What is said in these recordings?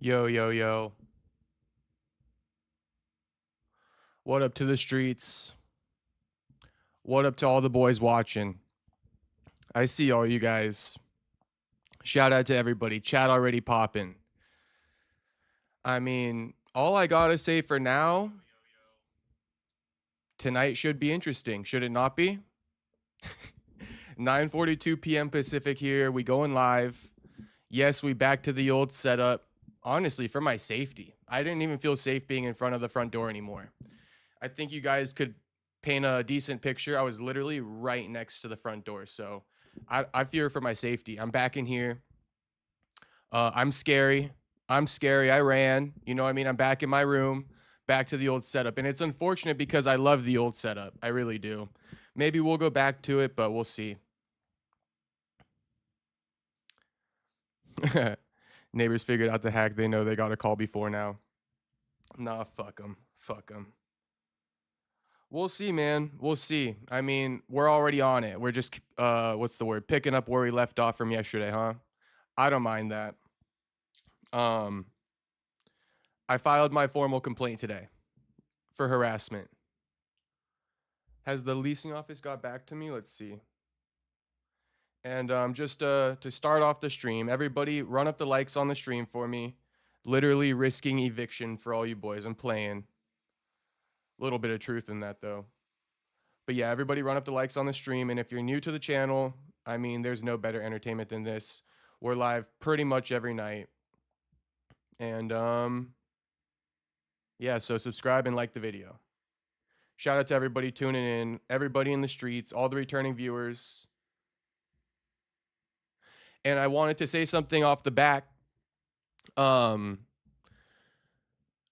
Yo, yo, yo. What up to the streets? What up to all the boys watching? I see all you guys. Shout out to everybody. Chat already popping. I mean, all I gotta say for now, tonight should be interesting. Should it not be? 9:42 p.m. Pacific here. We going live. Yes, we back to the old setup. Honestly, for my safety. I didn't even feel safe being in front of the front door anymore. I think you guys could paint a decent picture. I was literally right next to the front door. So I fear for my safety. I'm back in here. I'm scary. I'm scary. I ran. You know what I mean? I'm back in my room, back to the old setup. And it's unfortunate because I love the old setup. I really do. Maybe we'll go back to it, but we'll see. Neighbors figured out the hack. They know they got a call before now. Nah, fuck them. Fuck them. We'll see, man. We'll see. I mean, we're already on it. We're just, what's the word? Picking up where we left off from yesterday, huh? I don't mind that. Um, I filed my formal complaint today for harassment. Has the leasing office got back to me? Let's see. And just to start off the stream, everybody run up the likes on the stream for me. Literally risking eviction for all you boys. I'm playing. A little bit of truth in that, though. But yeah, everybody run up the likes on the stream. And if you're new to the channel, I mean, there's no better entertainment than this. We're live pretty much every night. And yeah, so subscribe and like the video. Shout out to everybody tuning in, everybody in the streets, all the returning viewers. And I wanted to say something off the back. I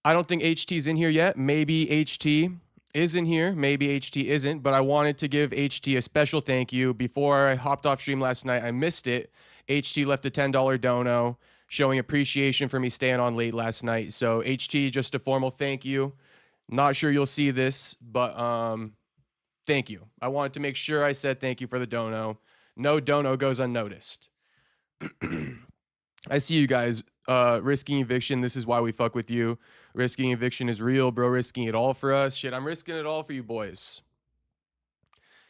don't think HT's in here yet. Maybe HT is in here. Maybe HT isn't. But I wanted to give HT a special thank you. Before I hopped off stream last night, I missed it. HT left a $10 dono showing appreciation for me staying on late last night. So HT, just a formal thank you. Not sure you'll see this, but thank you. I wanted to make sure I said thank you for the dono. No dono goes unnoticed. I see you guys risking eviction. This is why we fuck with you. Risking eviction is real, bro. Risking it all for us. Shit, I'm risking it all for you boys.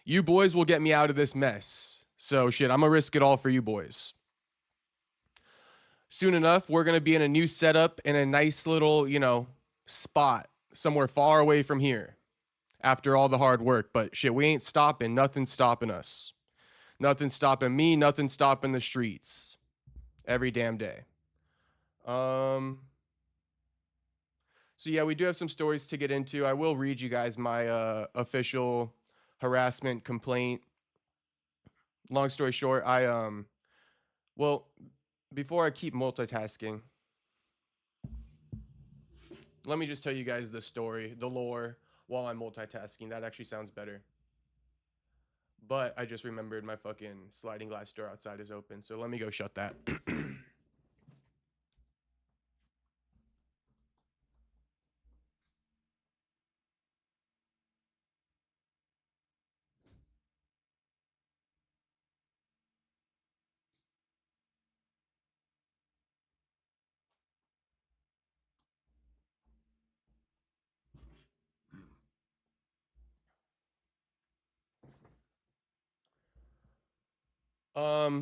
You boys will get me out of this mess. So shit, I'm gonna risk it all for you boys. Soon enough, we're gonna be in a new setup in a nice little, you know, spot somewhere far away from here after all the hard work. But shit, we ain't stopping. Nothing's stopping us. Nothing's stopping me. Nothing's stopping the streets. Every damn day. So yeah, we do have some stories to get into. I will read you guys my official harassment complaint. Long story short, well, before I keep multitasking, let me just tell you guys the story, the lore, while I'm multitasking. That actually sounds better. But I just remembered my fucking sliding glass door outside is open, so let me go shut that.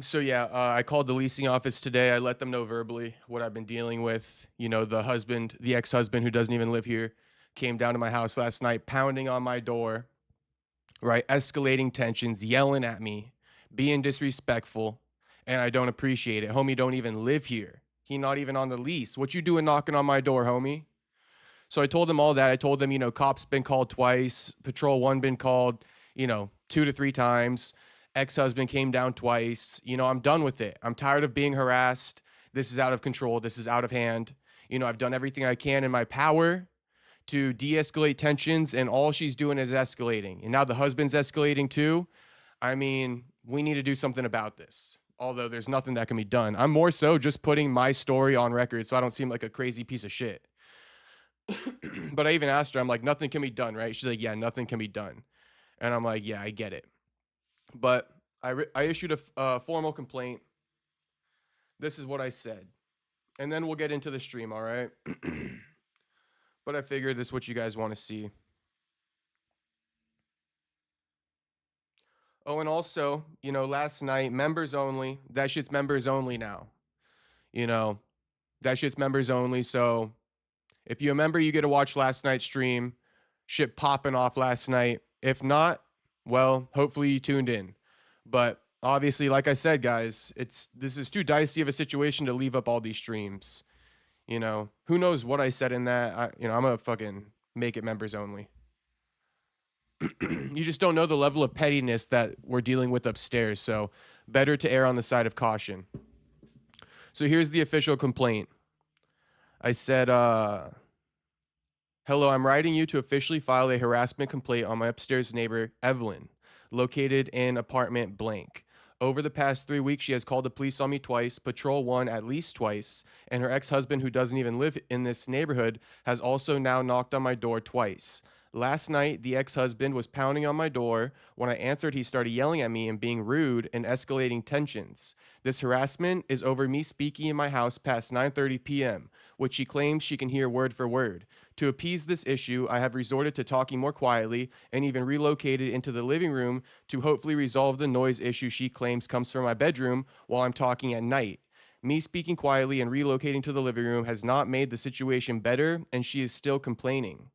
So yeah, I called the leasing office today. I let them know verbally what I've been dealing with. You know, the husband, the ex-husband who doesn't even live here, came down to my house last night, pounding on my door, right? Escalating tensions, yelling at me, being disrespectful, and I don't appreciate it. Homie don't even live here. He not even on the lease. What you doing knocking on my door, homie? So I told them all that. I told them, you know, cops been called twice, patrol one been called, you know, 2 to 3 times. Ex-husband came down twice. You know, I'm done with it. I'm tired of being harassed. This is out of control. This is out of hand. You know, I've done everything I can in my power to de-escalate tensions, and all she's doing is escalating. And now the husband's escalating too. I mean, we need to do something about this. Although there's nothing that can be done. I'm more so just putting my story on record so I don't seem like a crazy piece of shit. But I even asked her, I'm like, nothing can be done, right? She's like, yeah, nothing can be done. And I'm like, yeah, I get it. But I issued a formal complaint. This is what I said. and then we'll get into the stream, all right? But I figured this is what you guys want to see. Oh, and also, last night, members only. That shit's members only now. You know, that shit's members only. So if you're a member, you get to watch last night's stream. Shit popping off last night. If not, well, hopefully you tuned in. But obviously, like I said, guys, this is too dicey of a situation to leave up all these streams. Who knows what I said in that? I'm gonna fucking make it members only. You just don't know the level of pettiness that we're dealing with upstairs. So better to err on the side of caution. So here's the official complaint. I said, hello, I'm writing you to officially file a harassment complaint on my upstairs neighbor, Evelyn, located in apartment blank. Over the past 3 weeks, she has called the police on me twice, patrol one at least twice, and her ex-husband, who doesn't even live in this neighborhood, has also now knocked on my door twice. Last night, the ex-husband was pounding on my door. When I answered, he started yelling at me and being rude and escalating tensions. This harassment is over me speaking in my house past 9:30 p.m., which she claims she can hear word for word. To appease this issue, I have resorted to talking more quietly and even relocated into the living room to hopefully resolve the noise issue she claims comes from my bedroom while I'm talking at night. Me speaking quietly and relocating to the living room has not made the situation better, and she is still complaining.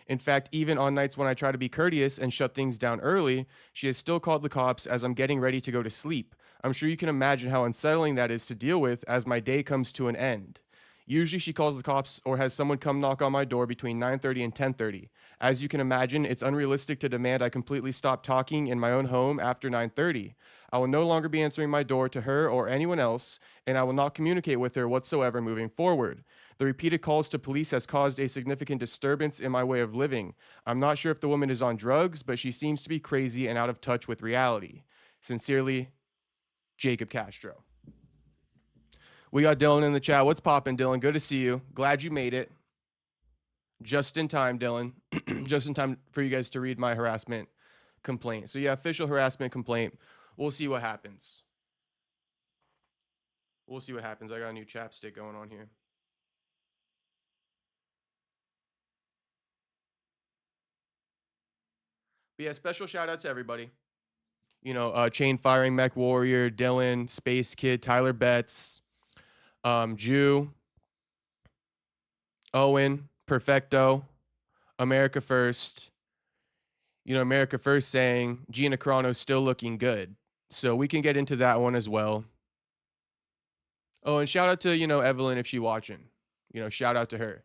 In fact, even on nights when I try to be courteous and shut things down early, she has still called the cops as I'm getting ready to go to sleep. I'm sure you can imagine how unsettling that is to deal with as my day comes to an end. Usually she calls the cops or has someone come knock on my door between 9:30 and 10:30. As you can imagine, it's unrealistic to demand I completely stop talking in my own home after 9:30. I will no longer be answering my door to her or anyone else, and I will not communicate with her whatsoever moving forward. The repeated calls to police has caused a significant disturbance in my way of living. I'm not sure if the woman is on drugs, but she seems to be crazy and out of touch with reality. Sincerely, Jacob Castro. We got Dylan in the chat. What's poppin', Dylan? Good to see you. Glad you made it. Just in time, Dylan. Just in time for you guys to read my harassment complaint. So yeah, official harassment complaint. We'll see what happens. We'll see what happens. I got a new chapstick going on here. But yeah, special shout out to everybody. Chain Firing, Mech Warrior, Dylan, Space Kid, Tyler Betts, Jew, Owen, Perfecto, America First. America First saying Gina Carano still looking good. So we can get into that one as well. Oh, and shout out to, Evelyn if she's watching. Shout out to her.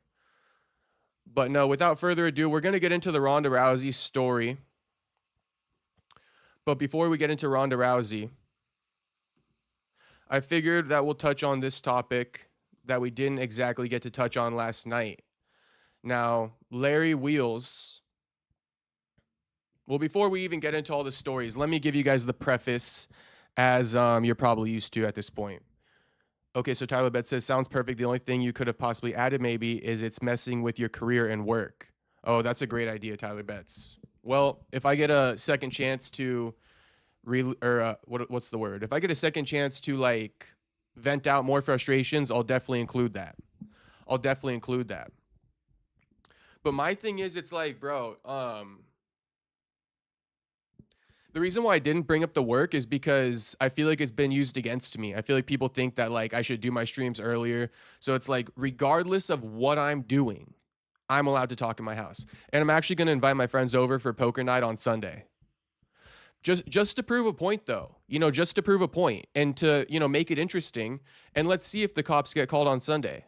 But no, without further ado, we're going to get into the Ronda Rousey story. But before we get into Ronda Rousey, I figured that we'll touch on this topic that we didn't exactly get to touch on last night. Now, Larry Wheels. Well, before we even get into all the stories, let me give you guys the preface as you're probably used to at this point. Okay, so Tyler Betts says, sounds perfect. The only thing you could have possibly added maybe is it's messing with your career and work. Oh, that's a great idea, Tyler Betts. Well, if I get a second chance to what's the word? If I get a second chance to like vent out more frustrations, I'll definitely include that. But my thing is, it's like, bro, the reason why I didn't bring up the work is because I feel like it's been used against me. I feel like people think that like I should do my streams earlier. So it's like, regardless of what I'm doing, I'm allowed to talk in my house. And I'm actually going to invite my friends over for poker night on Sunday. Just to prove a point, though, just to prove a point and to, make it interesting. And let's see if the cops get called on Sunday,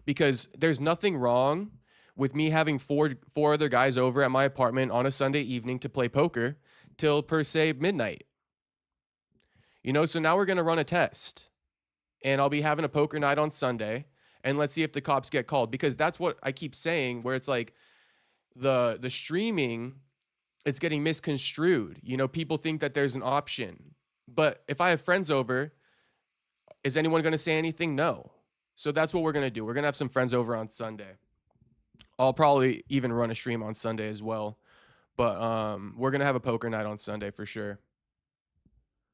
because there's nothing wrong with me having four other guys over at my apartment on a Sunday evening to play poker till per se midnight. So now we're going to run a test and I'll be having a poker night on Sunday and let's see if the cops get called, because that's what I keep saying, where it's like the streaming, it's getting misconstrued. People think that there's an option, but if I have friends over, is anyone going to say anything? No. So that's what we're going to do. We're going to have some friends over on Sunday. I'll probably even run a stream on Sunday as well. But we're going to have a poker night on Sunday for sure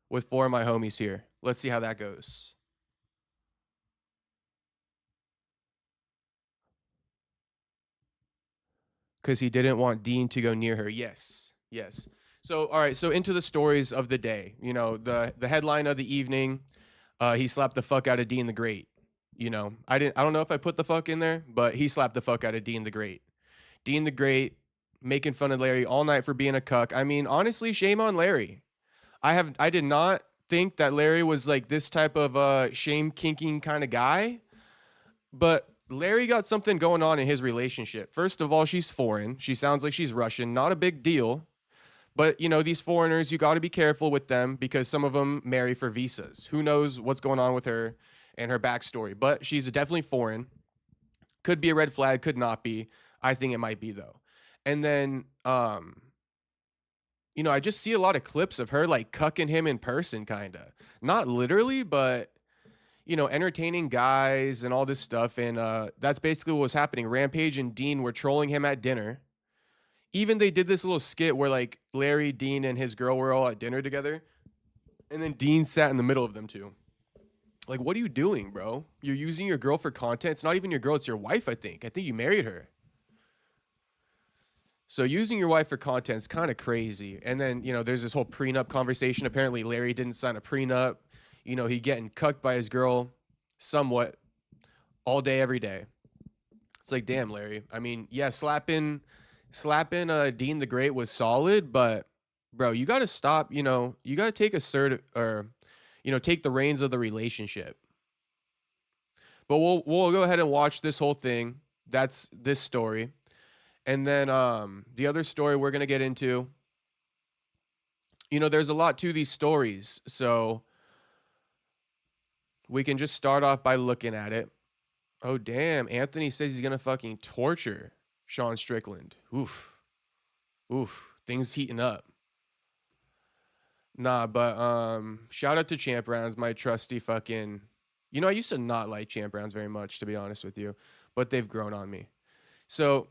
with 4 of my homies here. Let's see how that goes. because he didn't want Deen to go near her. Yes, yes. So all right, so into the stories of the day. You know, the headline of the evening, he slapped the fuck out of Deen the Great. You know, I don't know if I put the fuck in there, but he slapped the fuck out of Deen the Great. Deen the Great making fun of Larry all night for being a cuck. I mean, honestly, shame on Larry. I did not think that Larry was like this type of shame kinking kind of guy, but Larry got something going on in his relationship. First of all, she's foreign. She sounds like she's Russian. Not a big deal. But, you know, these foreigners, you got to be careful with them because some of them marry for visas. Who knows what's going on with her and her backstory. But she's definitely foreign. Could be a red flag, could not be. I think it might be, though. And then, you know, I just see a lot of clips of her like cucking him in person, kind of. Not literally, but, you know, entertaining guys and all this stuff. And that's basically what was happening. Rampage and Deen were trolling him at dinner. Even they did this little skit where like Larry, Deen, and his girl were all at dinner together. And then Deen sat in the middle of them two. Like, what are you doing, bro? You're using your girl for content. It's not even your girl, it's your wife, I think. I think you married her. So using your wife for content is kind of crazy. And then, you know, there's this whole prenup conversation. Apparently Larry didn't sign a prenup. You know, he getting cucked by his girl somewhat all day, every day. It's like, damn, Larry. I mean, yeah, slapping Deen the Great was solid, but bro, you got to stop, you know, you got to take you know, take the reins of the relationship. But we'll go ahead and watch this whole thing. That's this story. And then the other story we're going to get into, you know, there's a lot to these stories. So we can just start off by looking at it. Oh, damn. Anthony says he's going to fucking torture Sean Strickland. Oof. Oof. Things heating up. Nah, but shout out to Champ Rounds, my trusty fucking... You know, I used to not like Champ Rounds very much, to be honest with you. But they've grown on me. So...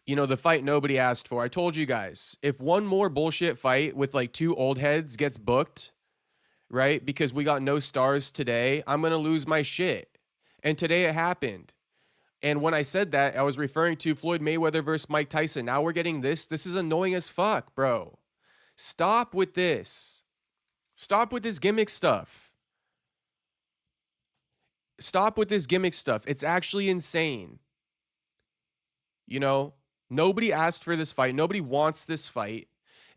You know, the fight nobody asked for. I told you guys, if one more bullshit fight with like two old heads gets booked, right? Because we got no stars today, I'm going to lose my shit. And today it happened. And when I said that, I was referring to Floyd Mayweather versus Mike Tyson. Now we're getting this. This is annoying as fuck, bro. Stop with this. Stop with this gimmick stuff. Stop with this gimmick stuff. It's actually insane. You know? Nobody asked for this fight. Nobody wants this fight.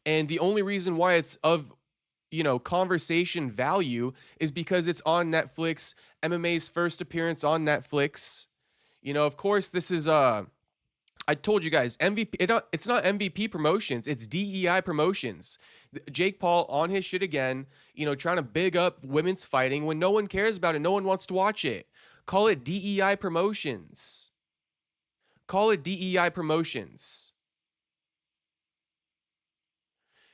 And the only reason why it's of, you know, conversation value is because it's on Netflix. MMA's first appearance on Netflix. You know, of course, this is, I told you guys, MVP, it's not MVP Promotions. It's DEI Promotions. Jake Paul on his shit again, you know, trying to big up women's fighting when no one cares about it. No one wants to watch it. Call it DEI Promotions. Call it DEI Promotions.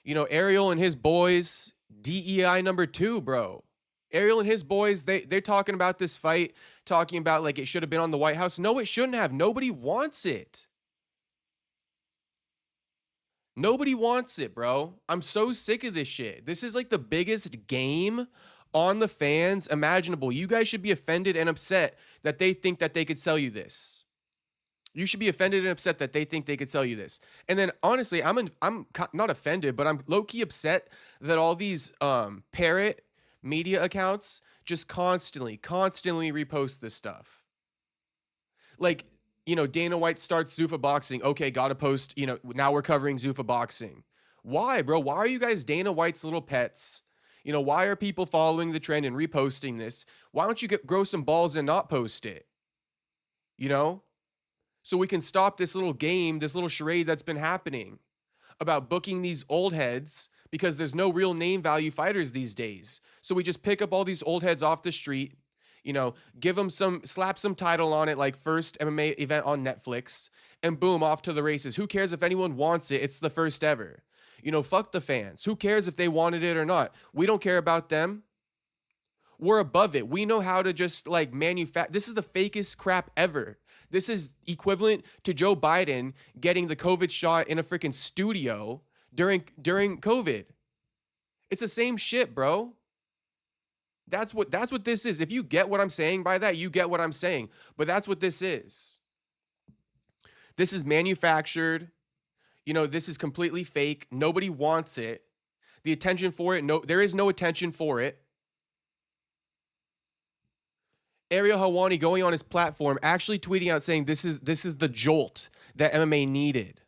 You know, Ariel and his boys, DEI #2, bro. Ariel and his boys, they're talking about this fight, talking about like it should have been on the White House. No, it shouldn't have. Nobody wants it. Nobody wants it, bro. I'm so sick of this shit. This is like the biggest game on the fans imaginable. You guys should be offended and upset that they think that they could sell you this. You should be offended and upset that they think they could sell you this. And then honestly, I'm not offended, but I'm low-key upset that all these parrot media accounts just constantly repost this stuff. Like, you know, Dana White starts Zuffa boxing. Okay, gotta post, you know, now we're covering Zuffa boxing. Why, bro? Why are you guys Dana White's little pets? You know, why are people following the trend and reposting this? Why don't you grow some balls and not post it? You know? So we can stop this little game, this little charade that's been happening about booking these old heads because there's no real name value fighters these days. So we just pick up all these old heads off the street, you know, give them slap some title on it like first MMA event on Netflix, and boom, off to the races. Who cares if anyone wants it? It's the first ever. You know, fuck the fans. Who cares if they wanted it or not? We don't care about them. We're above it. We know how to just like manufacture. This is the fakest crap ever. This is equivalent to Joe Biden getting the COVID shot in a freaking studio during COVID. It's the same shit, bro. That's what this is. If you get what I'm saying by that, you get what I'm saying. But that's what this is. This is manufactured. You know, this is completely fake. Nobody wants it. The attention for it, no, there is no attention for it. Ariel Helwani going on his platform, actually tweeting out saying this is the jolt that MMA needed.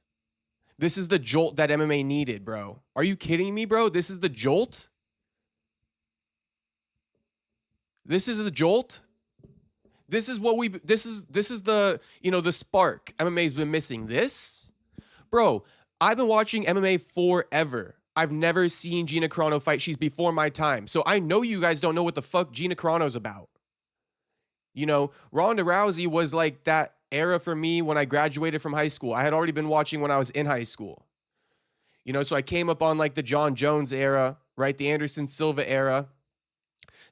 This is the jolt that MMA needed, bro. Are you kidding me, bro? This is the jolt? This is the jolt? This is what this is the, you know, the spark MMA's been missing. This? Bro, I've been watching MMA forever. I've never seen Gina Carano fight. She's before my time. So I know you guys don't know what the fuck Gina Carano's about. You know, Ronda Rousey was like that era for me when I graduated from high school. I had already been watching when I was in high school. You know, so I came up on like the John Jones era, right? The Anderson Silva era.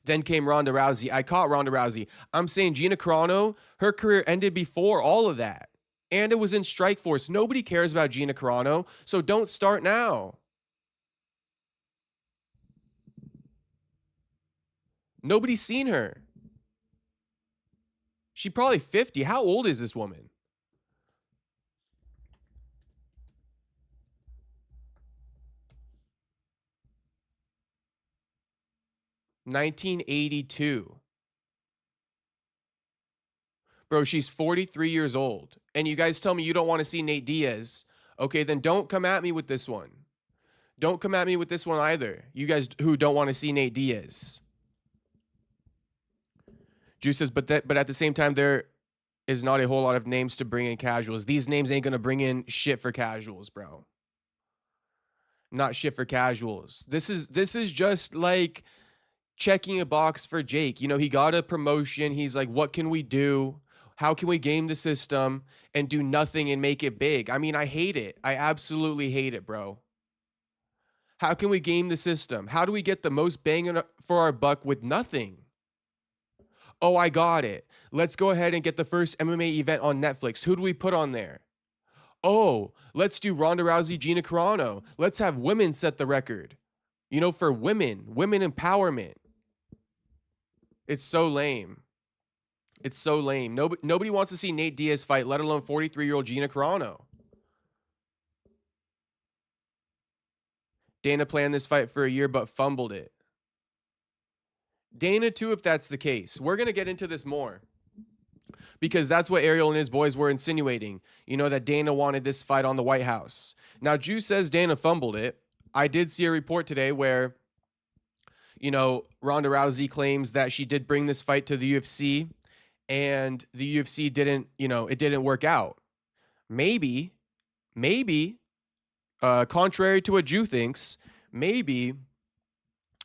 Then came Ronda Rousey. I caught Ronda Rousey. I'm saying Gina Carano, her career ended before all of that. And it was in Strikeforce. Nobody cares about Gina Carano, so don't start now. Nobody's seen her. She's probably 50. How old is this woman? (1982). Bro, she's 43 years old. And you guys tell me you don't want to see Nate Diaz. Okay, then don't come at me with this one. Don't come at me with this one either. You guys who don't want to see Nate Diaz. Juice says, but at the same time, there is not a whole lot of names to bring in casuals. These names ain't gonna bring in shit for casuals, bro. Not shit for casuals. This is just like checking a box for Jake. You know, he got a promotion. He's like, what can we do? How can we game the system and do nothing and make it big? I mean, I hate it. I absolutely hate it, bro. How can we game the system? How do we get the most bang for our buck with nothing? Oh, I got it. Let's go ahead and get the first MMA event on Netflix. Who do we put on there? Oh, let's do Ronda Rousey, Gina Carano. Let's have women set the record. You know, for women empowerment. It's so lame. It's so lame. Nobody wants to see Nate Diaz fight, let alone 43-year-old Gina Carano. Dana planned this fight for a year but fumbled it. Dana too, if that's the case. We're going to get into this more. Because that's what Ariel and his boys were insinuating. You know, that Dana wanted this fight on the White House. Now, Jew says Dana fumbled it. I did see a report today where, you know, Ronda Rousey claims that she did bring this fight to the UFC and the UFC didn't, you know, it didn't work out. Maybe, contrary to what Jew thinks, maybe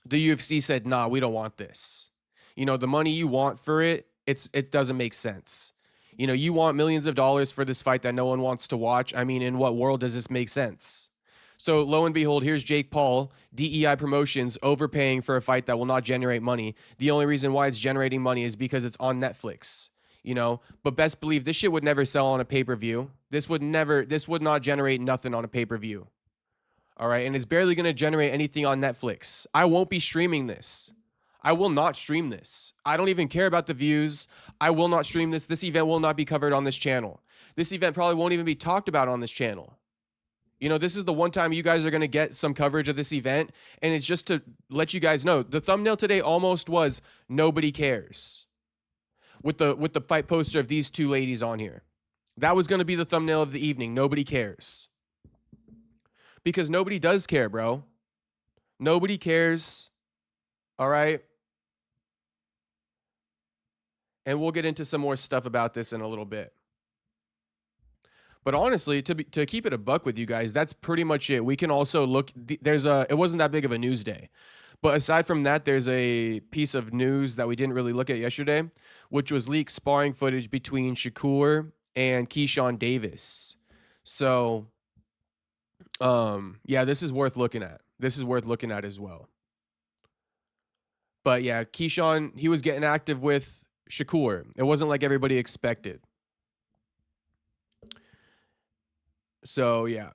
the UFC said, nah, we don't want this. You know, the money you want for it, it doesn't make sense. You know, you want millions of dollars for this fight that no one wants to watch. I mean, in what world does this make sense? So lo and behold, here's Jake Paul, DEI Promotions, overpaying for a fight that will not generate money. The only reason why it's generating money is because it's on Netflix, you know, but best believe this shit would never sell on a pay-per-view. This would not generate nothing on a pay-per-view. All right. And it's barely going to generate anything on Netflix. I won't be streaming this. I will not stream this. I don't even care about the views. I will not stream this. This event will not be covered on this channel. This event probably won't even be talked about on this channel. You know, this is the one time you guys are going to get some coverage of this event. And it's just to let you guys know, the thumbnail today almost was nobody cares with the fight poster of these two ladies on here. That was going to be the thumbnail of the evening. Nobody cares. Because nobody does care, bro. Nobody cares. All right. And we'll get into some more stuff about this in a little bit. But honestly, to keep it a buck with you guys, that's pretty much it. We can also look, it wasn't that big of a news day. But aside from that, there's a piece of news that we didn't really look at yesterday, which was leaked sparring footage between Shakur and Keyshawn Davis. So, yeah, this is worth looking at. This is worth looking at as well. But yeah, Keyshawn, he was getting active with Shakur. It wasn't like everybody expected. So yeah.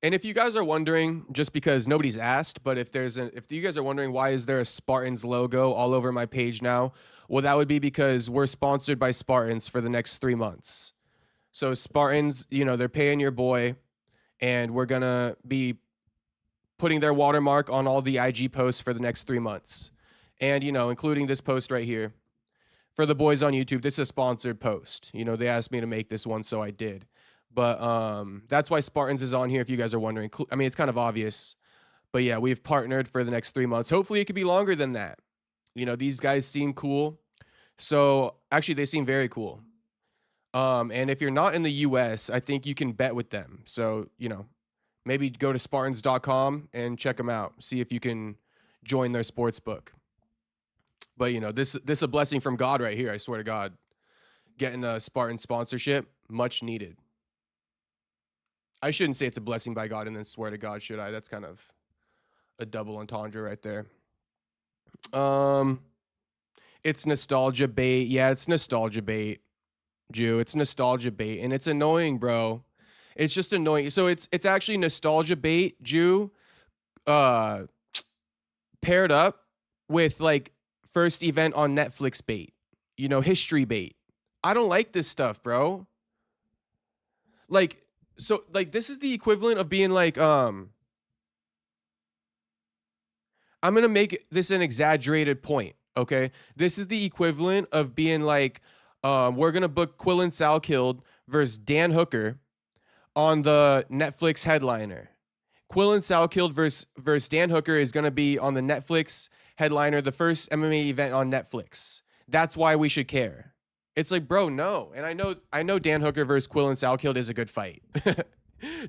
And if you guys are wondering, just because nobody's asked, but if you guys are wondering why is there a Spartans logo all over my page now, well, that would be because we're sponsored by Spartans for the next 3 months. So Spartans, you know, they're paying your boy, and we're gonna be putting their watermark on all the IG posts for the next 3 months. And, you know, including this post right here. For the boys on YouTube, this is a sponsored post. You know, they asked me to make this one, so I did. But that's why Spartans is on here, if you guys are wondering. I mean, it's kind of obvious. But yeah, we've partnered for the next 3 months. Hopefully it could be longer than that. You know, these guys seem cool. So actually they seem very cool. And if you're not in the US, I think you can bet with them. So, you know, maybe go to Spartans.com and check them out. See if you can join their sports book. But you know, this is a blessing from God right here. I swear to God, getting a Spartan sponsorship, much needed. I shouldn't say it's a blessing by God and then swear to God, should I? That's kind of a double entendre right there. It's nostalgia bait. Yeah, it's nostalgia bait, Jew. It's nostalgia bait, and it's annoying, bro. It's just annoying. So it's actually nostalgia bait, Jew, uh, paired up with like first event on Netflix bait. You know, history bait. I don't like this stuff, bro. Like, so like this is the equivalent of being like, I'm gonna make this an exaggerated point. Okay, this is the equivalent of being like, we're gonna book Quillen Salkilled versus Dan Hooker on the Netflix headliner. Quillen Salkilled versus Dan Hooker is gonna be on the Netflix headliner, the first MMA event on Netflix. That's why we should care. It's like, bro, no. And I know Dan Hooker versus Quillen Salkilled is a good fight.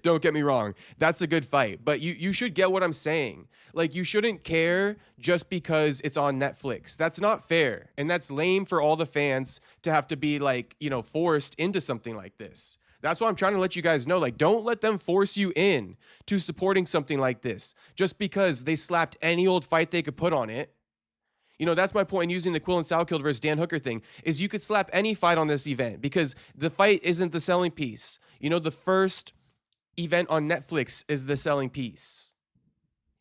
Don't get me wrong. That's a good fight. But you should get what I'm saying. Like, you shouldn't care just because it's on Netflix. That's not fair. And that's lame for all the fans to have to be, like, you know, forced into something like this. That's why I'm trying to let you guys know. Like, don't let them force you in to supporting something like this just because they slapped any old fight they could put on it. You know, that's my point in using the Quillen Salkilled versus Dan Hooker thing, is you could slap any fight on this event because the fight isn't the selling piece. You know, the first event on Netflix is the selling piece.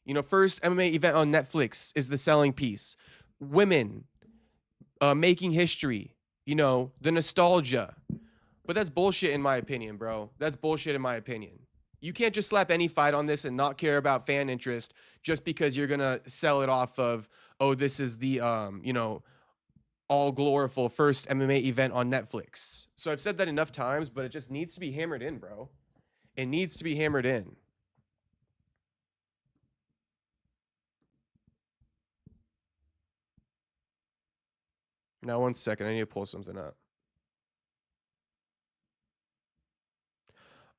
You know, first MMA event on Netflix is the selling piece. Women making history, you know, the nostalgia. But that's bullshit in my opinion, bro. That's bullshit in my opinion. You can't just slap any fight on this and not care about fan interest just because you're going to sell it off of, oh, this is the, you know, all gloriful first MMA event on Netflix. So I've said that enough times, but it just needs to be hammered in, bro. It needs to be hammered in. Now, 1 second. I need to pull something up.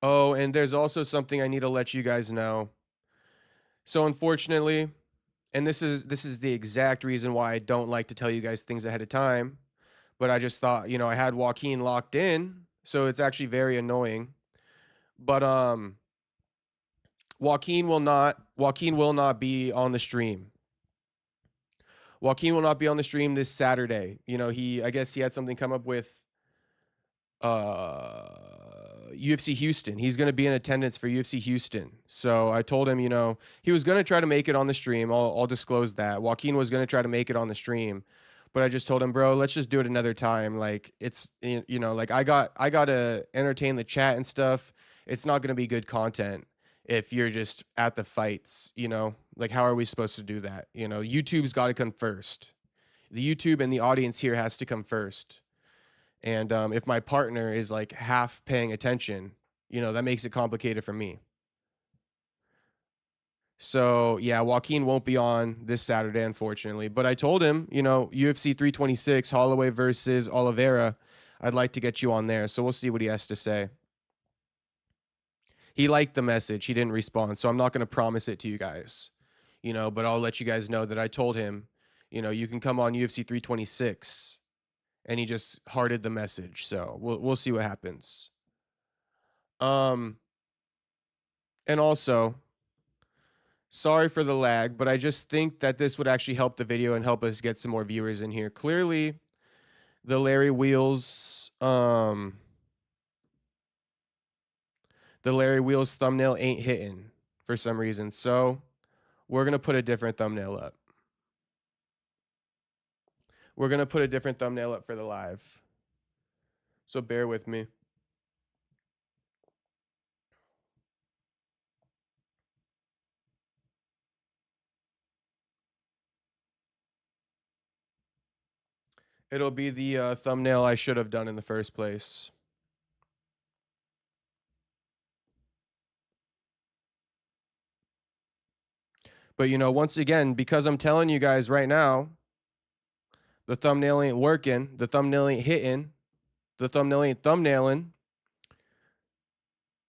Oh, and there's also something I need to let you guys know. So unfortunately, and this is the exact reason why I don't like to tell you guys things ahead of time, but I just thought, you know, I had Joaquin locked in, so it's actually very annoying. But Joaquin will not be on the stream. Joaquin will not be on the stream this Saturday. You know, I guess he had something come up with uh UFC Houston. He's going to be in attendance for UFC Houston. So I told him, you know, he was going to try to make it on the stream. I'll disclose that. Joaquin was going to try to make it on the stream. But I just told him, bro, let's just do it another time. Like, it's, you know, like I got to entertain the chat and stuff. It's not going to be good content if you're just at the fights, you know? Like, how are we supposed to do that? You know, YouTube's got to come first. The YouTube and the audience here has to come first. And if my partner is like half paying attention, you know, that makes it complicated for me. So yeah, Joaquin won't be on this Saturday, unfortunately. But I told him, you know, UFC 326, Holloway versus Oliveira, I'd like to get you on there. So we'll see what he has to say. He liked the message. He didn't respond. So I'm not going to promise it to you guys, you know, but I'll let you guys know that I told him, you know, you can come on UFC 326. And he just hearted the message. So we'll see what happens. And also, sorry for the lag, but I just think that this would actually help the video and help us get some more viewers in here. Clearly, the Larry Wheels thumbnail ain't hitting for some reason. So we're gonna put a different thumbnail up. We're gonna put a different thumbnail up for the live. So bear with me. It'll be the thumbnail I should have done in the first place. But, you know, once again, because I'm telling you guys right now, the thumbnail ain't working, the thumbnail ain't hitting, the thumbnail ain't thumbnailing.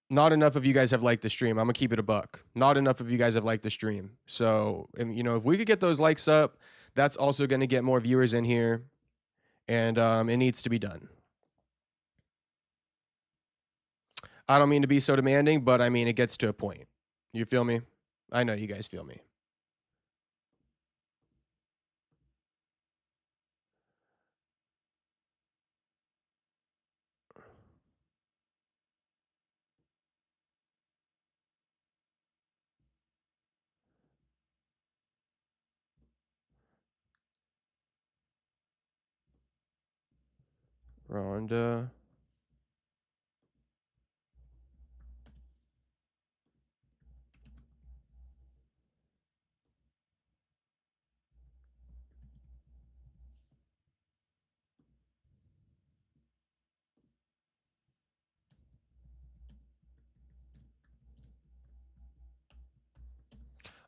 Not enough of you guys have liked the stream. I'm gonna keep it a buck. Not enough of you guys have liked the stream. So, you know, if we could get those likes up, that's also gonna get more viewers in here, and it needs to be done. I don't mean to be so demanding, but I mean it gets to a point. You feel me? I know you guys feel me. Ronda.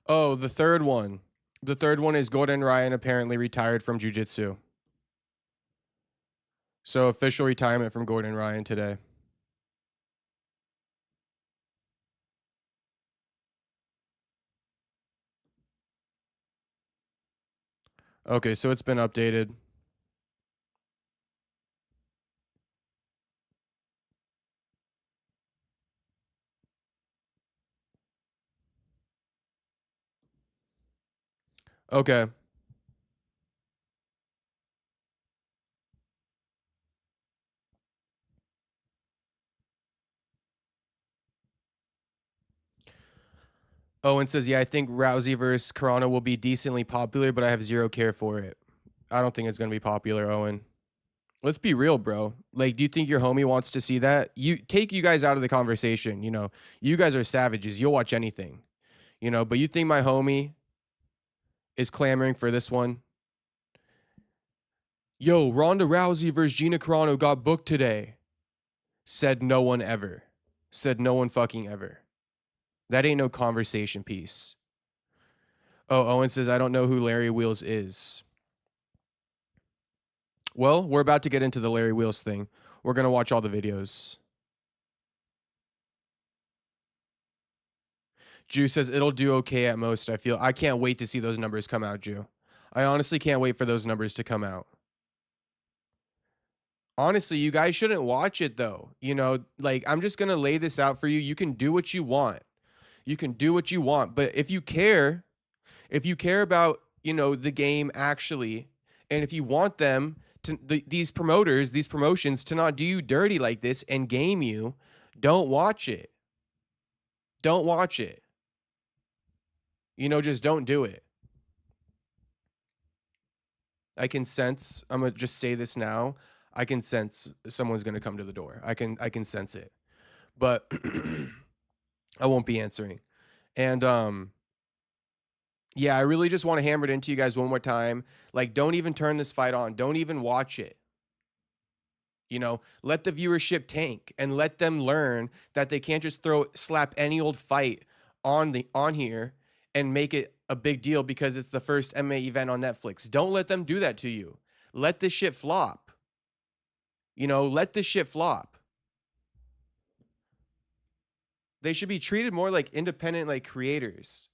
Oh, the third one. The third one is Gordon Ryan apparently retired from jiu-jitsu. So official retirement from Gordon Ryan today. Okay, so it's been updated. Okay. Owen says, yeah, I think Rousey versus Carano will be decently popular, but I have zero care for it. I don't think it's going to be popular, Owen. Let's be real, bro. Like, do you think your homie wants to see that? You take you guys out of the conversation. You know, you guys are savages. You'll watch anything, you know, but you think my homie is clamoring for this one? Yo, Ronda Rousey versus Gina Carano got booked today. Said no one ever. Said no one fucking ever. That ain't no conversation piece. Oh, Owen says, I don't know who Larry Wheels is. Well, we're about to get into the Larry Wheels thing. We're going to watch all the videos. Jew says, it'll do okay at most, I feel. I can't wait to see those numbers come out, Jew. I honestly can't wait for those numbers to come out. Honestly, you guys shouldn't watch it, though. You know, like, I'm just going to lay this out for you. You can do what you want. You can do what you want. But if you care about, you know, the game actually, and if you want them to, these promoters, these promotions to not do you dirty like this and game you, don't watch it. Don't watch it. You know, just don't do it. I can sense, I'm going to just say this now. I can sense someone's going to come to the door. I can sense it. But I won't be answering. And yeah, I really just want to hammer it into you guys one more time. Like, don't even turn this fight on. Don't even watch it. You know, let the viewership tank and let them learn that they can't just slap any old fight on here and make it a big deal because it's the first MMA event on Netflix. Don't let them do that to you. Let this shit flop. You know, let this shit flop. They should be treated more like independent, like, creators.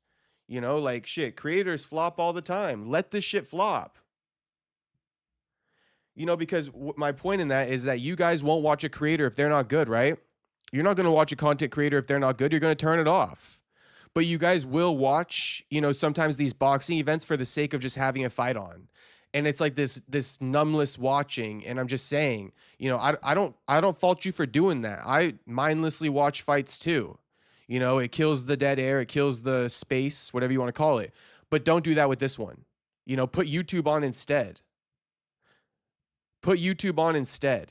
You know, like, shit, creators flop all the time. Let this shit flop. You know, because my point in that is that you guys won't watch a creator if they're not good, right? You're not going to watch a content creator if they're not good. You're going to turn it off. But you guys will watch, you know, sometimes these boxing events for the sake of just having a fight on. And it's like this numbness watching. And I'm just saying, you know, I don't fault you for doing that. I mindlessly watch fights too. You know, it kills the dead air, it kills the space, whatever you want to call it. But don't do that with this one. You know, put YouTube on instead. Put YouTube on instead.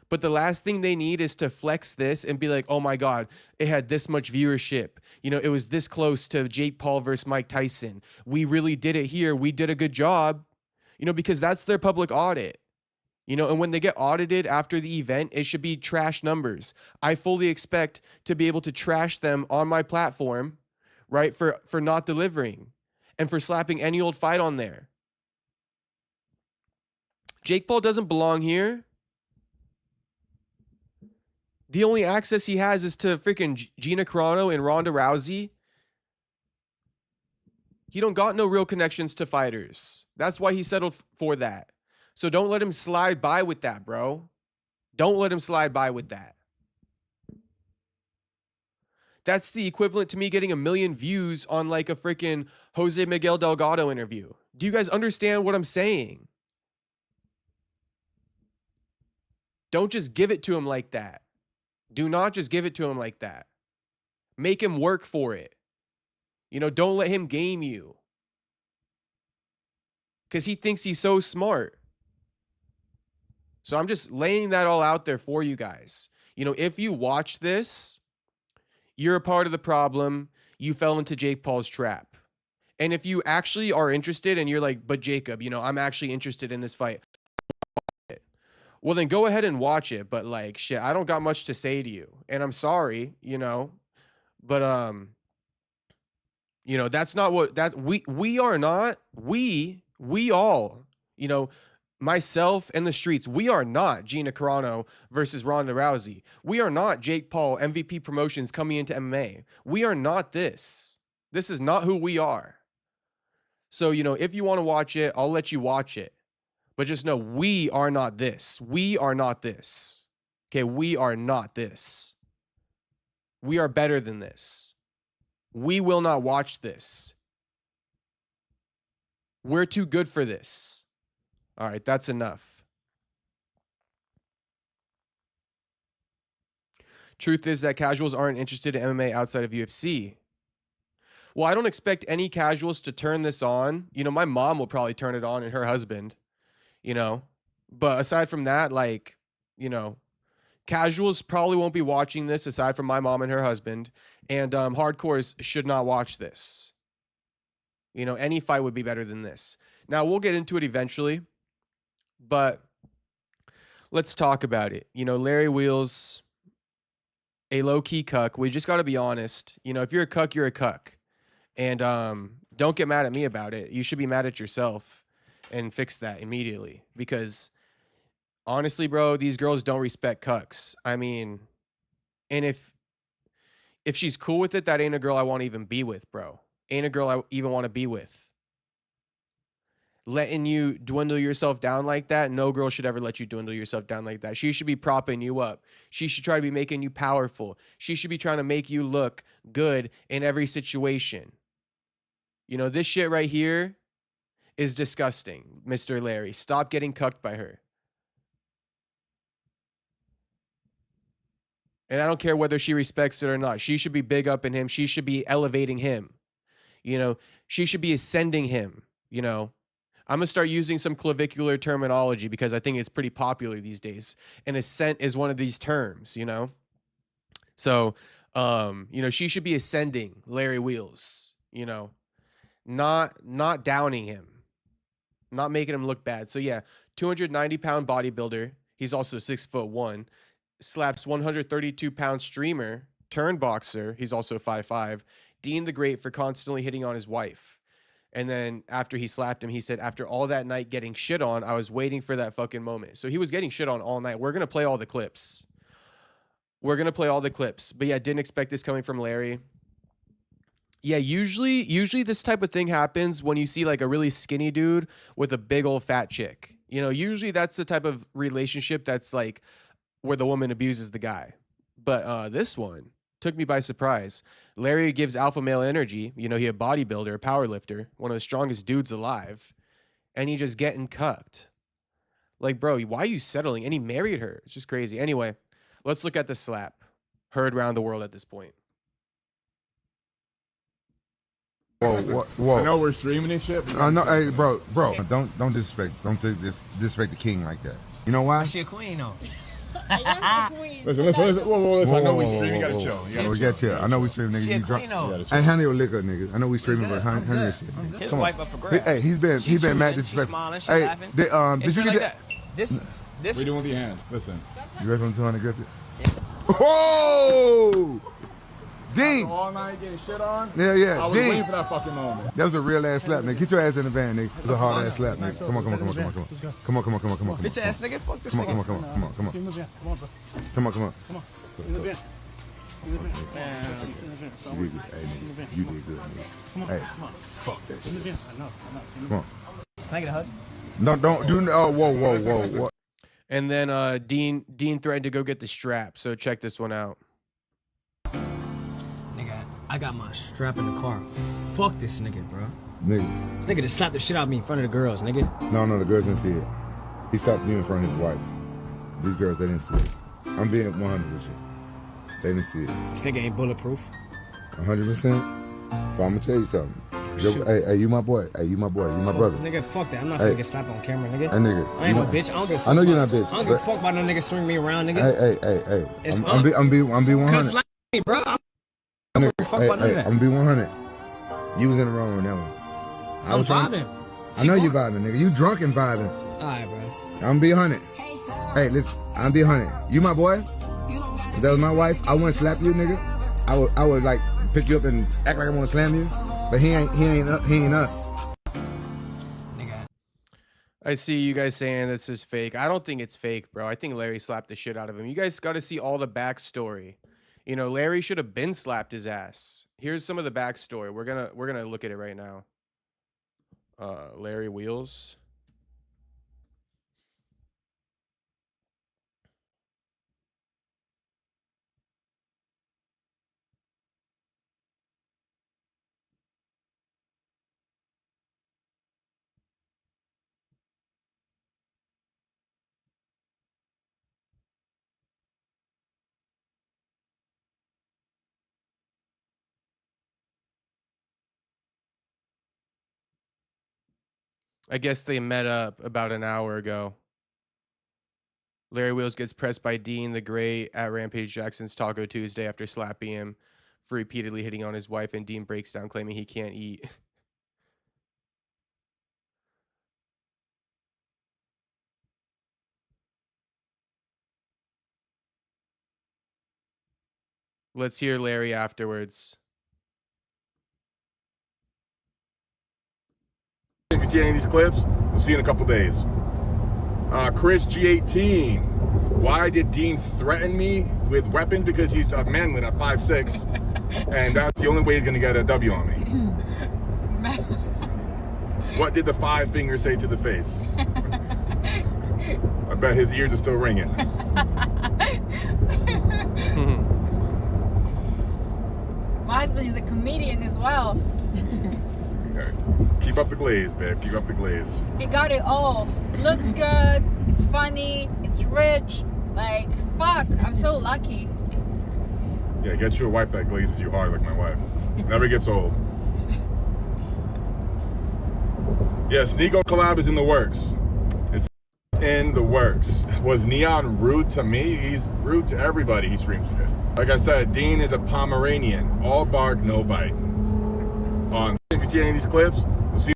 But the last thing they need is to flex this and be like, oh my God, it had this much viewership. You know, it was this close to Jake Paul versus Mike Tyson. We really did it here. We did a good job. You know, because that's their public audit. You know, and when they get audited after the event, it should be trash numbers. I fully expect to be able to trash them on my platform, right, for not delivering and for slapping any old fight on there. Jake Paul doesn't belong here. The only access he has is to freaking Gina Carano and Ronda Rousey. He don't got no real connections to fighters. That's why he settled for that. So don't let him slide by with that, bro. Don't let him slide by with that. That's the equivalent to me getting 1 million views on like a freaking Jose Miguel Delgado interview. Do you guys understand what I'm saying? Don't just give it to him like that. Do not just give it to him like that. Make him work for it. You know, don't let him game you. Because he thinks he's so smart. So I'm just laying that all out there for you guys. You know, if you watch this, you're a part of the problem. You fell into Jake Paul's trap. And if you actually are interested and you're like, but Jacob, you know, I'm actually interested in this fight. Well, then go ahead and watch it. But like, shit, I don't got much to say to you. And I'm sorry, you know, but, you know, that's not what that we are not, we all, you know, myself and the streets, we are not Gina Carano versus Ronda Rousey. We are not Jake Paul, MVP Promotions coming into MMA. We are not this. This is not who we are. So, you know, if you want to watch it, I'll let you watch it. But just know we are not this. We are not this. Okay, we are not this. We are better than this. We will not watch this. We're too good for this. All right, that's enough. Truth is that casuals aren't interested in MMA outside of UFC. Well, I don't expect any casuals to turn this on. You know, my mom will probably turn it on and her husband, you know. But aside from that, like, you know, casuals probably won't be watching this aside from my mom and her husband. And hardcores should not watch this. You know, any fight would be better than this. Now, we'll get into it eventually. But let's talk about it. You know, Larry Wheels, a low-key cuck. We just got to be honest. You know, if you're a cuck, you're a cuck. And don't get mad at me about it. You should be mad at yourself and fix that immediately. Because honestly, bro, these girls don't respect cucks. I mean, and if she's cool with it, that ain't a girl I want to even be with, bro. Ain't a girl I even want to be with. Letting you dwindle yourself down like that, no girl should ever let you dwindle yourself down like that. She should be propping you up. She should try to be making you powerful. She should be trying to make you look good in every situation. You know, this shit right here is disgusting, Mr. Larry. Stop getting cucked by her. And I don't care whether she respects it or not. She should be big up in him. She should be elevating him. You know, she should be ascending him, you know. I'm going to start using some clavicular terminology because I think it's pretty popular these days. And ascent is one of these terms, you know. So, you know, she should be ascending Larry Wheels, you know, not downing him, not making him look bad. So, yeah, 290-pound bodybuilder. He's also 6'1", SLAPS 132-pound streamer, turn boxer. He's also 5'5". Deen the Great for constantly hitting on his wife. And then after he slapped him, he said, after all that night getting shit on, I was waiting for that fucking moment. So he was getting shit on all night. We're going to play all the clips. We're going to play all the clips. But yeah, didn't expect this coming from Larry. Yeah, usually this type of thing happens when you see like a really skinny dude with a big old fat chick. You know, usually that's the type of relationship that's like where the woman abuses the guy. But this one took me by surprise. Larry gives alpha male energy. You know, he a bodybuilder, a power lifter, one of the strongest dudes alive. And he just getting cucked. Like, bro, why are you settling? And he married her. It's just crazy. Anyway, let's look at the slap. Heard around the world at this point. Whoa. I know we're streaming and shit. I know, hey, bro, don't disrespect the king like that. You know why? She a queen, though. Listen. Whoa. I know we streaming. You gotta chill. We got chill. I know we streaming, nigga. She a queen, though. Hey, handle your liquor, nigga. I know we streaming, but handle your shit. His wife up for grabs. Hey, he's been mad disrespectful. She's smiling, she's laughing. Did you get this? What are you doing with your hands? Listen. You ready from 200 gets it? Oh! Deen! All night getting shit on? Yeah. I was Deen! waiting for that fucking moment. That was a real ass slap, nigga. Get your ass in the van, nigga. It was a hard ass slap, nigga. Come on. Come on. Bitch ass nigga, fuck this Come nigga. on. Come on. Come on, bro. In the van. You did good, nigga. Hey, fuck that shit. Come on. Can I get a hug? No, don't do. Oh, whoa. And then Dean threatened to go get the strap. So check this one out. Nigga, I got my strap in the car. Fuck this nigga, bro. Nigga. This nigga just slapped the shit out of me in front of the girls, nigga. No, the girls didn't see it. He stopped you in front of his wife. These girls, they didn't see it. I'm being 100 with you. They didn't see it. This nigga ain't bulletproof. 100%. But I'm gonna tell you something. Hey, you my boy. You my brother. Nigga, fuck that. I'm not gonna get slapped on camera, nigga. Hey, nigga. I ain't no bitch. I don't give a fuck. I know you're not bitch. I don't give a fuck about no nigga swing me around, nigga. Hey. It's I'm be 100. Cause slap me, bro. I don't give a fuck about none of that. I'm be 100. You was in the wrong on that one. I'm vibing. I know you vibing, nigga. You drunk and vibing. Alright, bro. I'm be 100. Hey, listen. I'm be 100. You my boy. If that was my wife, I wouldn't slap you, nigga. I would like pick you up and act like I want to slam you. But he ain't us. I see you guys saying this is fake. I don't think it's fake, bro. I think Larry slapped the shit out of him. You guys got to see all the backstory. You know, Larry should have been slapped his ass. Here's some of the backstory. We're gonna look at it right now. Larry Wheels. I guess they met up about an hour ago. Larry Wheels gets pressed by Deen The Great at Rampage Jackson's Taco Tuesday after slapping him for repeatedly hitting on his wife, and Dean breaks down claiming he can't eat. Let's hear Larry afterwards. If you see any of these clips, we'll see you in a couple days. Chris G18. Why did Dean threaten me with weapons? Because he's a manlet at 5'6", and that's the only way he's gonna get a W on me. What did the 5 fingers say to the face? I bet his ears are still ringing. My husband is a comedian as well. Keep up the glaze, babe. Keep up the glaze. He got it all. Looks good. It's funny. It's rich. Like, fuck. I'm so lucky. Yeah, get you a wife that glazes you hard like my wife. Never gets old. Yes, Nico collab is in the works. It's in the works. Was Neon rude to me? He's rude to everybody he streams with. Like I said, Dean is a Pomeranian. All bark, no bite. If you see any of these clips, we'll see.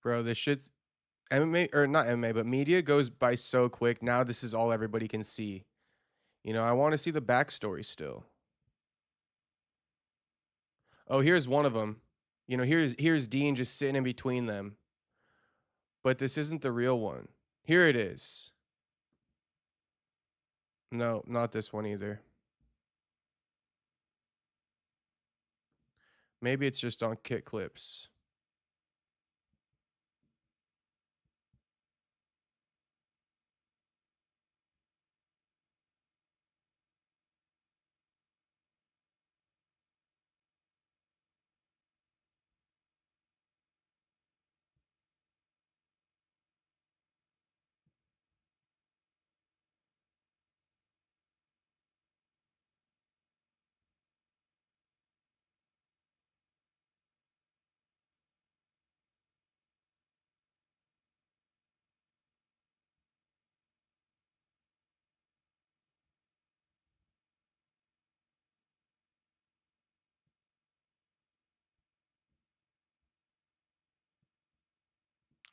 Bro, this shit, MMA, or not MMA, but media goes by so quick. Now this is all everybody can see. You know, I want to see the backstory still. Oh, here's one of them. You know, here's Dean just sitting in between them. But this isn't the real one. Here it is. No, not this one either. Maybe it's just on Kit Clips.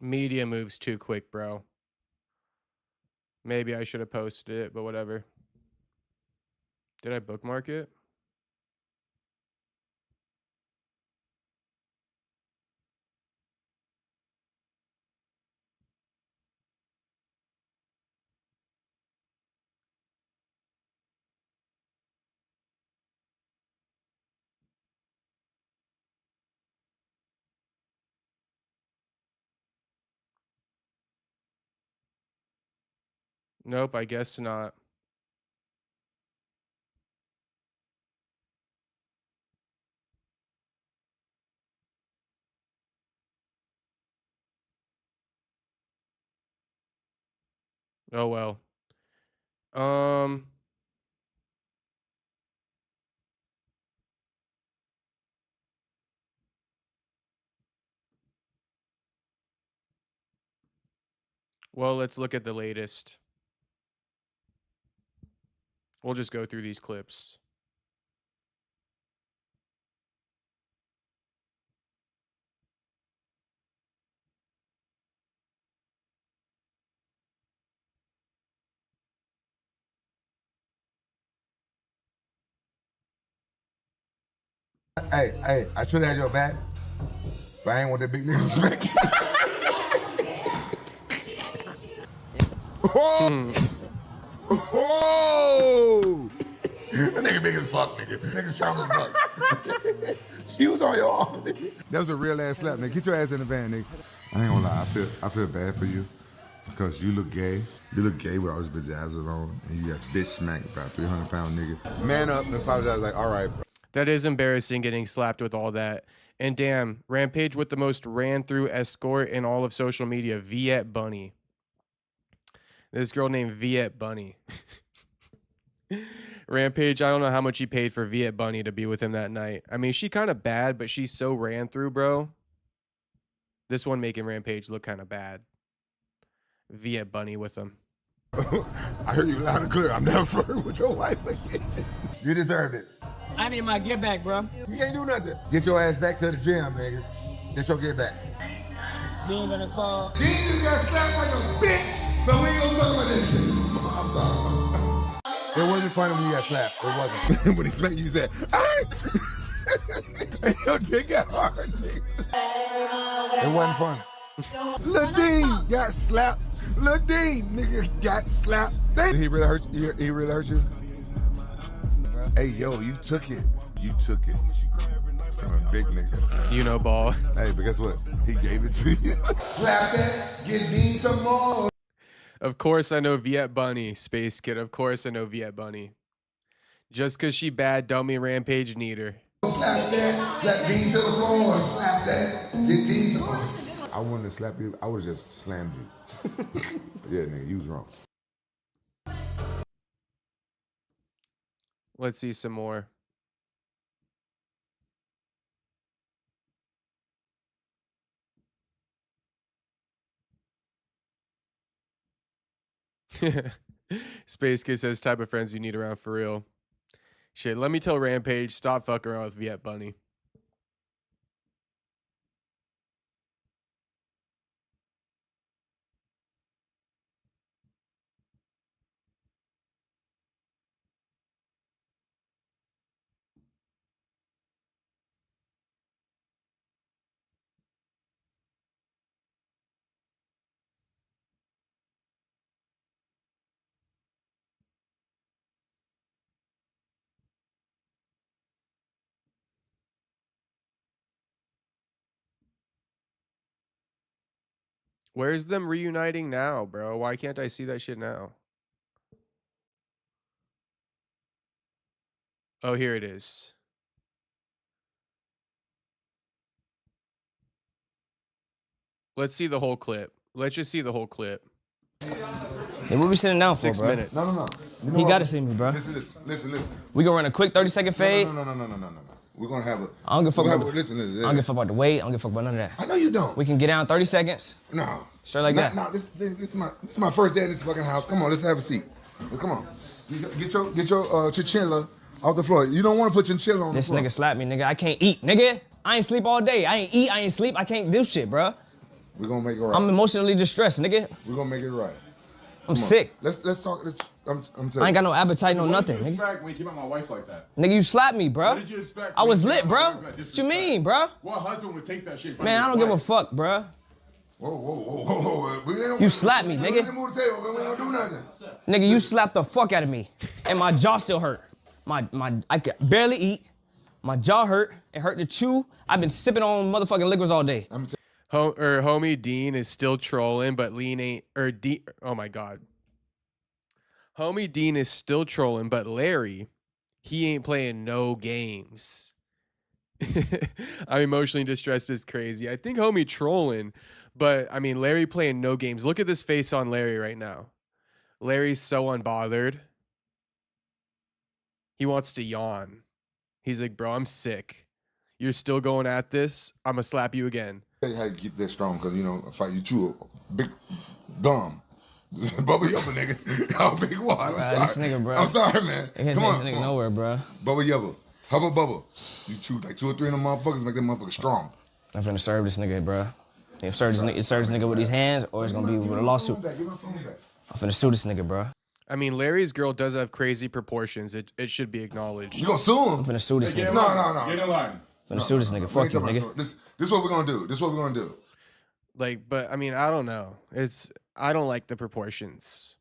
Media moves too quick, bro. Maybe I should have posted it, but whatever. Did I bookmark it? Nope, I guess not. Oh well. Um, well, let's look at the latest. We'll just go through these clips. Hey, I should have had your back, but I ain't want that big nigga smack. Oh! Oh! That nigga big as fuck, nigga. Nigga strong as fuck. You was on your arm, nigga. That was a real ass slap, nigga. Get your ass in the van, nigga. I ain't gonna lie, I feel bad for you because you look gay. You look gay with all this bedazzled on, and you got bitch smacked by a 300-pound nigga. Man up and apologize, like, all right, bro. That is embarrassing getting slapped with all that. And damn, Rampage with the most ran through escort in all of social media, Viet Bunny. This girl named Viet Bunny. Rampage, I don't know how much he paid for Viet Bunny to be with him that night. I mean, she kind of bad, but she's so ran through, bro. This one making Rampage look kind of bad. Viet Bunny with him. I heard you loud and clear. I'm never flirting with your wife again. You deserve it. I need my get back, bro. You can't do nothing. Get your ass back to the gym, nigga. Get your get back. Dean gonna call. Dean just got slapped like a bitch, but we ain't gonna talk about this shit. I'm sorry. It wasn't funny when you got slapped. It wasn't. When he smacked you, you said, "Ay!" And your dick got hard, nigga. It wasn't fun. Lil Dean got slapped. Lil Dean, nigga, got slapped. He really hurt you? He really hurt you? Hey, yo, you took it. You took it. I'm a big nigga. You know, ball. Hey, but guess what? He gave it to you. Slap that. Get Dean some more. Of course I know Viet Bunny, Space Kid. Of course I know Viet Bunny. Just because she bad, dummy Rampage need her. Slap that. Slap Dean to the floor. Slap that. Get Dean some more. I wouldn't have slapped you. I would have just slammed you. Yeah, nigga, you was wrong. Let's see some more. Space Kid says type of friends you need around for real. Shit, let me tell Rampage, stop fucking around with Viet Bunny. Where's them reuniting now, bro? Why can't I see that shit now? Oh, here it is. Let's see the whole clip. Let's just see the whole clip. Hey, what we sitting down for, 6 bro? minutes. No. You know He what? gotta see me, bro. Listen. We gonna run a quick 30-second fade. No. We're gonna have a. I don't give a fuck about. Listen. I don't give a fuck about the weight. I don't give a fuck about none of that. I know you don't. We can get down 30 seconds. No. Straight like that. No, this is my first day in this fucking house. Come on, let's have a seat. Come on. Get your chinchilla off the floor. You don't want to put chinchilla on This the floor. nigga slapped me, nigga. I can't eat, nigga. I ain't sleep all day. I ain't eat. I ain't sleep. I can't do shit, bro. We're gonna make it right. I'm emotionally distressed, nigga. We're gonna make it right. I'm sick. Let's talk. I'm telling I ain't got no appetite, no What nothing, did you nigga. expect when you came at my wife like that? Nigga, you slapped me, bro. What did you expect? I when was you came lit, at bro. my wife like What you disrespect? mean, bro? What husband would take that shit? Man, I don't give a fuck, bro. Whoa. You slapped me, We nigga. didn't move the table. We ain't gonna do nothing. Nigga, you slapped the fuck out of me, and my jaw still hurt. I could barely eat. My jaw hurt. It hurt to chew. I've been sipping on motherfucking liquids all day. Homie Dean is still trolling, but Lean ain't. Oh my god. Homie Dean is still trolling, but Larry, he ain't playing no games. I'm emotionally distressed is crazy. I think homie trolling, but I mean Larry playing no games. Look at this face on Larry right now. Larry's so unbothered. He wants to yawn. He's like, bro, I'm sick. You're still going at this? I'm gonna slap you again. Tell you how to keep that strong, because, you know, a fight you chew a big gum. Bubba Yubba, nigga. How big one? This nigga, bro. I'm sorry, man. It can't Come take on, this nigga nowhere, bro. Bubba Yubba. How about Bubba? You chew like 2 or 3 of them motherfuckers, make that motherfucker strong. I'm finna serve this nigga, bro. If serve this nigga with these hands, or it's gonna be with a lawsuit. Give my phone back. I'm finna sue this nigga, bro. I mean, Larry's girl does have crazy proportions. It should be acknowledged. You gonna sue him? I'm finna sue this Get nigga. in No. line. Get in line. I'm finna sue this nigga. Fuck you, nigga. This is what we're gonna do. This is what we're gonna do. Like, but I mean, I don't know. I don't like the proportions.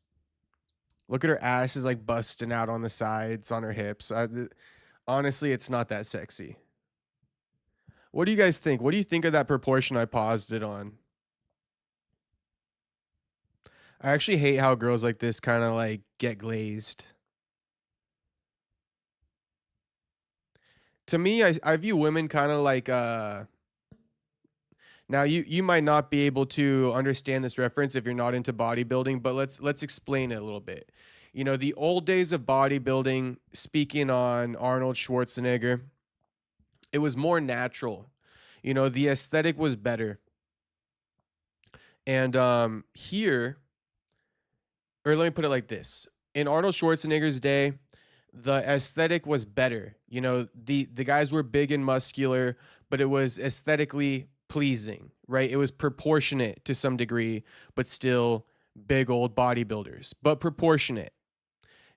Look at her ass is like busting out on the sides, on her hips. Honestly, it's not that sexy. What do you guys think? What do you think of that proportion I paused it on? I actually hate how girls like this kind of like get glazed. To me, I view women kind of like now you might not be able to understand this reference if you're not into bodybuilding, but let's explain it a little bit. You know, the old days of bodybuilding, speaking on Arnold Schwarzenegger, it was more natural. You know, the aesthetic was better. And here, or let me put it like this. In Arnold Schwarzenegger's day, the aesthetic was better. You know, the guys were big and muscular, but it was aesthetically pleasing, right? It was proportionate to some degree, but still big old bodybuilders, but proportionate.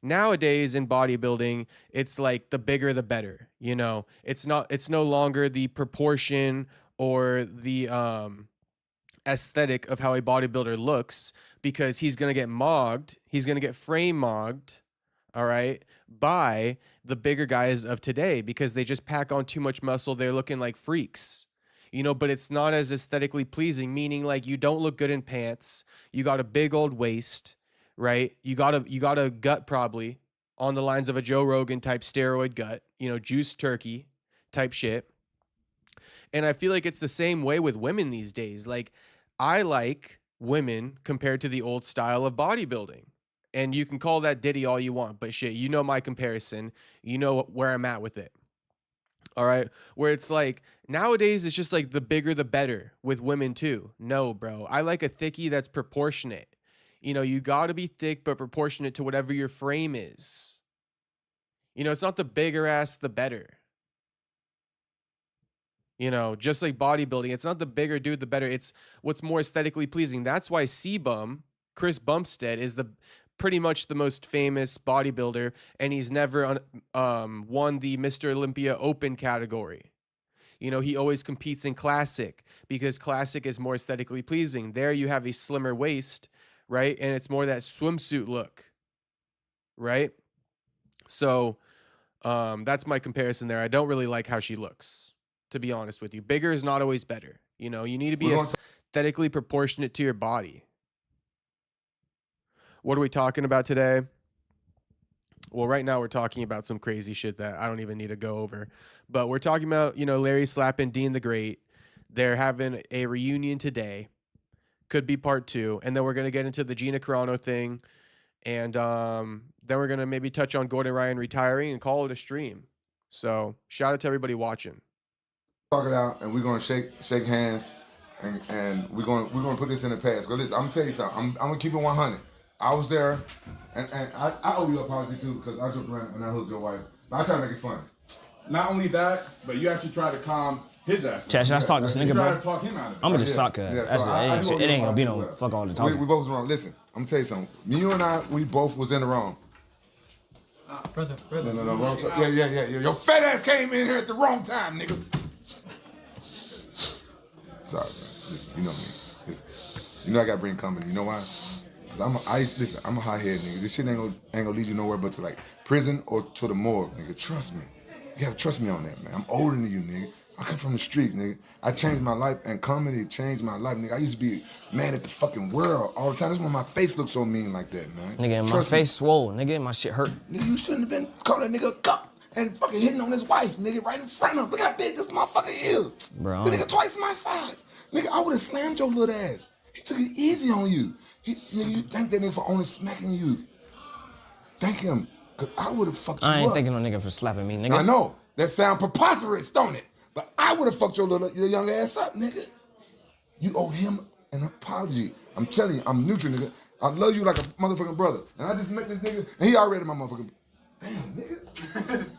Nowadays in bodybuilding, it's like the bigger the better, you know. It's no longer the proportion or the aesthetic of how a bodybuilder looks, because he's going to get mogged, he's going to get frame mogged, all right, by the bigger guys of today, because they just pack on too much muscle. They're looking like freaks. You know, but it's not as aesthetically pleasing, meaning like you don't look good in pants. You got a big old waist, right? You got a gut probably on the lines of a Joe Rogan type steroid gut, you know, juice turkey type shit. And I feel like it's the same way with women these days. Like, I like women compared to the old style of bodybuilding. And you can call that Diddy all you want, but shit, you know my comparison. You know where I'm at with it. All right, where it's like nowadays it's just like the bigger the better with women too. No, bro, I like a thickie that's proportionate. You know, you got to be thick but proportionate to whatever your frame is. You know, it's not the bigger ass the better. You know, just like bodybuilding, it's not the bigger dude the better. It's what's more aesthetically pleasing. That's why C-Bum, Chris Bumstead, is the pretty much the most famous bodybuilder, and he's never won the Mr. Olympia Open category. You know, he always competes in classic because classic is more aesthetically pleasing. There you have a slimmer waist, right? And it's more that swimsuit look, right? So that's my comparison there. I don't really like how she looks, to be honest with you. Bigger is not always better. You know, you need to be aesthetically proportionate to your body. What are we talking about today? Well, right now we're talking about some crazy shit that I don't even need to go over. But we're talking about, you know, Larry slapping Deen the Great. They're having a reunion today. Could be part 2. And then we're going to get into the Gina Carano thing. And then we're going to maybe touch on Gordon Ryan retiring and call it a stream. So shout out to everybody watching. Talk it out, and we're gonna shake hands, and we're gonna put this in the past. Go, listen, I'm gonna tell you something. I'm gonna keep it 100. I was there, and I owe you an apology too, because I joked around and I hooked your wife. But I try to make it fun. Not only that, but you actually tried to calm his ass. Chad, should I sock this You nigga, try bro? to talk him out of it. I'm gonna just Yeah, sock her. yeah, That's so it. I It do ain't, it ain't gonna be as no well. fuck all the We talking. both was wrong. Listen, I'm gonna tell you something. You and I, we both was in the wrong. Brother. No, wrong. Yeah. Your fat ass came in here at the wrong time, nigga. Sorry, man. Listen, you know me. Listen, you know I gotta bring company. You know why? Cause listen, I'm a hot head nigga. This shit ain't gonna lead you nowhere but to like prison or to the morgue, nigga. Trust me. You gotta trust me on that, man. I'm older than you, nigga. I come from the streets, nigga. I changed my life, and comedy changed my life, nigga. I used to be mad at the fucking world all the time. That's why my face looks so mean like that, man. Nigga, my Trust me. face swole. Nigga, my shit hurt. Nigga, you shouldn't have been calling that nigga a cup and fucking hitting on his wife, nigga, right in front of him. Look how big this motherfucker is. Bro. The nigga twice my size. Nigga, I would have slammed your little ass. He took it easy on you. Nigga, you thank that nigga for only smacking you. Thank him, cause I would have fucked you up. I ain't thanking no nigga for slapping me, nigga. I know, that sound preposterous, don't it? But I would have fucked your young ass up, nigga. You owe him an apology. I'm telling you, I'm neutral, nigga. I love you like a motherfucking brother. And I just met this nigga, and he already my motherfucking... Damn, nigga.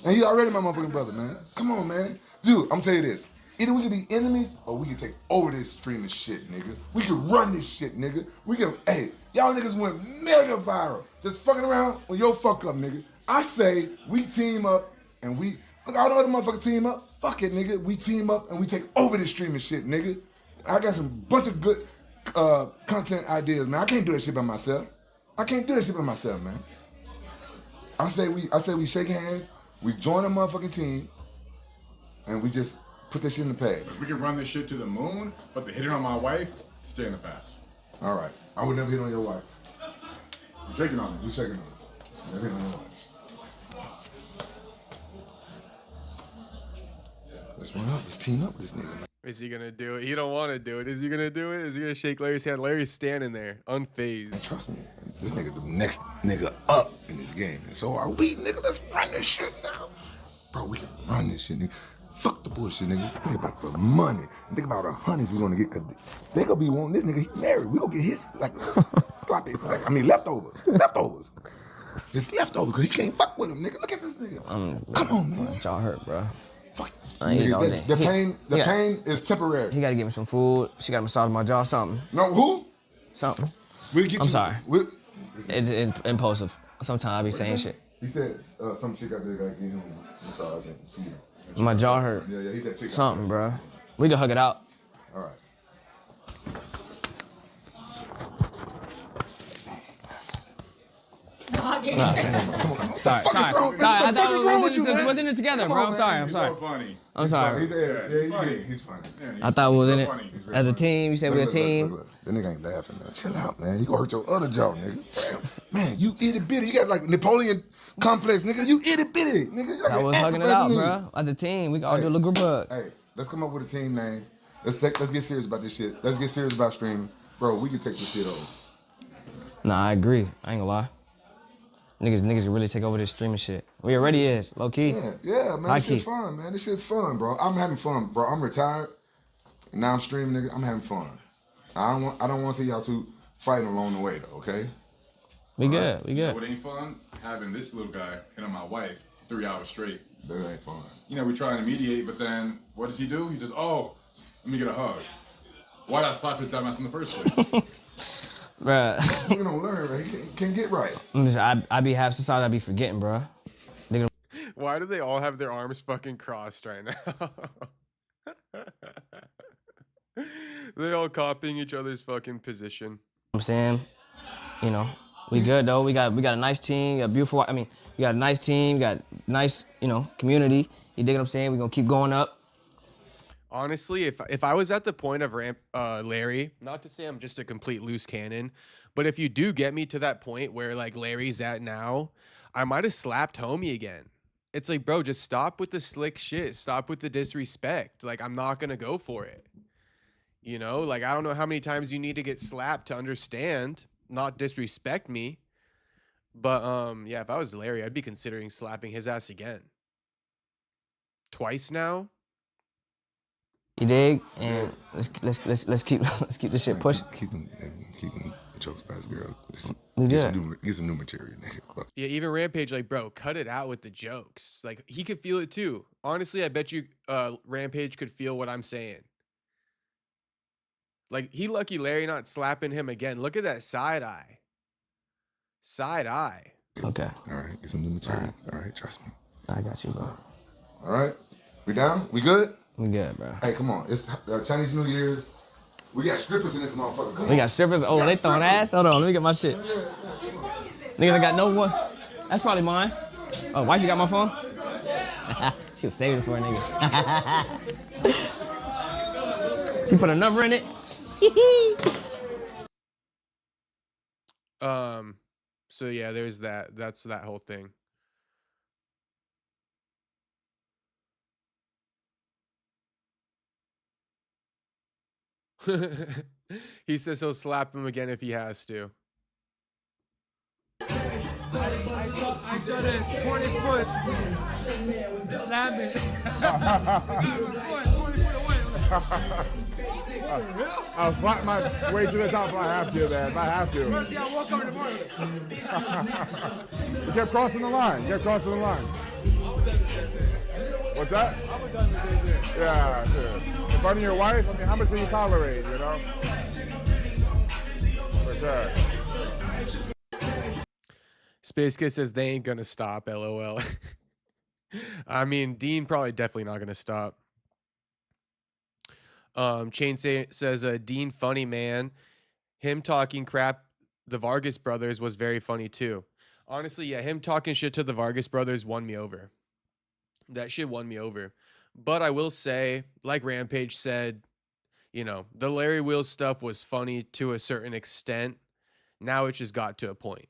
And he already my motherfucking brother, man. Come on, man. Dude, I'm telling you this. Either we can be enemies, or we can take over this streaming shit, nigga. We can run this shit, nigga. We can... Hey, y'all niggas went mega viral. Just fucking around with your fuck up, nigga. I say we team up, and we... Look, all the other motherfuckers team up. Fuck it, nigga. We team up and we take over this streaming shit, nigga. I got some bunch of good content ideas, man. I can't do that shit by myself. I can't do that shit by myself, man. I say we shake hands, we join a motherfucking team, and we just put this shit in the past. If we can run this shit to the moon, but the hitting on my wife, stay in the past. All right. I would never hit on your wife. You shaking on me. You shaking on her. Never hit on your wife. Let's run up. Let's team up with this nigga, man. Is he gonna do it? He don't want to do it. Is he gonna do it? Is he gonna shake Larry's hand? Larry's standing there, And unfazed. trust me, this nigga the next nigga up in this game. And so are we, nigga. Let's run this shit now. Bro, we can run this shit, nigga. Fuck the bullshit, nigga. Think about the money. Think about the honeys we're gonna get, cause they gonna be wanting this nigga. He married. We gonna get his, like, sloppy sack. I mean, leftovers. Leftovers. It's leftovers, cause he can't fuck with him, nigga. Look at this nigga. Come on, man. Y'all hurt, bro. Fuck. I ain't all day. The pain is temporary. He gotta give me some food. She gotta massage my jaw, something. No, who? Something. We'll get I'm sorry. It's It's impulsive. Sometimes I be saying shit. He said some chick out there gotta give him a massage and feed him. My jaw hurt. Yeah, he said chick. Something, bro. We can hug it out. All right. Vlogging. Sorry. What the fuck is wrong with you, man? Wasn't it together, Come bro? on, I'm man. sorry. I'm He's sorry. so funny. I'm sorry. He's funny. He's funny. I thought we was in it funny. as a team. You said we a Look, team. look. That nigga ain't laughing, man. Chill out, man. You gonna hurt your other jaw, nigga. Damn. Man, you itty bitty. You got like Napoleon complex, nigga. You itty bitty, nigga. You like I an was hugging it acrobat out, to me. bro. As a team, we can all do a little group hug. Hey, let's come up with a team name. Let's get serious about this shit. Let's get serious about streaming. Bro, we can take this shit over. Nah, I agree. I ain't gonna lie. Niggas can really take over this streaming shit. We already is, low key. Yeah, man. High This shit's key. fun, man. This shit's fun, bro. I'm having fun, bro. I'm retired. And now I'm streaming, nigga. I'm having fun. I don't want to see y'all two fighting along the way, though, okay? We good. We You know good. what ain't fun? Having this little guy hit on my wife 3 hours straight. That ain't fun. You know, we're trying to mediate, but then what does he do? He says, oh, let me get a hug. Why did I slap his dumbass in the first place? Bruh. Nigga don't learn, man. He can't get right. I be half society, I be forgetting, bruh. Why do they all have their arms fucking crossed right now? They all copying each other's fucking position. I'm saying, you know, we good though. We got a nice team, we got a nice team, we got nice, community. You dig what I'm saying? We gonna keep going up. Honestly, if I was at the point of Larry, not to say I'm just a complete loose cannon, but if you do get me to that point where like Larry's at now, I might have slapped homie again. It's like, bro, just stop with the slick shit. Stop with the disrespect. Like, I'm not gonna go for it. You know, like, I don't know how many times you need to get slapped to understand, not disrespect me. But yeah, if I was Larry, I'd be considering slapping his ass again. Twice now. You dig? And let's keep this shit pushing. Keep him I chose Fast Girl. Get some new material, nigga. Fuck. Yeah, even Rampage, like, bro, cut it out with the jokes. Like, he could feel it too. Honestly, I bet you Rampage could feel what I'm saying. Like, he lucky Larry not slapping him again. Look at that side eye. Side eye. Okay. All right, get some new material. All right, trust me. I got you, bro. All right, we down? We good? We good, bro. Hey, come on. It's Chinese New Year's. We got strippers in this motherfucker. Come We on. got strippers. Oh, they throwing ass? Hold on, let me get my shit. Niggas ain't got no one. That's probably mine. Oh, wife, you got my phone? She was saving it for a nigga. She put a number in it. So yeah, there's that. That's that whole thing. He says he'll slap him again if he has to. I saw the 20-foot slamming. 20 foot I'll fight my way to the top if I have to, man. If I have to. away. I walk over the morning. You kept crossing the line. You kept crossing the line. What's that? I was done today. Yeah, sure. In front of your wife, I mean, how much can you tolerate, you know? For sure. Space Kid says they ain't gonna stop. LOL. I mean, Dean probably definitely not gonna stop. Says Dean funny, man. Him talking crap the Vargas brothers was very funny too. Honestly, yeah, him talking shit to the Vargas brothers won me over. That shit won me over. But I will say, like Rampage said, you know, the Larry Wheels stuff was funny to a certain extent. Now it just got to a point.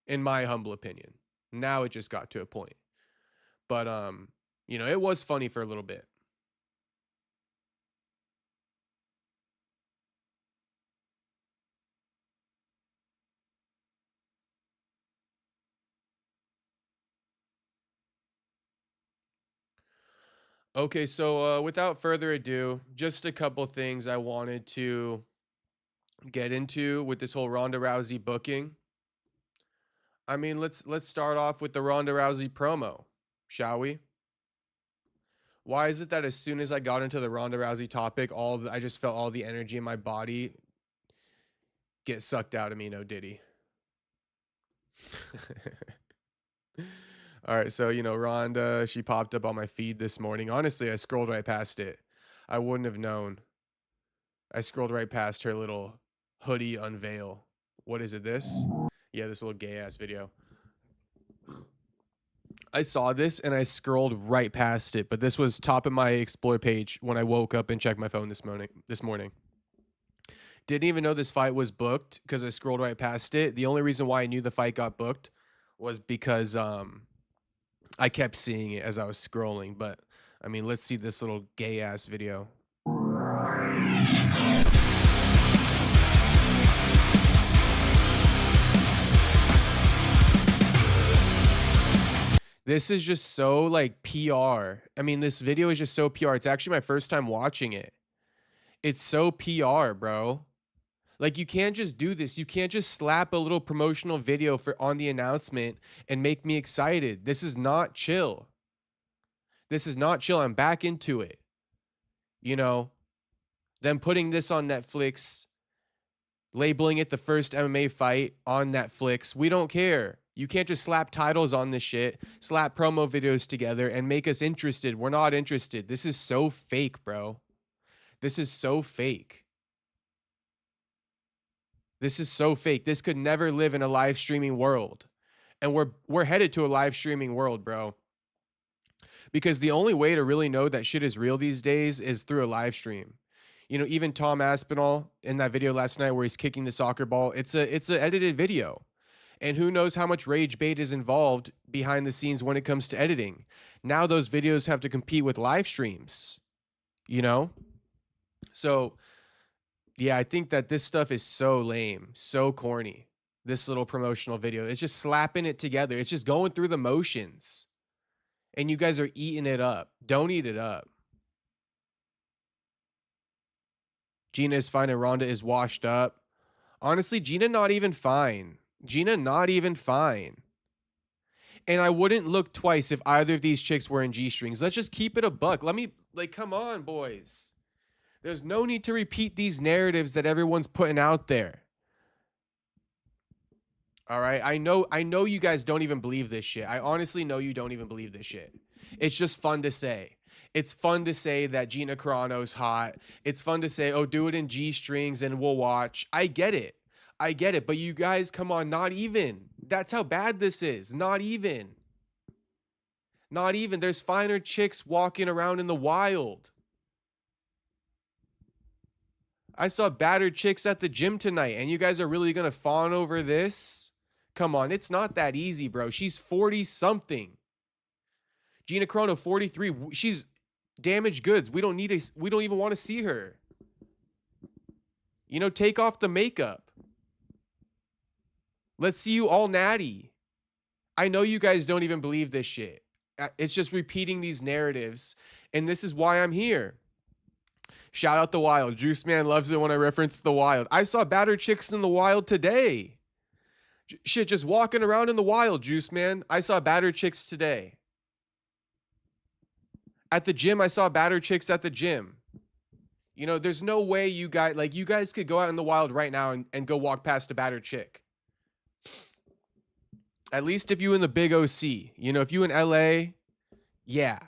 In my humble opinion. Now it just got to a point. But you know, it was funny for a little bit. Okay, so without further ado, just a couple things I wanted to get into with this whole Ronda Rousey booking. I mean, let's start off with the Ronda Rousey promo, shall we? Why is it that as soon as I got into the Ronda Rousey topic, I just felt all the energy in my body get sucked out of me, no Diddy. All right, so, you know, Ronda, she popped up on my feed this morning. Honestly, I scrolled right past it. I wouldn't have known. I scrolled right past her little hoodie unveil. What is it, this? Yeah, this little gay-ass video. I saw this and I scrolled right past it, but this was top of my Explore page when I woke up and checked my phone this morning. Didn't even know this fight was booked because I scrolled right past it. The only reason why I knew the fight got booked was because I kept seeing it as I was scrolling. But I mean, let's see this little gay ass video. This is just so like PR. I mean, this video is just so PR. It's actually my first time watching it. It's so PR, bro. Like, you can't just do this. You can't just slap a little promotional video on the announcement and make me excited. This is not chill. This is not chill. I'm back into it. You know, them putting this on Netflix, labeling it the first MMA fight on Netflix. We don't care. You can't just slap titles on this shit, slap promo videos together and make us interested. We're not interested. This is so fake, bro. This is so fake. This is so fake. This could never live in a live streaming world. And we're headed to a live streaming world, bro. Because the only way to really know that shit is real these days is through a live stream. You know, even Tom Aspinall in that video last night where he's kicking the soccer ball, it's an edited video. And who knows how much rage bait is involved behind the scenes when it comes to editing. Now those videos have to compete with live streams, you know? So, yeah, I think that this stuff is so lame, so corny. This little promotional video, it's just slapping it together. It's just going through the motions. And you guys are eating it up. Don't eat it up. Gina is fine and Ronda is washed up. Honestly, Gina not even fine. Gina not even fine. And I wouldn't look twice if either of these chicks were in G-strings. Let's just keep it a buck. Let me, like, come on, boys. There's no need to repeat these narratives that everyone's putting out there. All right? I know you guys don't even believe this shit. I honestly know you don't even believe this shit. It's just fun to say. It's fun to say that Gina Carano's hot. It's fun to say, oh, do it in G-strings and we'll watch. I get it. I get it. But you guys, come on, not even. That's how bad this is. Not even. Not even. There's finer chicks walking around in the wild. I saw battered chicks at the gym tonight, and you guys are really going to fawn over this? Come on, it's not that easy, bro. She's 40-something. Gina Carano, 43. She's damaged goods. We don't even want to see her. You know, take off the makeup. Let's see you all natty. I know you guys don't even believe this shit. It's just repeating these narratives, and this is why I'm here. Shout out the Wild. Juice Man loves it when I reference the Wild. I saw battered chicks in the Wild today. Shit, just walking around in the Wild, Juice Man. I saw battered chicks today. At the gym, I saw battered chicks at the gym. You know, there's no way you guys could go out in the wild right now and go walk past a battered chick. At least if you in the big OC. You know, if you in LA, yeah.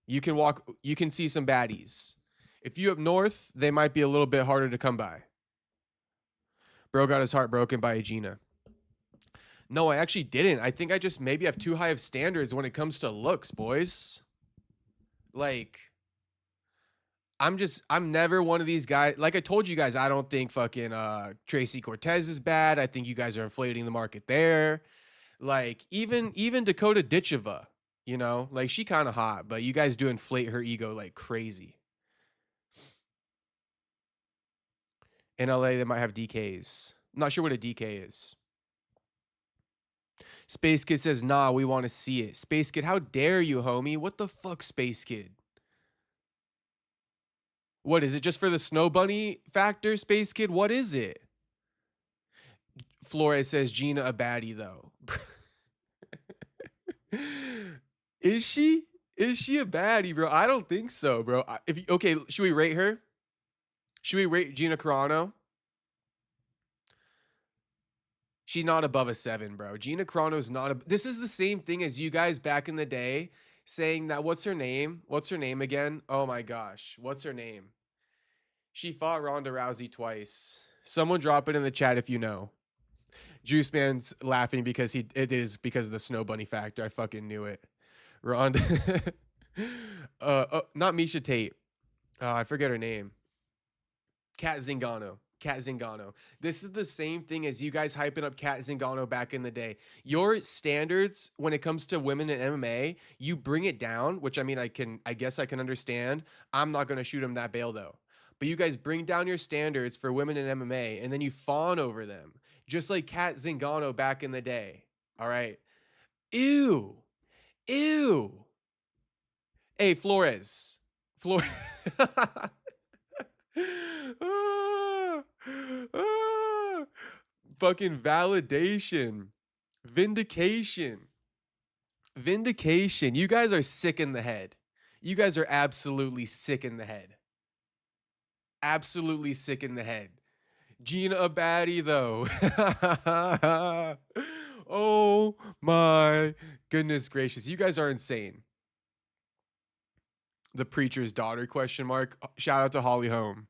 You can see some baddies. If you up north, they might be a little bit harder to come by. Bro got his heart broken by a Gina. No, I actually didn't. I think I just maybe have too high of standards when it comes to looks, boys. Like, I'm never one of these guys. Like I told you guys, I don't think fucking Tracy Cortez is bad. I think you guys are inflating the market there. Like, even Dakota Ditcheva, you know, like she kind of hot, but you guys do inflate her ego like crazy. In LA, they might have DKs. I'm not sure what a DK is. Space Kid says, nah, we want to see it. Space Kid, how dare you, homie? What the fuck, Space Kid? What is it? Just for the snow bunny factor, Space Kid? What is it? Flores says, Gina a baddie, though. Is she? Is she a baddie, bro? I don't think so, bro. Okay, should we rate her? Should we rate Gina Carano? She's not above a 7, bro. Gina Carano's not this is the same thing as you guys back in the day saying that, what's her name? What's her name again? Oh my gosh. What's her name? She fought Ronda Rousey twice. Someone drop it in the chat if you know. Juice Man's laughing because it is because of the snow bunny factor. I fucking knew it. Ronda. Not Misha Tate. I forget her name. Kat Zingano. Kat Zingano. This is the same thing as you guys hyping up Kat Zingano back in the day. Your standards when it comes to women in MMA, you bring it down, which I mean, I guess I can understand. I'm not going to shoot him that bail though. But you guys bring down your standards for women in MMA and then you fawn over them. Just like Kat Zingano back in the day. All right. Ew. Ew. Hey, Flores. Fucking validation. Vindication. You guys are sick in the head. You guys are absolutely sick in the head. Absolutely sick in the head. Gina a baddie though. Oh my goodness gracious. You guys are insane. The preacher's daughter, question mark. Shout out to Holly Holm.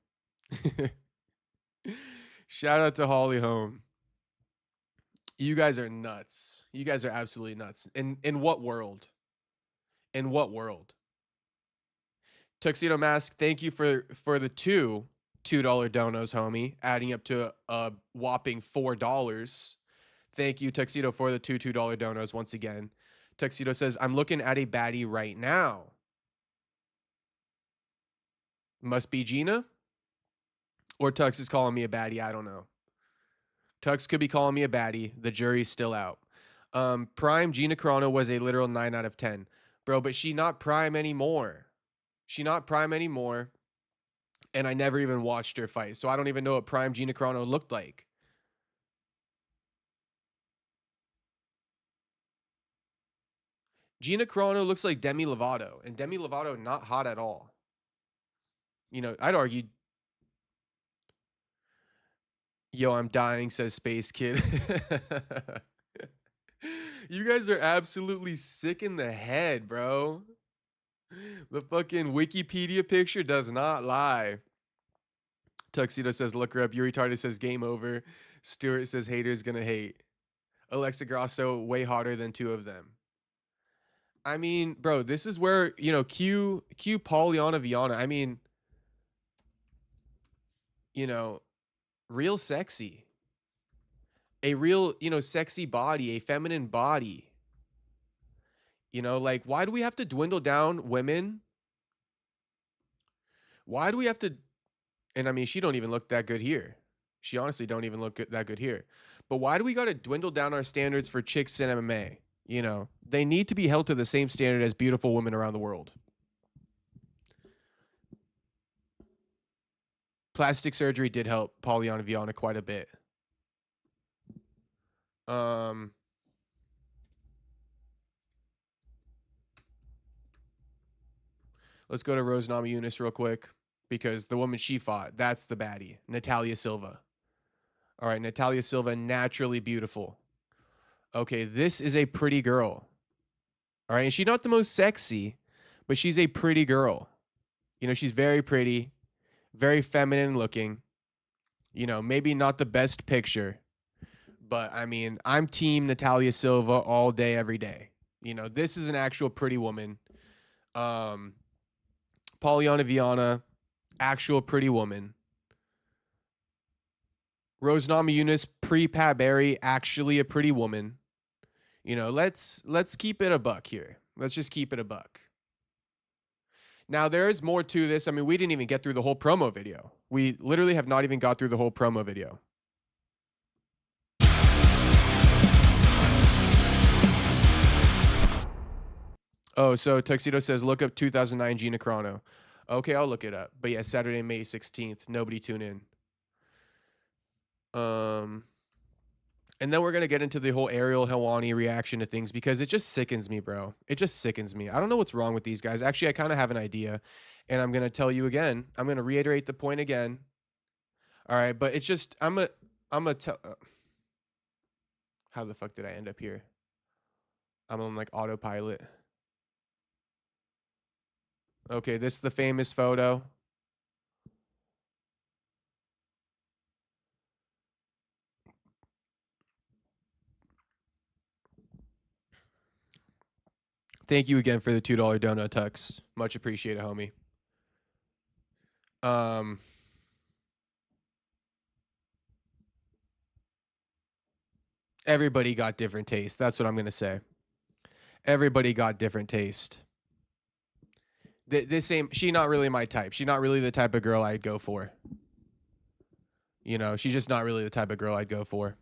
Shout out to Holly Holm. You guys are nuts. You guys are absolutely nuts. In what world? In what world? Tuxedo Mask, thank you for the $2 donos, homie, adding up to a whopping $4. Thank you, Tuxedo, for the $2 donos once again. Tuxedo says, I'm looking at a baddie right now. Must be Gina? Or Tux is calling me a baddie. I don't know. Tux could be calling me a baddie. The jury's still out. Prime Gina Carano was a literal 9 out of 10. Bro, but she not prime anymore. She not prime anymore. And I never even watched her fight. So I don't even know what prime Gina Carano looked like. Gina Carano looks like Demi Lovato, and Demi Lovato not hot at all. You know, I'd argue. Yo, I'm dying, says Space Kid. You guys are absolutely sick in the head, bro. The fucking Wikipedia picture does not lie. Tuxedo says, look her up. Yuri retarded says, game over. Stuart says, haters gonna hate. Alexa Grasso, way hotter than two of them. I mean, bro, this is where, you know, Q Pauliana Viana. I mean, you know, real sexy. A real, you know, sexy body, a feminine body. You know, like, why do we have to dwindle down women? Why do we have to? And I mean, she don't even look that good here. She honestly don't even look that good here. But why do we got to dwindle down our standards for chicks in MMA? You know, they need to be held to the same standard as beautiful women around the world. Plastic surgery did help Pauliana Viana quite a bit. Let's go to Rose Namajunas real quick, because the woman she fought, that's the baddie, Natalia Silva. All right, Natalia Silva, naturally beautiful. Okay, this is a pretty girl. All right, and she's not the most sexy, but she's a pretty girl. You know, she's very pretty, very feminine looking. You know, maybe not the best picture, but I mean, I'm team Natalia Silva all day, every day. You know, this is an actual pretty woman. Pauliana Viana, actual pretty woman. Rose Namajunas, pre-Pat Barry, actually a pretty woman. You know, let's keep it a buck here. Let's just keep it a buck. Now, there is more to this. I mean, we didn't even get through the whole promo video. We literally have not even got through the whole promo video. Oh, so Tuxedo says, look up 2009 Gina Carano. Okay, I'll look it up. But yeah, Saturday, May 16th. Nobody tune in. And then we're going to get into the whole Ariel Helwani reaction to things, because it just sickens me, bro. It just sickens me. I don't know what's wrong with these guys. Actually, I kind of have an idea, and I'm going to tell you again. I'm going to reiterate the point again. All right, but it's just, I'm going to tell, how the fuck did I end up here? I'm on like autopilot. Okay, this is the famous photo. Thank you again for the $2 donut, Tux. Much appreciated, homie. Everybody got different taste. That's what I'm going to say. Everybody got different taste. She not really my type. She's not really the type of girl I'd go for. You know, she's just not really the type of girl I'd go for.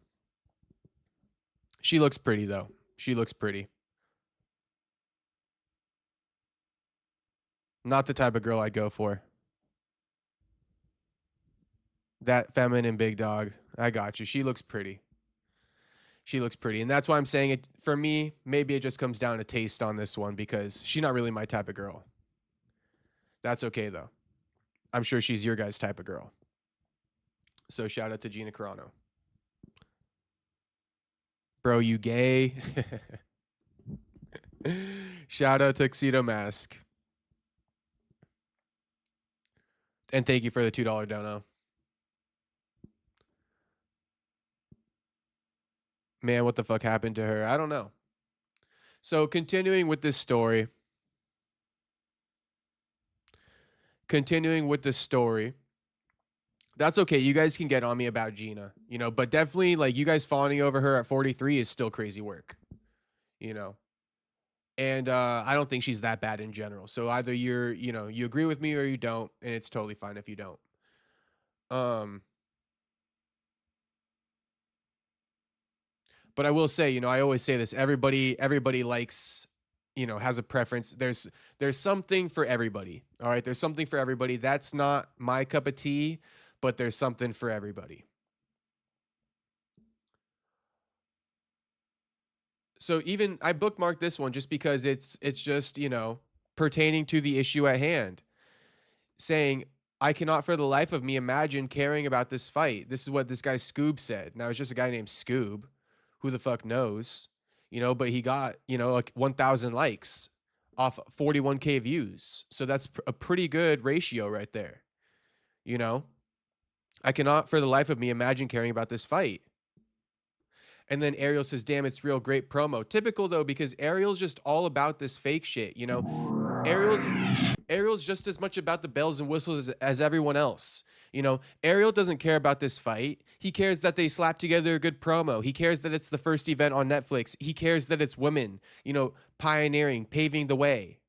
She looks pretty, though. She looks pretty. Not the type of girl I'd go for. That feminine big dog. I got you. She looks pretty. She looks pretty. And that's why I'm saying it. For me, maybe it just comes down to taste on this one, because she's not really my type of girl. That's okay, though. I'm sure she's your guys' type of girl. So shout out to Gina Carano. Bro, you gay? Shout out Tuxedo Mask. And thank you for the $2 dono. Man, what the fuck happened to her? I don't know. So continuing with this story. That's okay. You guys can get on me about Gina, you know, but definitely, like, you guys fawning over her at 43 is still crazy work, you know. And I don't think she's that bad in general. So either you agree with me or you don't, and it's totally fine if you don't. But I will say, you know, I always say this, everybody likes, you know, has a preference. There's something for everybody. All right. There's something for everybody. That's not my cup of tea, but there's something for everybody. So even I bookmarked this one just because it's just, you know, pertaining to the issue at hand. Saying, I cannot for the life of me imagine caring about this fight. This is what this guy Scoob said. Now it's just a guy named Scoob. Who the fuck knows? You know, but he got, you know, like 1,000 likes off 41K views. So that's a pretty good ratio right there. You know, I cannot for the life of me imagine caring about this fight. And then Ariel says, damn, it's real great promo. Typical though, because Ariel's just all about this fake shit. You know, Ariel's just as much about the bells and whistles as everyone else. You know, Ariel doesn't care about this fight. He cares that they slap together a good promo. He cares that it's the first event on Netflix. He cares that it's women, you know, pioneering, paving the way.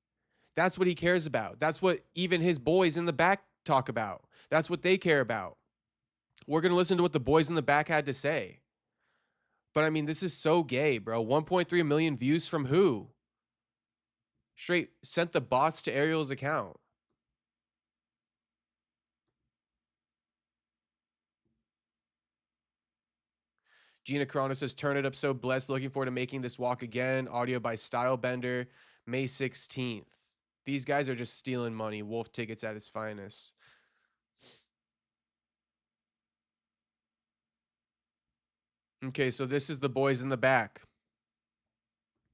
That's what he cares about. That's what even his boys in the back talk about. That's what they care about. We're going to listen to what the boys in the back had to say. But I mean, this is so gay, bro. 1.3 million views from who? Straight sent the bots to Ariel's account. Gina Carano says, turn it up so blessed. Looking forward to making this walk again. Audio by Stylebender, May 16th. These guys are just stealing money. Wolf tickets at its finest. Okay, so this is the boys in the back.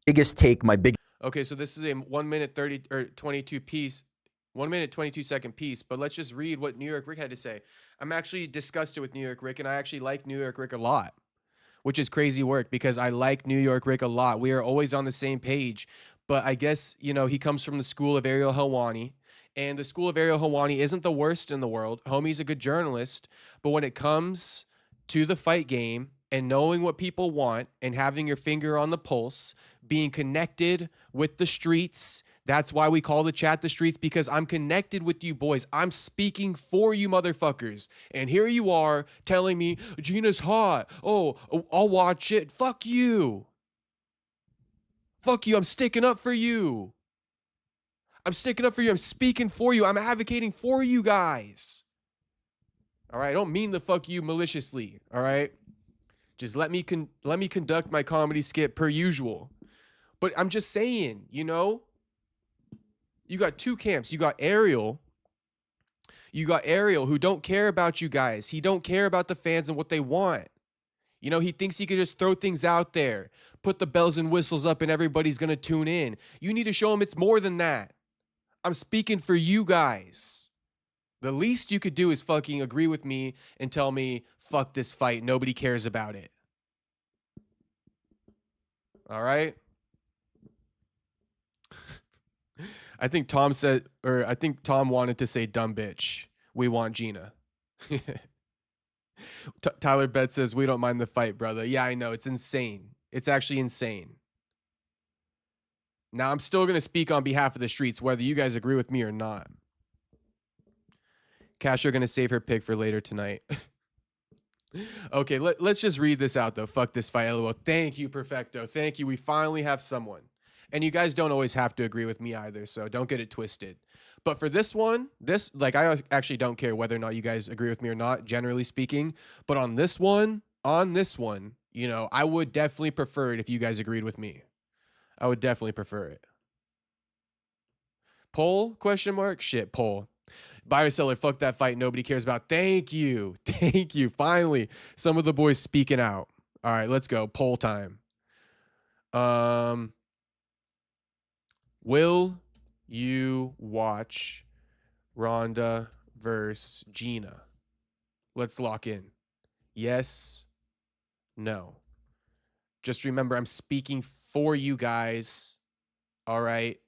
Biggest take, my big. Okay, so this is a 1 minute 30 or 22 piece, 1 minute 22 second piece. But let's just read what New York Rick had to say. I'm actually disgusted with New York Rick, and I actually like New York Rick a lot, which is crazy work because I like New York Rick a lot. We are always on the same page. But I guess, you know, he comes from the school of Ariel Helwani. And the school of Ariel Helwani isn't the worst in the world. Homie's a good journalist. But when it comes to the fight game and knowing what people want and having your finger on the pulse, being connected with the streets, that's why we call the chat the streets, because I'm connected with you boys. I'm speaking for you motherfuckers. And here you are telling me, Gina's hot. Oh, I'll watch it. Fuck you. Fuck you. I'm sticking up for you. I'm sticking up for you. I'm speaking for you. I'm advocating for you guys. All right. I don't mean the fuck you maliciously. All right. Just let me conduct my comedy skit per usual. But I'm just saying, you know, you got two camps. You got Ariel who don't care about you guys. He don't care about the fans and what they want. You know, he thinks he could just throw things out there, put the bells and whistles up and everybody's going to tune in. You need to show him it's more than that. I'm speaking for you guys. The least you could do is fucking agree with me and tell me, fuck this fight. Nobody cares about it. All right? I think Tom wanted to say dumb bitch. We want Gina. Tyler Betts says, we don't mind the fight, brother. Yeah, I know. It's insane. It's actually insane. Now, I'm still going to speak on behalf of the streets, whether you guys agree with me or not. Castro going to save her pick for later tonight. Okay, let's just read this out, though. Fuck this fight, LOL. Thank you, Perfecto. Thank you. We finally have someone. And you guys don't always have to agree with me either, so don't get it twisted. But for this one, I actually don't care whether or not you guys agree with me or not, generally speaking. But on this one, you know, I would definitely prefer it if you guys agreed with me. I would definitely prefer it. Poll? Question mark? Shit, poll. Buyer seller, fuck that fight. Nobody cares about. Thank you. Thank you. Finally, some of the boys speaking out. All right, let's go. Poll time. Will you watch Ronda versus Gina? Let's lock in. Yes. No. Just remember, I'm speaking for you guys. All right.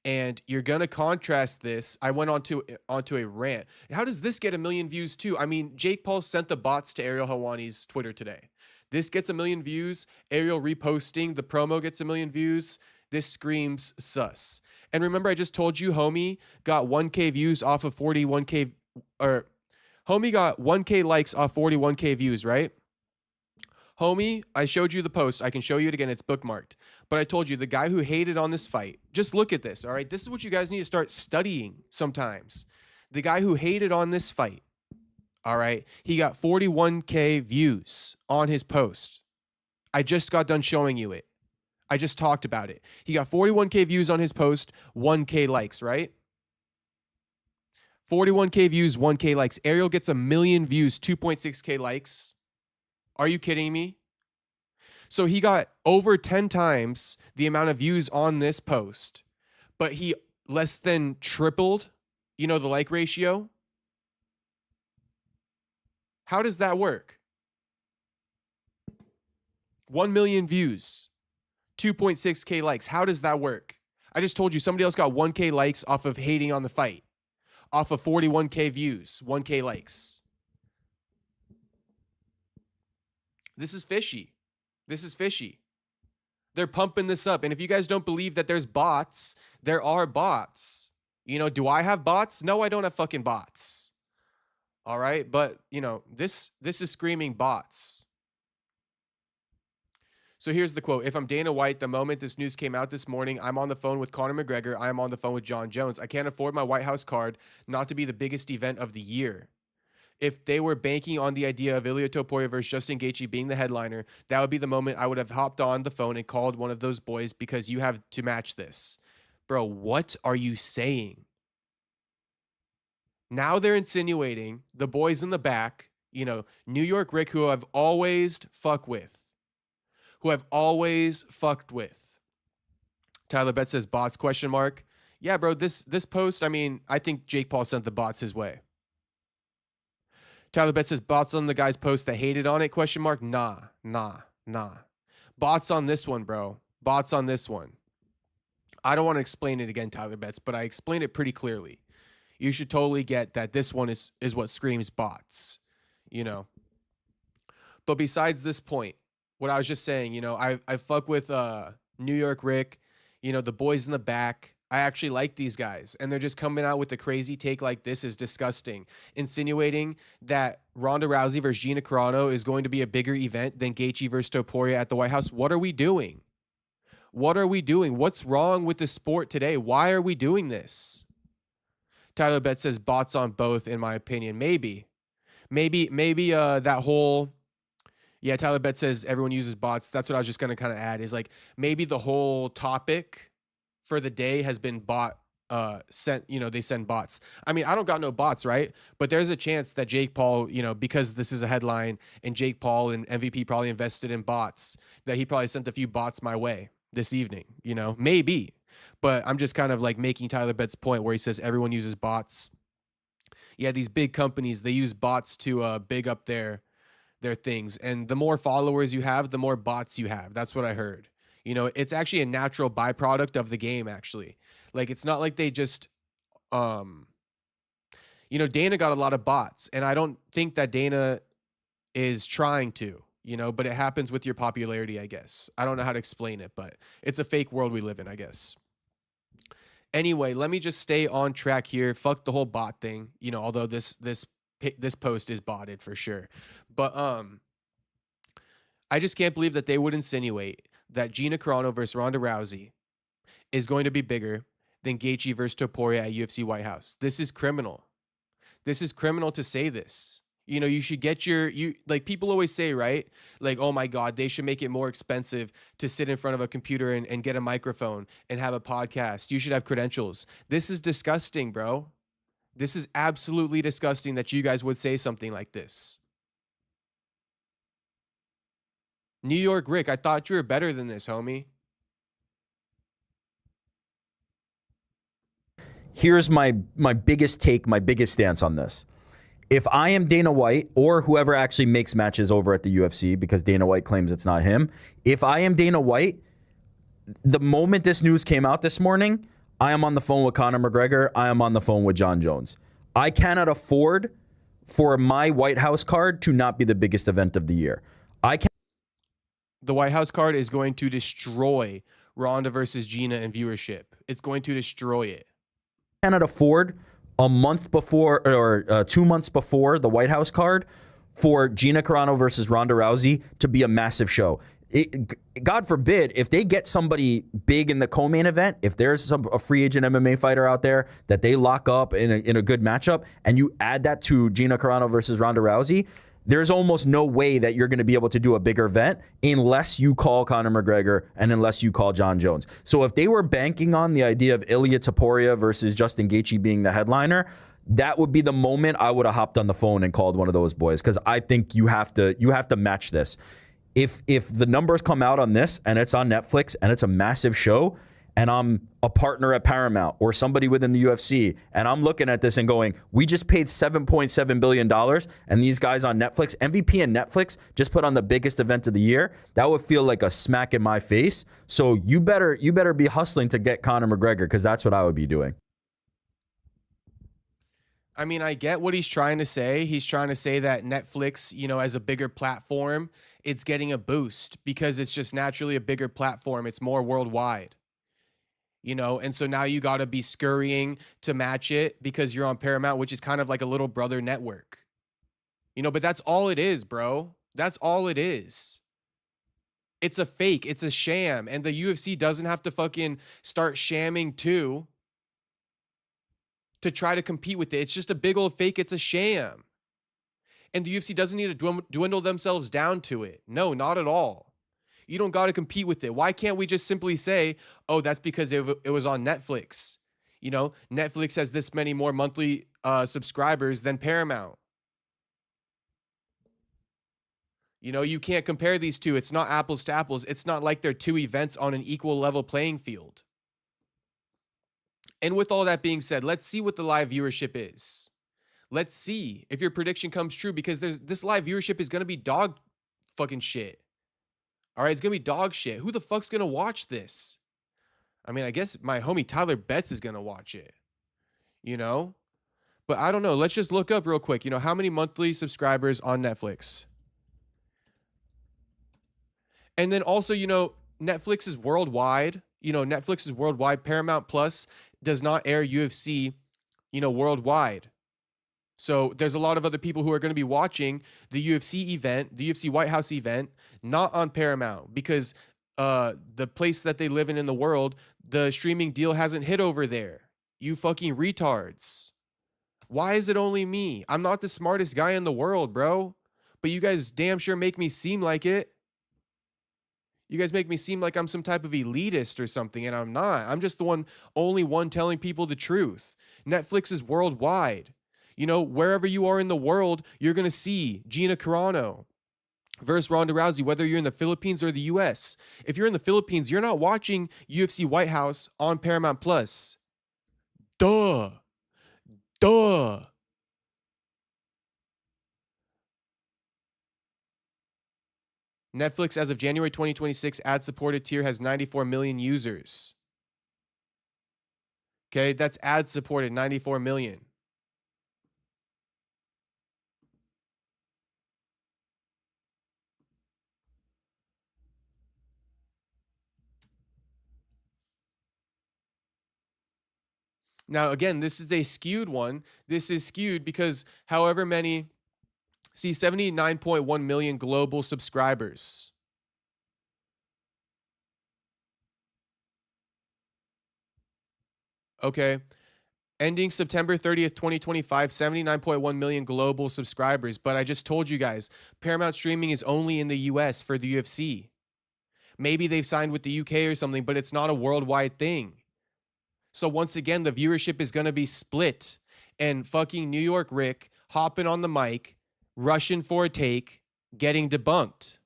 And you're going to contrast this. I went onto a rant. How does this get 1 million views too? I mean, Jake Paul sent the bots to Ariel Helwani's Twitter today. This gets 1 million views. Ariel reposting the promo gets 1 million views. This screams sus. And remember, I just told you, homie got 1K views off of 41K, or homie got 1K likes off 41K views, right? Homie, I showed you the post. I can show you it again. It's bookmarked. But I told you, the guy who hated on this fight, just look at this, all right? This is what you guys need to start studying sometimes. The guy who hated on this fight, all right? He got 41K views on his post. I just got done showing you it. I just talked about it. He got 41K views on his post, 1K likes, right? 41K views, 1K likes. Ariel gets 1 million views, 2.6K likes. Are you kidding me? So he got over 10 times the amount of views on this post, but he less than tripled, the like ratio. How does that work? 1 million views, 2.6K likes. How does that work? I just told you somebody else got 1K likes off of hating on the fight, off of 41K views, 1K likes. This is fishy. This is fishy. They're pumping this up. And if you guys don't believe that there's bots, there are bots. Do I have bots? No, I don't have fucking bots. All right. But, this is screaming bots. So here's the quote. If I'm Dana White, the moment this news came out this morning, I'm on the phone with Conor McGregor. I am on the phone with Jon Jones. I can't afford my White House card not to be the biggest event of the year. If they were banking on the idea of Ilia Topuria versus Justin Gaethje being the headliner, that would be the moment I would have hopped on the phone and called one of those boys because you have to match this. Bro, what are you saying? Now they're insinuating the boys in the back, New York Rick, who I've always fucked with. Tyler Betts says bots ? Yeah, bro, this post, I think Jake Paul sent the bots his way. Tyler Betts says bots on the guy's post that hated on it ? Nah. Bots on this one, bro. Bots on this one. I don't want to explain it again, Tyler Betts, but I explained it pretty clearly. You should totally get that this one is what screams bots, But besides this point, what I was just saying, I fuck with New York Rick, the boys in the back. I actually like these guys, and they're just coming out with a crazy take like this is disgusting. Insinuating that Ronda Rousey versus Gina Carano is going to be a bigger event than Gaethje versus Topuria at the White House. What are we doing? What's wrong with the sport today? Why are we doing this? Tyler Betts says bots on both, in my opinion. Maybe that whole... Yeah, Tyler Betts says everyone uses bots. That's what I was just going to kind of add is like maybe the whole topic for the day has been bot sent, they send bots. I don't got no bots, right? But there's a chance that Jake Paul, because this is a headline and Jake Paul and MVP probably invested in bots, that he probably sent a few bots my way this evening, maybe. But I'm just kind of like making Tyler Betts' point where he says everyone uses bots. Yeah, these big companies, they use bots to big up their things. And the more followers you have, the more bots you have. That's what I heard. It's actually a natural byproduct of the game, actually. Like, it's not like they just, Dana got a lot of bots, and I don't think that Dana is trying to, but it happens with your popularity, I guess. I don't know how to explain it, but it's a fake world we live in, I guess. Anyway, let me just stay on track here. Fuck the whole bot thing, although this post is botted for sure. But I just can't believe that they would insinuate that Gina Carano versus Ronda Rousey is going to be bigger than Gaethje versus Topuria at UFC White House. This is criminal. This is criminal to say this. You should get people always say, right? Like, oh my God, they should make it more expensive to sit in front of a computer and get a microphone and have a podcast. You should have credentials. This is disgusting, bro. This is absolutely disgusting that you guys would say something like this. New York Rick, I thought you were better than this, homie. Here's my biggest take, my biggest stance on this. If I am Dana White or whoever actually makes matches over at the UFC, because Dana White claims it's not him, if I am Dana White, the moment this news came out this morning, I am on the phone with Conor McGregor. I am on the phone with Jon Jones. I cannot afford for my White House card to not be the biggest event of the year. The White House card is going to destroy Ronda versus Gina in viewership. It's going to destroy it. I cannot afford a month before or 2 months before the White House card for Gina Carano versus Ronda Rousey to be a massive show. God forbid, if they get somebody big in the co-main event, if there's a free agent MMA fighter out there that they lock up in a good matchup, and you add that to Gina Carano versus Ronda Rousey, there's almost no way that you're going to be able to do a bigger event unless you call Conor McGregor and unless you call John Jones. So if they were banking on the idea of Ilya Taporia versus Justin Gaethje being the headliner, that would be the moment I would have hopped on the phone and called one of those boys, because I think you have to match this. If the numbers come out on this and it's on Netflix and it's a massive show, and I'm a partner at Paramount or somebody within the UFC, and I'm looking at this and going, we just paid $7.7 billion, and these guys on Netflix, MVP and Netflix, just put on the biggest event of the year, that would feel like a smack in my face. So you better be hustling to get Conor McGregor, because that's what I would be doing. I mean, I get what he's trying to say. He's trying to say that Netflix, you know, as a bigger platform, it's getting a boost because it's just naturally a bigger platform. It's more worldwide. You know, and so now you got to be scurrying to match it because you're on Paramount, which is kind of like a little brother network. You know, but that's all it is, bro. That's all it is. It's a fake. It's a sham. And the UFC doesn't have to fucking start shamming too to try to compete with it. It's just a big old fake. It's a sham. And the UFC doesn't need to dwindle themselves down to it. No, not at all. You don't got to compete with it. Why can't we just simply say, oh, that's because it was on Netflix? You know, Netflix has this many more monthly subscribers than Paramount. You know, you can't compare these two. It's not apples to apples. It's not like they're two events on an equal level playing field. And with all that being said, let's see what the live viewership is. Let's see if your prediction comes true, because this live viewership is going to be dog fucking shit. All right, it's going to be dog shit. Who the fuck's going to watch this? I mean, I guess my homie Tyler Betts is going to watch it, you know? But I don't know. Let's just look up real quick. You know, how many monthly subscribers on Netflix? And then also, you know, Netflix is worldwide. You know, Netflix is worldwide. Paramount Plus does not air UFC, you know, worldwide. So there's a lot of other people who are going to be watching the UFC event, the UFC White House event, not on Paramount, because the place that they live in the world, the streaming deal hasn't hit over there. You fucking retards. Why is it only me? I'm not the smartest guy in the world, bro. But you guys damn sure make me seem like it. You guys make me seem like I'm some type of elitist or something, and I'm not. I'm just the only one telling people the truth. Netflix is worldwide. You know, wherever you are in the world, you're going to see Gina Carano versus Ronda Rousey, whether you're in the Philippines or the US. If you're in the Philippines, you're not watching UFC White House on Paramount Plus. Duh. Netflix, as of January 2026, ad-supported tier has 94 million users. Okay, that's ad-supported, 94 million. Now, again, this is a skewed one. This is skewed because however many, see, 79.1 million global subscribers. Okay. Ending September 30th, 2025, 79.1 million global subscribers. But I just told you guys, Paramount streaming is only in the US for the UFC. Maybe they've signed with the UK or something, but it's not a worldwide thing. So once again, the viewership is going to be split. And fucking New York Rick hopping on the mic, rushing for a take, getting debunked.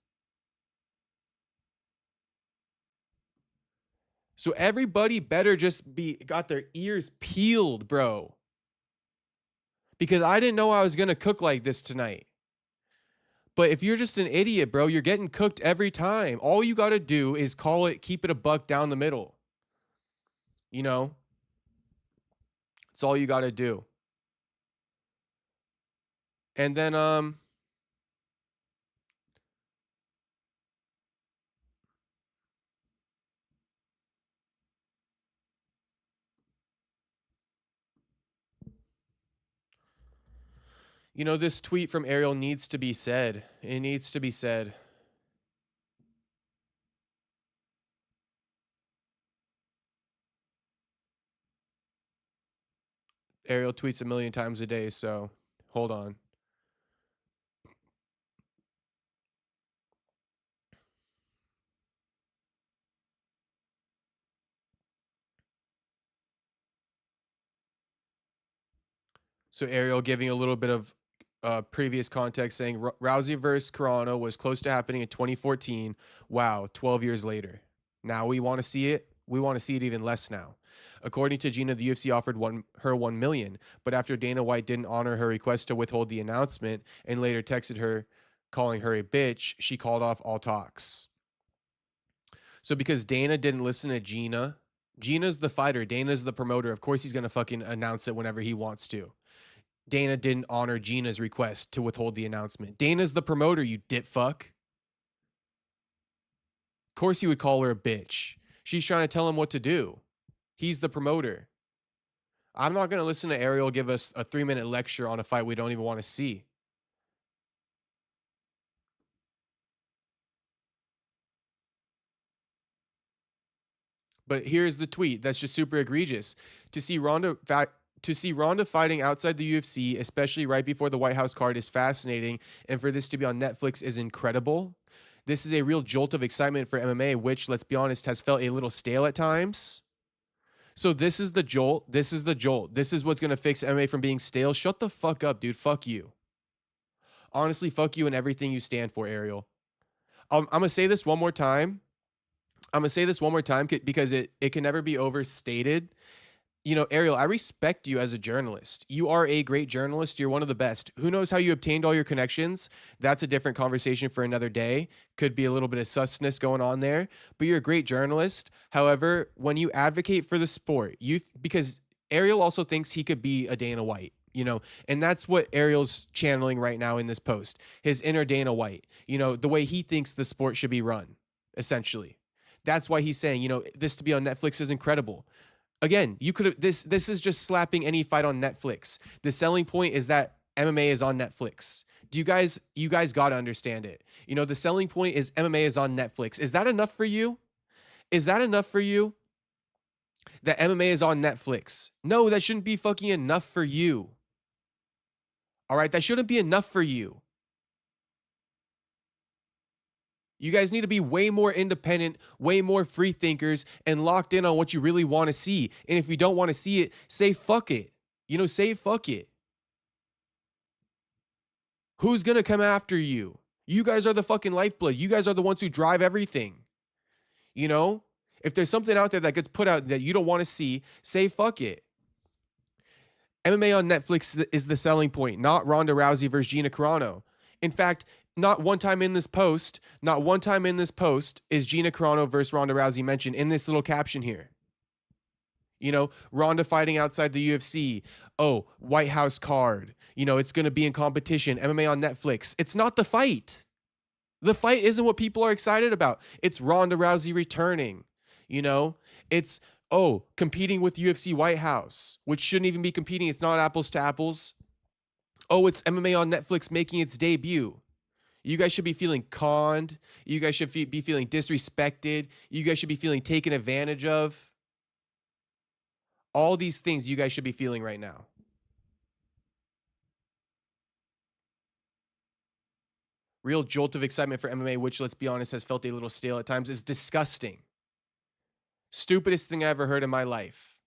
So everybody better just got their ears peeled, bro. Because I didn't know I was going to cook like this tonight. But if you're just an idiot, bro, you're getting cooked every time. All you got to do is keep it a buck down the middle. You know? It's all you got to do. And then, you know, this tweet from Ariel needs to be said. It needs to be said. Ariel tweets a million times a day, so hold on. So Ariel giving a little bit of previous context, saying Rousey versus Carano was close to happening in 2014. Wow, 12 years later. Now we want to see it. We want to see it even less now. According to Gina, the UFC offered her $1 million, but after Dana White didn't honor her request to withhold the announcement and later texted her calling her a bitch, she called off all talks. So because Dana didn't listen to Gina, Gina's the fighter, Dana's the promoter. Of course he's going to fucking announce it whenever he wants to. Dana didn't honor Gina's request to withhold the announcement. Dana's the promoter, you dit fuck. Of course he would call her a bitch. She's trying to tell him what to do. He's the promoter. I'm not going to listen to Ariel give us a 3-minute lecture on a fight we don't even want to see. But here's the tweet that's just super egregious. To see Ronda fighting outside the UFC, especially right before the White House card, is fascinating, and for this to be on Netflix is incredible. This is a real jolt of excitement for MMA, which, let's be honest, has felt a little stale at times. So this is the jolt. This is the jolt. This is what's going to fix MMA from being stale. Shut the fuck up, dude. Fuck you. Honestly, fuck you and everything you stand for, Ariel. I'm going to say this one more time. Because it can never be overstated. You know, Ariel, I respect you as a journalist. You are a great journalist. You're one of the best. Who knows how you obtained all your connections? That's a different conversation for another day. Could be a little bit of susness going on there, but you're a great journalist. However, when you advocate for the sport, because Ariel also thinks he could be a Dana White, you know, and that's what Ariel's channeling right now in this post. His inner Dana White, you know, the way he thinks the sport should be run, essentially. That's why he's saying, you know, this to be on Netflix is incredible. Again, you could have this is just slapping any fight on Netflix. The selling point is that MMA is on Netflix. You guys got to understand it. You know, the selling point is MMA is on Netflix. Is that enough for you? Is that enough for you? That MMA is on Netflix? No, that shouldn't be fucking enough for you. All right, that shouldn't be enough for you. You guys need to be way more independent, way more free thinkers, and locked in on what you really want to see. And if you don't want to see it, say fuck it. You know, say fuck it. Who's going to come after you? You guys are the fucking lifeblood. You guys are the ones who drive everything. You know, if there's something out there that gets put out that you don't want to see, say fuck it. MMA on Netflix is the selling point, not Ronda Rousey versus Gina Carano. In fact, not one time in this post is Gina Carano versus Ronda Rousey mentioned in this little caption here. You know, Ronda fighting outside the UFC. Oh, White House card. You know, it's going to be in competition. MMA on Netflix. It's not the fight. The fight isn't what people are excited about. It's Ronda Rousey returning. You know, it's, oh, competing with UFC White House, which shouldn't even be competing. It's not apples to apples. Oh, it's MMA on Netflix making its debut. You guys should be feeling conned. You guys should be feeling disrespected. You guys should be feeling taken advantage of. All these things you guys should be feeling right now. Real jolt of excitement for MMA, which, let's be honest, has felt a little stale at times, is disgusting. Stupidest thing I ever heard in my life.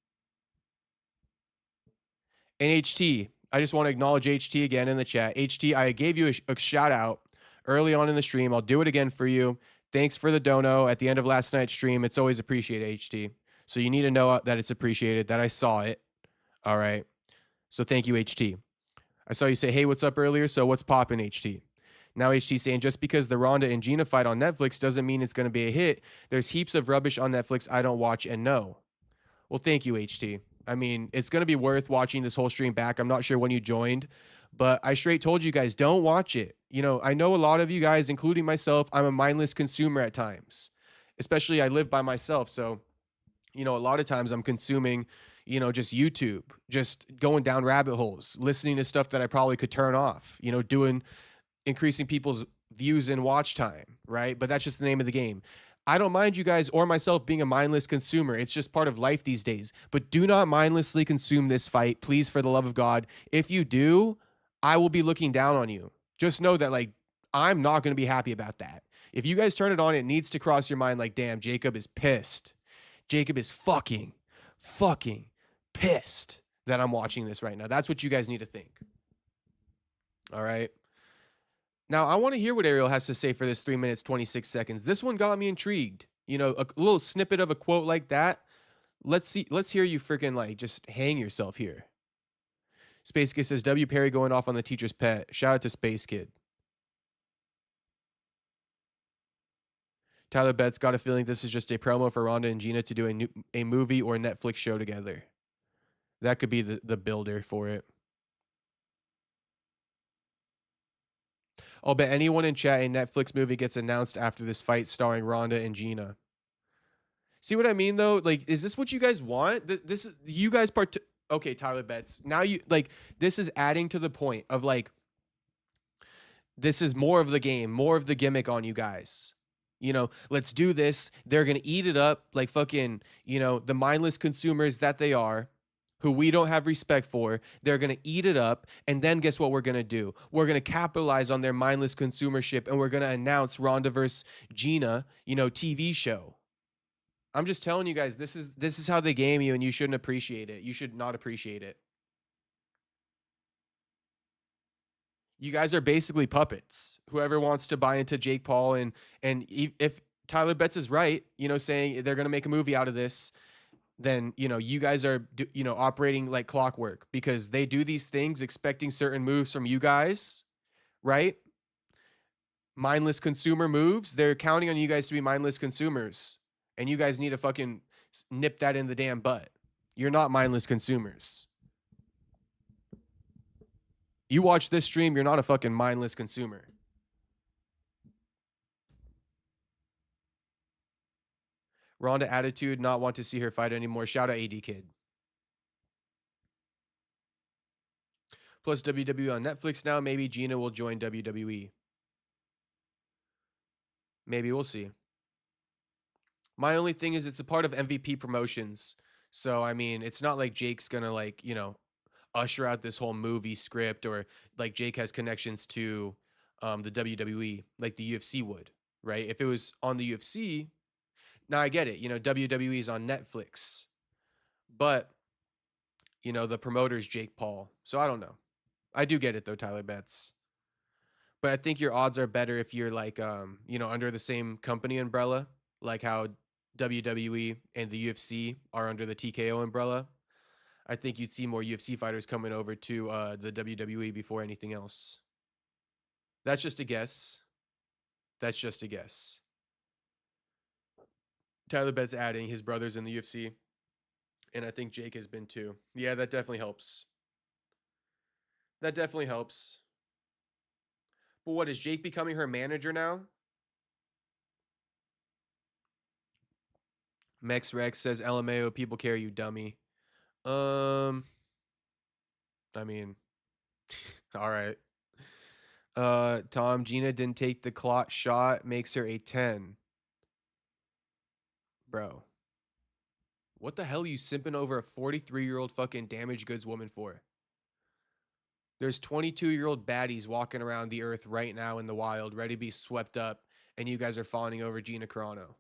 And HT, I just want to acknowledge HT again in the chat. HT, I gave you a shout out early on in the stream. I'll do it again for you. Thanks for the dono at the end of last night's stream. It's always appreciated, HT. So you need to know that it's appreciated, that I saw it. All right. So thank you, HT. I saw you say, hey, what's up earlier? So what's poppin', HT? Now HT saying, just because the Ronda and Gina fight on Netflix doesn't mean it's going to be a hit. There's heaps of rubbish on Netflix I don't watch and know. Well, thank you, HT. I mean, it's going to be worth watching this whole stream back. I'm not sure when you joined, but I straight told you guys, don't watch it. You know, I know a lot of you guys, including myself, I'm a mindless consumer at times. Especially I live by myself. So, you know, a lot of times I'm consuming, you know, just YouTube, just going down rabbit holes, listening to stuff that I probably could turn off, you know, increasing people's views and watch time, right? But that's just the name of the game. I don't mind you guys or myself being a mindless consumer. It's just part of life these days. But do not mindlessly consume this fight, please, for the love of God. If you do, I will be looking down on you. Just know that, like, I'm not going to be happy about that. If you guys turn it on, it needs to cross your mind like, damn, Jacob is pissed. Jacob is fucking pissed that I'm watching this right now. That's what you guys need to think. All right. Now, I want to hear what Ariel has to say for this 3 minutes, 26 seconds. This one got me intrigued. You know, a little snippet of a quote like that. Let's hear you freaking like just hang yourself here. Space Kid says, W. Perry going off on the teacher's pet. Shout out to Space Kid. Tyler Betts got a feeling this is just a promo for Ronda and Gina to do a movie or a Netflix show together. That could be the builder for it. I'll bet anyone in chat a Netflix movie gets announced after this fight starring Ronda and Gina. See what I mean though? Like, is this what you guys want? This is you guys okay, Tyler Betts. Now you like this is adding to the point of like this is more of the game, more of the gimmick on you guys. You know, let's do this. They're going to eat it up like fucking, you know, the mindless consumers that they are, who we don't have respect for. They're going to eat it up. And then guess what we're going to do? We're going to capitalize on their mindless consumership, and we're going to announce Ronda versus Gina, you know, TV show. I'm just telling you guys, this is how they game you, and you shouldn't appreciate it. You should not appreciate it. You guys are basically puppets. Whoever wants to buy into Jake Paul and if Tyler Betts is right, you know, saying they're going to make a movie out of this, then, you know, you guys are, you know, operating like clockwork because they do these things expecting certain moves from you guys, right? Mindless consumer moves. They're counting on you guys to be mindless consumers, and you guys need to fucking nip that in the damn butt. You're not mindless consumers. You watch this stream, you're not a fucking mindless consumer. Ronda attitude, not want to see her fight anymore. Shout out AD Kid. Plus WWE on Netflix now. Maybe Gina will join WWE. Maybe, we'll see. My only thing is it's a part of MVP promotions. So, I mean, it's not like Jake's going to like, you know, usher out this whole movie script, or like Jake has connections to the WWE like the UFC would, right? If it was on the UFC, now I get it, you know, WWE is on Netflix, but you know, the promoter is Jake Paul. So I don't know. I do get it though, Tyler Betts. But I think your odds are better if you're like, you know, under the same company umbrella, like how WWE and the UFC are under the TKO umbrella. I think you'd see more UFC fighters coming over to the WWE before anything else. That's just a guess. That's just a guess. Tyler Betts adding his brother's in the UFC. And I think Jake has been too. Yeah, that definitely helps. That definitely helps. But what, is Jake becoming her manager now? Mex Rex says, LMAO, people care, you dummy. I mean, all right. Tom, Gina didn't take the clot shot, makes her a 10. Bro. What the hell are you simping over a 43-year-old fucking damaged goods woman for? There's 22-year-old baddies walking around the earth right now in the wild, ready to be swept up, and you guys are fawning over Gina Carano.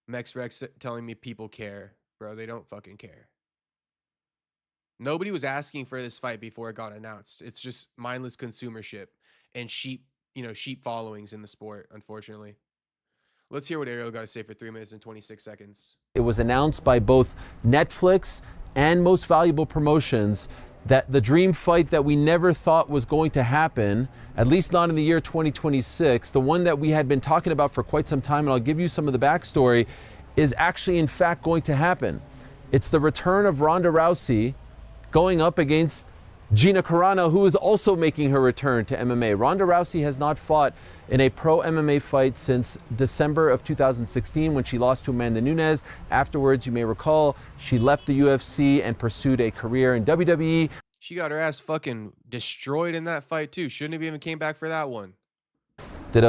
Mex Rex telling me people care. Bro, they don't fucking care. Nobody was asking for this fight before it got announced. It's just mindless consumership and sheep followings in the sport, unfortunately. Let's hear what Ariel got to say for 3 minutes and 26 seconds. It was announced by both Netflix and Most Valuable Promotions that the dream fight that we never thought was going to happen, at least not in the year 2026, the one that we had been talking about for quite some time, and I'll give you some of the backstory, is actually in fact going to happen. It's the return of Ronda Rousey going up against Gina Carano, who is also making her return to MMA. Ronda Rousey has not fought in a pro MMA fight since December of 2016 when she lost to Amanda Nunes. Afterwards, you may recall, she left the UFC and pursued a career in WWE. She got her ass fucking destroyed in that fight too. Shouldn't have even came back for that one. Did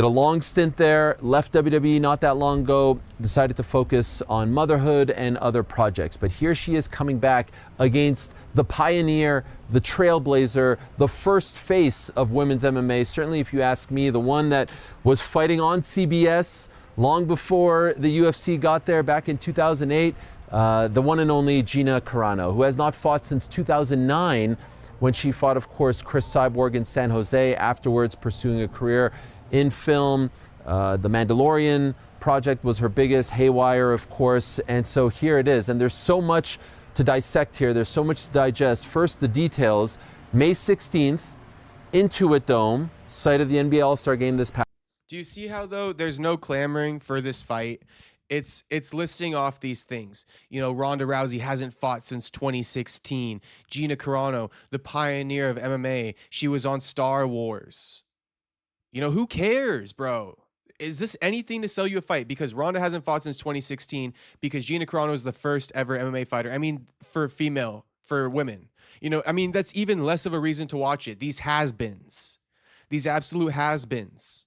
a long stint there, left WWE not that long ago, decided to focus on motherhood and other projects. But here she is coming back against the pioneer, the trailblazer, the first face of women's MMA. Certainly, if you ask me, the one that was fighting on CBS long before the UFC got there back in 2008. the one and only Gina Carano, who has not fought since 2009 when she fought, of course, Chris Cyborg in San Jose, afterwards pursuing a career in film. The Mandalorian project was her biggest, Haywire, of course, and so here it is. And there's so much to dissect here. There's so much to digest. First, the details. May 16th, Intuit Dome, site of the NBA All-Star Game this past. Do you see how, though, there's no clamoring for this fight? It's listing off these things. You know, Ronda Rousey hasn't fought since 2016. Gina Carano, the pioneer of MMA, she was on Star Wars. You know, who cares, bro? Is this anything to sell you a fight? Because Ronda hasn't fought since 2016, because Gina Carano is the first ever MMA fighter. I mean, for women. You know, I mean, that's even less of a reason to watch it. These has-beens. These absolute has-beens.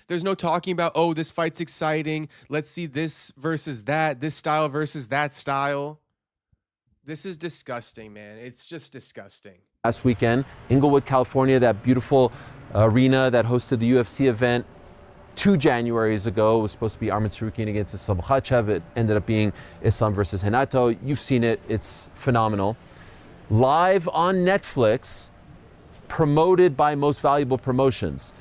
There's no talking about, oh, this fight's exciting. Let's see this versus that, this style versus that style. This is disgusting, man. It's just disgusting. Last weekend, Inglewood, California, that beautiful arena that hosted the UFC event 2 Januaries ago. It was supposed to be Arman Tsarukyan against Islam Makhachev. It ended up being Islam versus Renato. You've seen it. It's phenomenal. Live on Netflix, promoted by Most Valuable Promotions.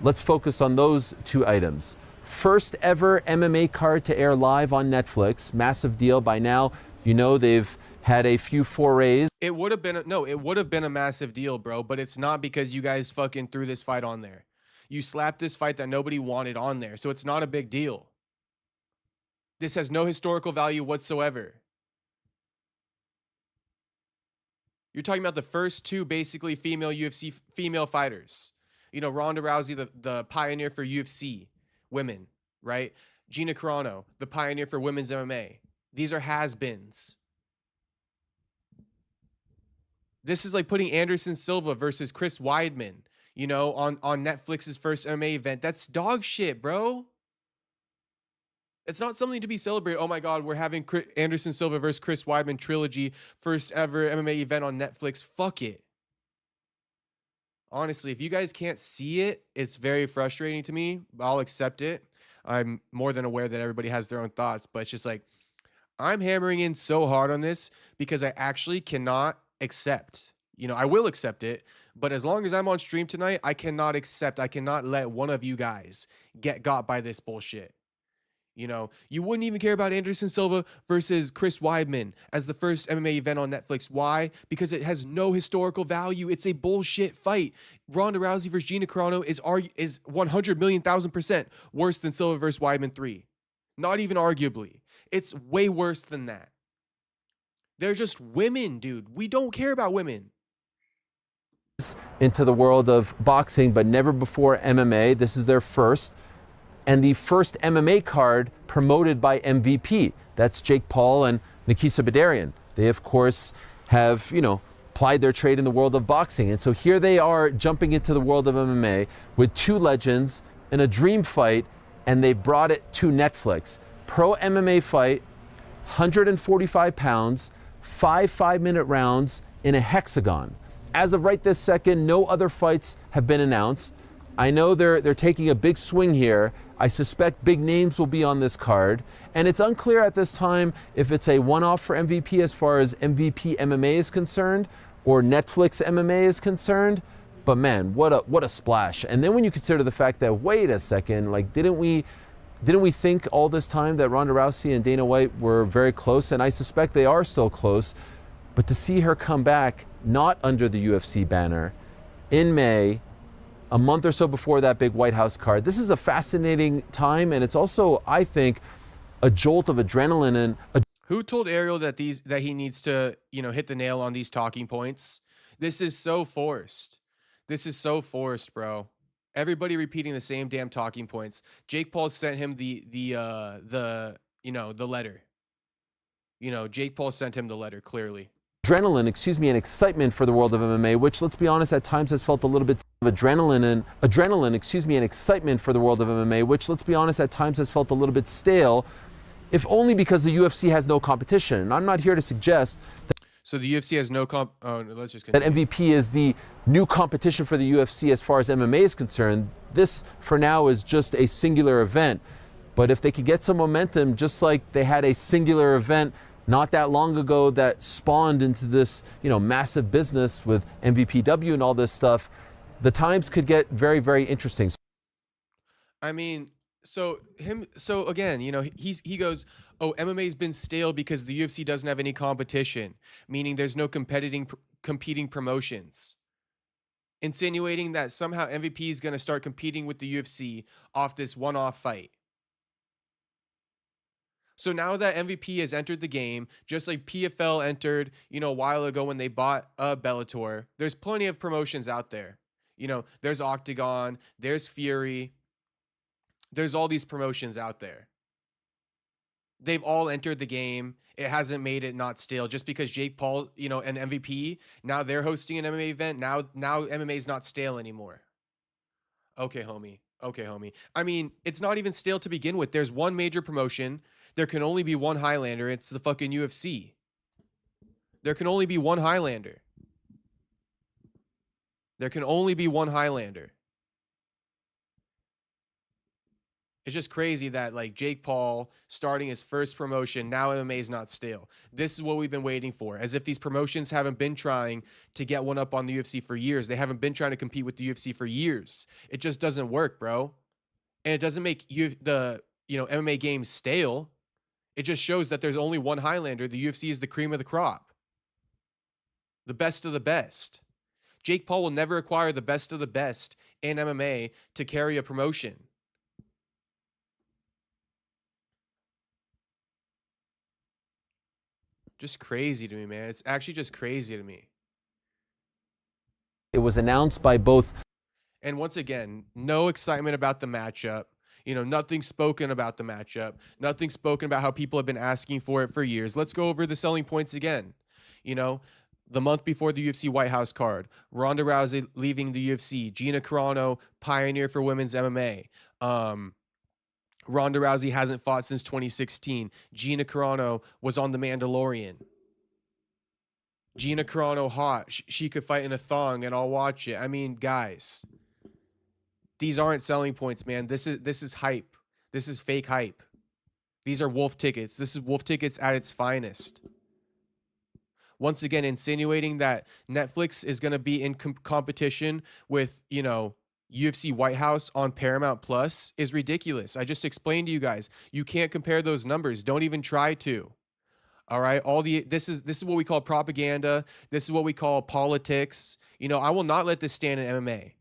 Let's focus on those 2 items. First ever MMA card to air live on Netflix. Massive deal. By now, you know they've had a few forays. It would have been a massive deal, bro, but it's not, because you guys fucking threw this fight on there. You slapped this fight that nobody wanted on there, so it's not a big deal. This has no historical value whatsoever. You're talking about the first 2 basically female UFC female fighters. You know, Ronda Rousey, the pioneer for UFC women, right? Gina Carano, the pioneer for women's MMA. These are has-beens. This is like putting Anderson Silva versus Chris Weidman, you know, on Netflix's first MMA event. That's dog shit, bro. It's not something to be celebrated. Oh my God, we're having Anderson Silva versus Chris Weidman trilogy, first ever MMA event on Netflix. Fuck it. Honestly, if you guys can't see it, it's very frustrating to me. I'll accept it. I'm more than aware that everybody has their own thoughts, but it's just like, I'm hammering in so hard on this because I actually cannot accept. You know, I will accept it, but as long as I'm on stream tonight, I cannot let one of you guys get got by this bullshit. You know, you wouldn't even care about Anderson Silva versus Chris Weidman as the first MMA event on Netflix. Why? Because it has no historical value. It's a bullshit fight. Ronda Rousey versus Gina Carano is 100,000,000% worse than Silva versus Weidman 3. Not even arguably. It's way worse than that. They're just women, dude. We don't care about women. Into the world of boxing, but never before MMA. This is their first. And the first MMA card promoted by MVP. That's Jake Paul and Nikisa Bedarian. They, of course, have, you know, plied their trade in the world of boxing. And so here they are jumping into the world of MMA with 2 legends in a dream fight, and they brought it to Netflix. Pro MMA fight, 145 pounds, 5 5-minute rounds in a hexagon. As of right this second, no other fights have been announced. I know they're taking a big swing here. I suspect big names will be on this card. And it's unclear at this time if it's a one-off for MVP as far as MVP MMA is concerned or Netflix MMA is concerned. But man, what a splash. And then when you consider the fact that, wait a second, like didn't we think all this time that Ronda Rousey and Dana White were very close? And I suspect they are still close. But to see her come back, not under the UFC banner, in May, a month or so before that big White House card. This is a fascinating time, and it's also, I think, a jolt of adrenaline. And who told Ariel that he needs to, you know, hit the nail on these talking points? This is so forced. This is so forced, bro. Everybody repeating the same damn talking points. Jake Paul sent him the letter. You know, Jake Paul sent him the letter, clearly. Adrenaline, and excitement for the world of MMA, which, let's be honest, at times has felt a little bit of adrenaline, and excitement for the world of MMA, which, let's be honest, at times has felt a little bit stale, if only because the UFC has no competition. And I'm not here to suggest that so the UFC has no let's just continue. That MVP is the new competition for the UFC as far as MMA is concerned. This, for now, is just a singular event. But if they could get some momentum, just like they had a singular event not that long ago that spawned into this, massive business with MVPW and all this stuff, the times could get very, very interesting. I mean, so again, he goes, "Oh, MMA's been stale because the UFC doesn't have any competition, meaning there's no competing promotions." Insinuating that somehow MVP is going to start competing with the UFC off this one-off fight. So now that MVP has entered the game, just like PFL entered, a while ago when they bought Bellator, there's plenty of promotions out there. There's Octagon, there's Fury, there's all these promotions out there. They've all entered the game. It hasn't made it not stale. Just because Jake Paul, and MVP, now they're hosting an MMA event. Now MMA is not stale anymore. Okay, homie. I mean, it's not even stale to begin with. There's one major promotion. There can only be one Highlander. It's the fucking UFC. There can only be one Highlander. It's just crazy that Jake Paul starting his first promotion, now MMA is not stale. This is what we've been waiting for. As if these promotions haven't been trying to get one up on the UFC for years. They haven't been trying to compete with the UFC for years. It just doesn't work, bro. And it doesn't make the MMA game stale. It just shows that there's only one Highlander. The UFC is the cream of the crop. The best of the best. Jake Paul will never acquire the best of the best in MMA to carry a promotion. Just crazy to me, man. It's actually just crazy to me. It was announced by both. And once again, no excitement about the matchup. Nothing spoken about the matchup. Nothing spoken about how people have been asking for it for years. Let's go over the selling points again. The month before the UFC White House card, Ronda Rousey leaving the UFC. Gina Carano, pioneer for women's MMA. Ronda Rousey hasn't fought since 2016. Gina Carano was on The Mandalorian. Gina Carano hot. She could fight in a thong and I'll watch it. I mean, guys, these aren't selling points, man. This is hype. This is fake hype. These are wolf tickets. This is wolf tickets at its finest. Once again, insinuating that Netflix is going to be in competition with, UFC White House on Paramount Plus is ridiculous. I just explained to you guys, you can't compare those numbers. Don't even try to. All right. This is what we call propaganda. This is what we call politics. I will not let this stand in MMA.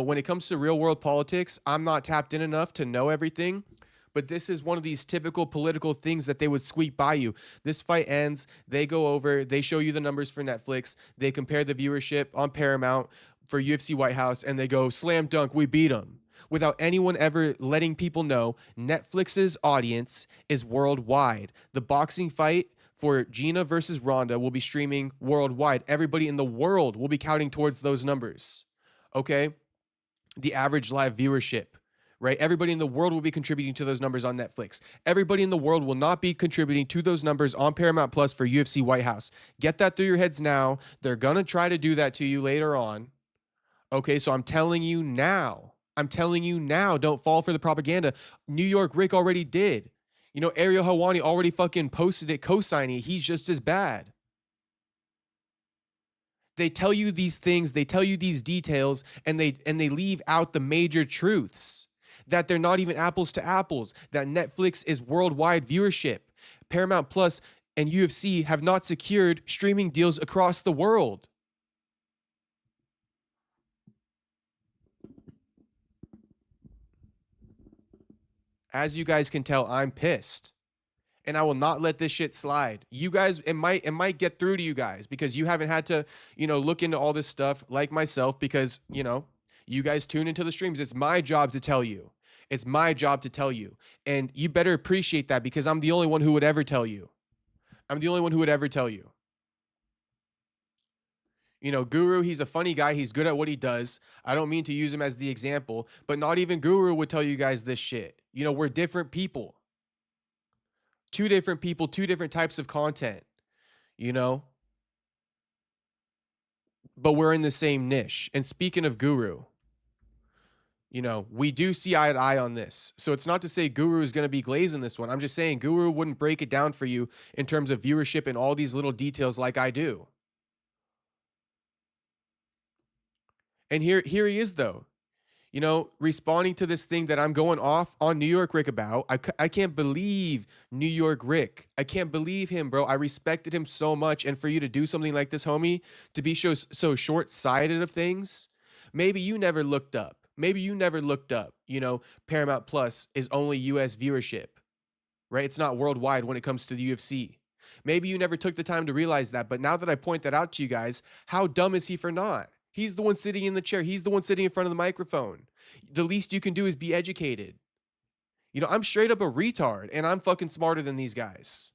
When it comes to real world politics, I'm not tapped in enough to know everything. But this is one of these typical political things that they would squeak by you. This fight ends, they go over, they show you the numbers for Netflix, they compare the viewership on Paramount for UFC White House, and they go, slam dunk, we beat them. Without anyone ever letting people know Netflix's audience is worldwide. The boxing fight for Gina versus Ronda will be streaming worldwide. Everybody in the world will be counting towards those numbers. Okay? The average live viewership. Right? Everybody in the world will be contributing to those numbers on Netflix. Everybody in the world will not be contributing to those numbers on Paramount Plus for UFC White House. Get that through your heads now. They're going to try to do that to you later on. Okay, so I'm telling you now. Don't fall for the propaganda. New York Rick already did. Ariel Helwani already fucking posted it, co-signing it. He's just as bad. They tell you these things, they tell you these details, and they leave out the major truths. That they're not even apples to apples, that Netflix is worldwide viewership. Paramount Plus and UFC have not secured streaming deals across the world. As you guys can tell, I'm pissed. And I will not let this shit slide. You guys, it might get through to you guys because you haven't had to, look into all this stuff like myself because, you guys tune into the streams. It's my job to tell you. It's my job to tell you. And you better appreciate that because I'm the only one who would ever tell you. Guru, he's a funny guy. He's good at what he does. I don't mean to use him as the example, but not even Guru would tell you guys this shit. We're different people. Two different people, two different types of content, But we're in the same niche. And speaking of Guru, You know, we do see eye to eye on this. So it's not to say Guru is going to be glazing this one. I'm just saying Guru wouldn't break it down for you in terms of viewership and all these little details like I do. And here he is, though, you know, responding to this thing that I'm going off on New York Rick about. I can't believe New York Rick. I can't believe him, bro. I respected him so much. And for you to do something like this, homie, to be so short-sighted of things, maybe you never looked up. Maybe you never looked up, you know, Paramount Plus is only US viewership, right? It's not worldwide when it comes to the UFC. Maybe you never took the time to realize that. But now that I point that out to you guys, how dumb is he for not? He's the one sitting in the chair. He's the one sitting in front of the microphone. The least you can do is be educated. You know, I'm straight up a retard, and I'm fucking smarter than these guys.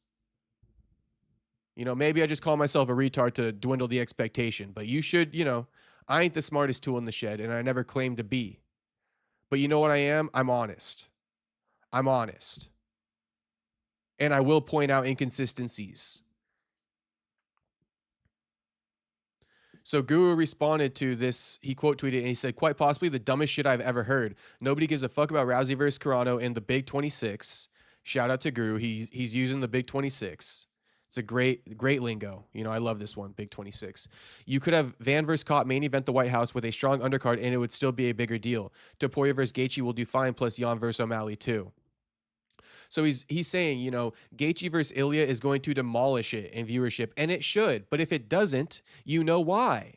You know, maybe I just call myself a retard to dwindle the expectation, but you should, you know, I ain't the smartest tool in the shed, and I never claimed to be. But you know what I am? I'm honest. I'm honest. And I will point out inconsistencies. So Guru responded to this. He quote tweeted and he said, quite possibly the dumbest shit I've ever heard. Nobody gives a fuck about Rousey versus Carano in the Big 26. Shout out to Guru. He's using the Big 26. It's a great lingo. You know, I love this one, Big 26. You could have Van versus Kopp main event the White House with a strong undercard and it would still be a bigger deal. Topuria versus Gaethje will do fine, plus Jan versus O'Malley too. So he's saying, you know, Gaethje versus Ilya is going to demolish it in viewership, and it should. But if it doesn't, you know why?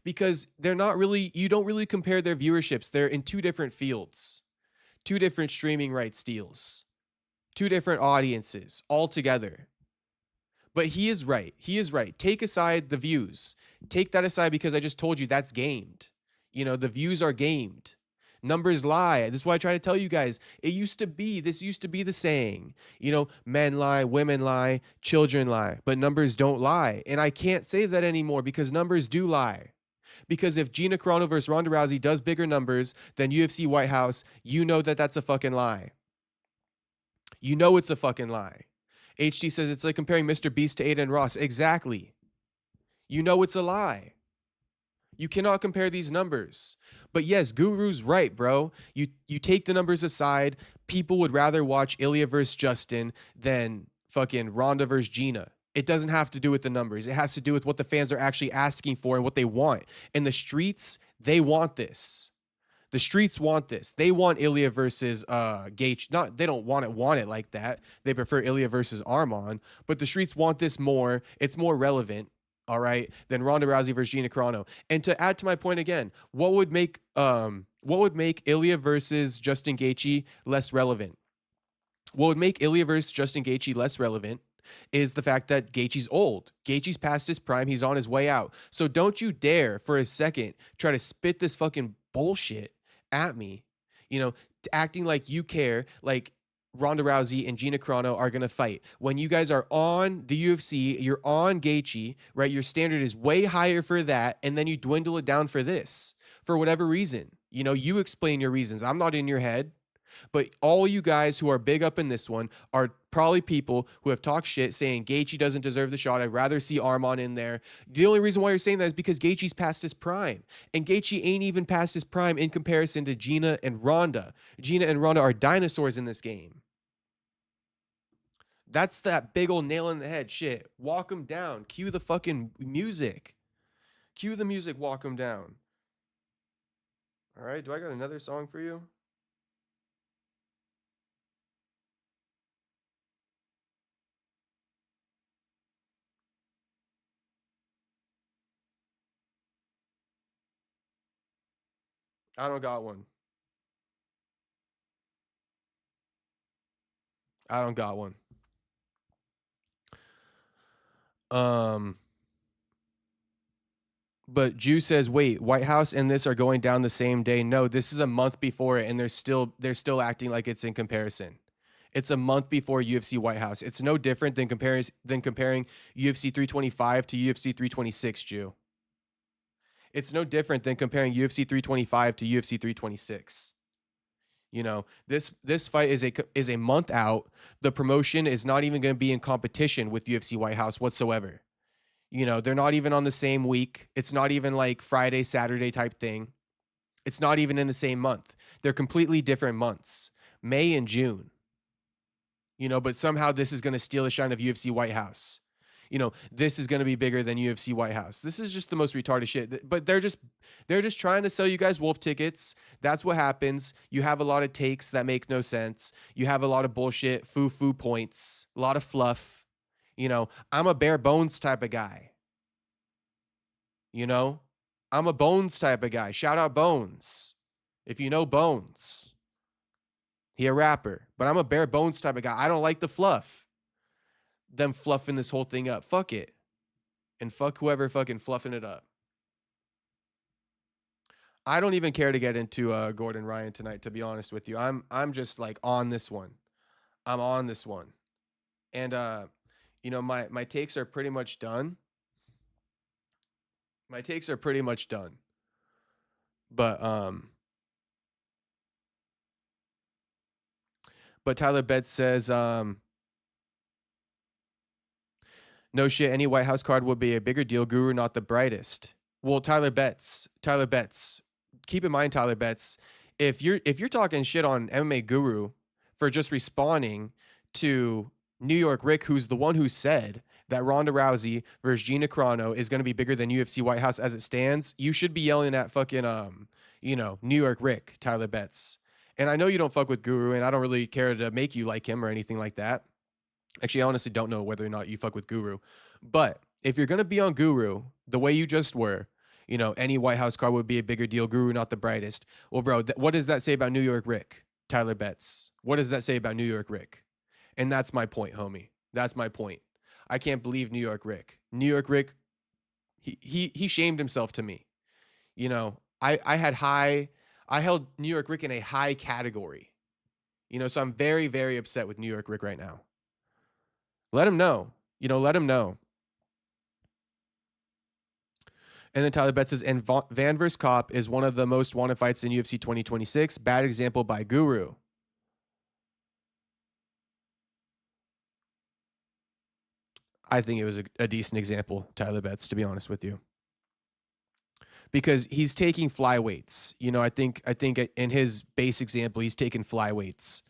Because they're not really, you don't really compare their viewerships. They're in two different fields, two different streaming rights deals, two different audiences altogether. But he is right. He is right. Take aside the views. Take that aside because I just told you that's gamed. You know, the views are gamed. Numbers lie. This is why I try to tell you guys. This used to be the saying, you know, men lie, women lie, children lie, but numbers don't lie. And I can't say that anymore because numbers do lie. Because if Gina Carano versus Ronda Rousey does bigger numbers than UFC White House, you know that that's a fucking lie. You know it's a fucking lie. HT says it's like comparing Mr. Beast to Aiden Ross. Exactly. You know it's a lie. You cannot compare these numbers. But yes, Guru's right, bro. You take the numbers aside, people would rather watch Ilya versus Justin than fucking Ronda versus Gina. It doesn't have to do with the numbers. It has to do with what the fans are actually asking for and what they want. And the streets, they want this. The streets want this. They want Ilya versus Gaethje. They don't want it like that. They prefer Ilya versus Arman. But the streets want this more. It's more relevant. All right, than Ronda Rousey versus Gina Carano. And to add to my point again, what would make Ilya versus Justin Gaethje less relevant? What would make Ilya versus Justin Gaethje less relevant is the fact that Gaethje's old. Gaethje's past his prime. He's on his way out. So don't you dare for a second try to spit this fucking bullshit at me. You know, acting like you care, like Ronda Rousey and Gina Carano are going to fight. When you guys are on the UFC, you're on Gaethje, right? Your standard is way higher for that, and then you dwindle it down for this, for whatever reason. You know, you explain your reasons. I'm not in your head. But all you guys who are big up in this one are probably people who have talked shit saying Gaethje doesn't deserve the shot. I'd rather see Arman in there. The only reason why you're saying that is because Gaethje's past his prime. And Gaethje ain't even past his prime in comparison to Gina and Ronda. Gina and Ronda are dinosaurs in this game. That's that big old nail in the head shit. Walk them down. Cue the fucking music. Cue the music, walk them down. All right, do I got another song for you? I don't got one. I don't got one. But Jew says, wait, White House and this are going down the same day. No, this is a month before it, and they're still acting like it's in comparison. It's a month before UFC White House. It's no different than comparing UFC 325 to UFC 326, Jew. It's no different than comparing UFC 325 to UFC 326. You know, this fight is a month out. The promotion is not even going to be in competition with UFC White House whatsoever. You know, they're not even on the same week. It's not even like Friday, Saturday type thing. It's not even in the same month. They're completely different months, May and June. You know, but somehow this is going to steal the shine of UFC White House. You know, this is going to be bigger than UFC White House. This is just the most retarded shit. But they're just trying to sell you guys wolf tickets. That's what happens. You have a lot of takes that make no sense. You have a lot of bullshit, foo points, a lot of fluff. You know, I'm a bare bones type of guy. You know, I'm a bones type of guy. Shout out Bones. If you know Bones. He a rapper, but I'm a bare bones type of guy. I don't like the fluff. Them fluffing this whole thing up. Fuck it. And fuck whoever fucking fluffing it up. I don't even care to get into Gordon Ryan tonight, to be honest with you. I'm just like on this one. I'm on this one. And you know, my takes are pretty much done. My takes are pretty much done. But Tyler Betts says, no shit, any White House card would be a bigger deal. Guru, not the brightest. Well, Tyler Betts. Keep in mind, Tyler Betts, if you're talking shit on MMA Guru for just responding to New York Rick, who's the one who said that Ronda Rousey versus Gina Carano is going to be bigger than UFC White House as it stands, you should be yelling at fucking you know, New York Rick, Tyler Betts. And I know you don't fuck with Guru, and I don't really care to make you like him or anything like that. Actually, I honestly don't know whether or not you fuck with Guru. But if you're going to be on Guru the way you just were, you know, any White House card would be a bigger deal. Guru, not the brightest. Well, bro, what does that say about New York Rick, Tyler Betts? What does that say about New York Rick? And that's my point, homie. That's my point. I can't believe New York Rick. New York Rick, he shamed himself to me. You know, I held New York Rick in a high category. You know, so I'm very, very upset with New York Rick right now. Let him know. You know, let him know. And then Tyler Betts says, and Van vs. Cop is one of the most wanted fights in UFC 2026. Bad example by Guru. I think it was a decent example, Tyler Betts, to be honest with you. Because he's taking flyweights. You know, I think in his base example, he's taking flyweights.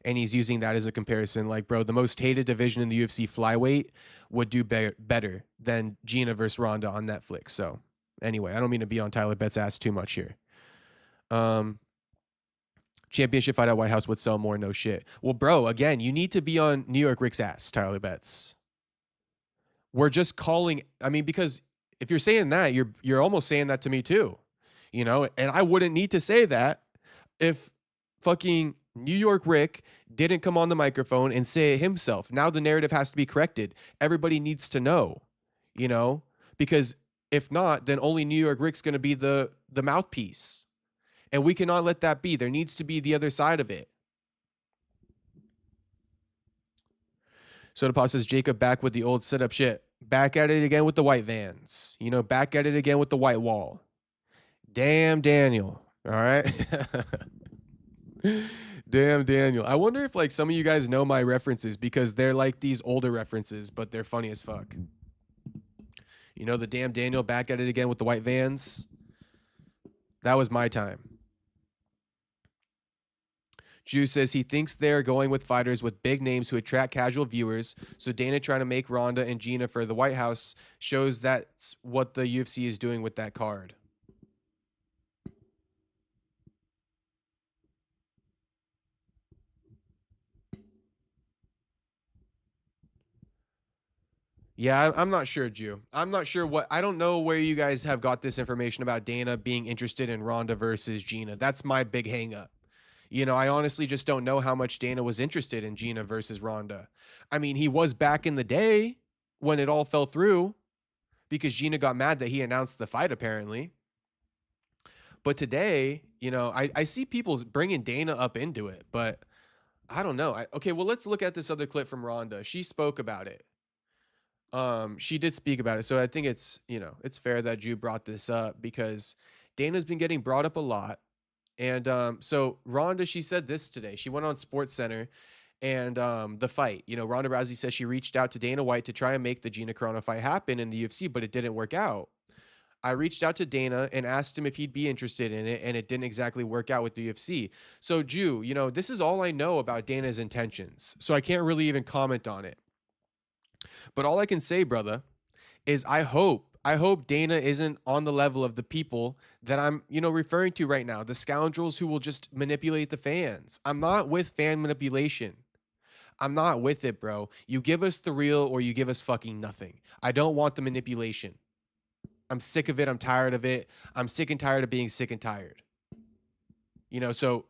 And he's using that as a comparison. Like, bro, the most hated division in the UFC, flyweight, would do better than Gina versus Ronda on Netflix. So, anyway, I don't mean to be on Tyler Betts' ass too much here. Championship fight at White House would sell more, no shit. Well, bro, again, you need to be on New York Rick's ass, Tyler Betts. We're just calling, I mean, because if you're saying that, you're almost saying that to me too. You know, and I wouldn't need to say that if fucking New York Rick didn't come on the microphone and say it himself. Now the narrative has to be corrected. Everybody needs to know, you know, because if not, then only New York Rick's going to be the mouthpiece. And we cannot let that be. There needs to be the other side of it. Soda Pop says, Jacob back with the old setup shit. Back at it again with the white vans. You know, back at it again with the white wall. Damn Daniel. All right. Damn Daniel. I wonder if like some of you guys know my references because they're like these older references, but they're funny as fuck. You know, the damn Daniel back at it again with the white vans. That was my time. Drew says he thinks they're going with fighters with big names who attract casual viewers. So Dana trying to make Ronda and Gina for the White House shows that's what the UFC is doing with that card. Yeah, I'm not sure, Jew. I'm not sure I don't know where you guys have got this information about Dana being interested in Ronda versus Gina. That's my big hang up. You know, I honestly just don't know how much Dana was interested in Gina versus Ronda. I mean, he was back in the day when it all fell through because Gina got mad that he announced the fight, apparently. But today, you know, I see people bringing Dana up into it, but I don't know. Okay, well, let's look at this other clip from Ronda. She spoke about it. She did speak about it. So I think it's, you know, it's fair that Jew brought this up because Dana's been getting brought up a lot. And so Ronda, she said this today. She went on SportsCenter and the fight. You know, Ronda Rousey says she reached out to Dana White to try and make the Gina Carano fight happen in the UFC, but it didn't work out. I reached out to Dana and asked him if he'd be interested in it, and it didn't exactly work out with the UFC. So, Jew, this is all I know about Dana's intentions, so I can't really even comment on it. But all I can say, brother, is I hope Dana isn't on the level of the people that I'm, referring to right now, the scoundrels who will just manipulate the fans. I'm not with fan manipulation. I'm not with it, bro. You give us the real or you give us fucking nothing. I don't want the manipulation. I'm sick of it. I'm tired of it. I'm sick and tired of being sick and tired. So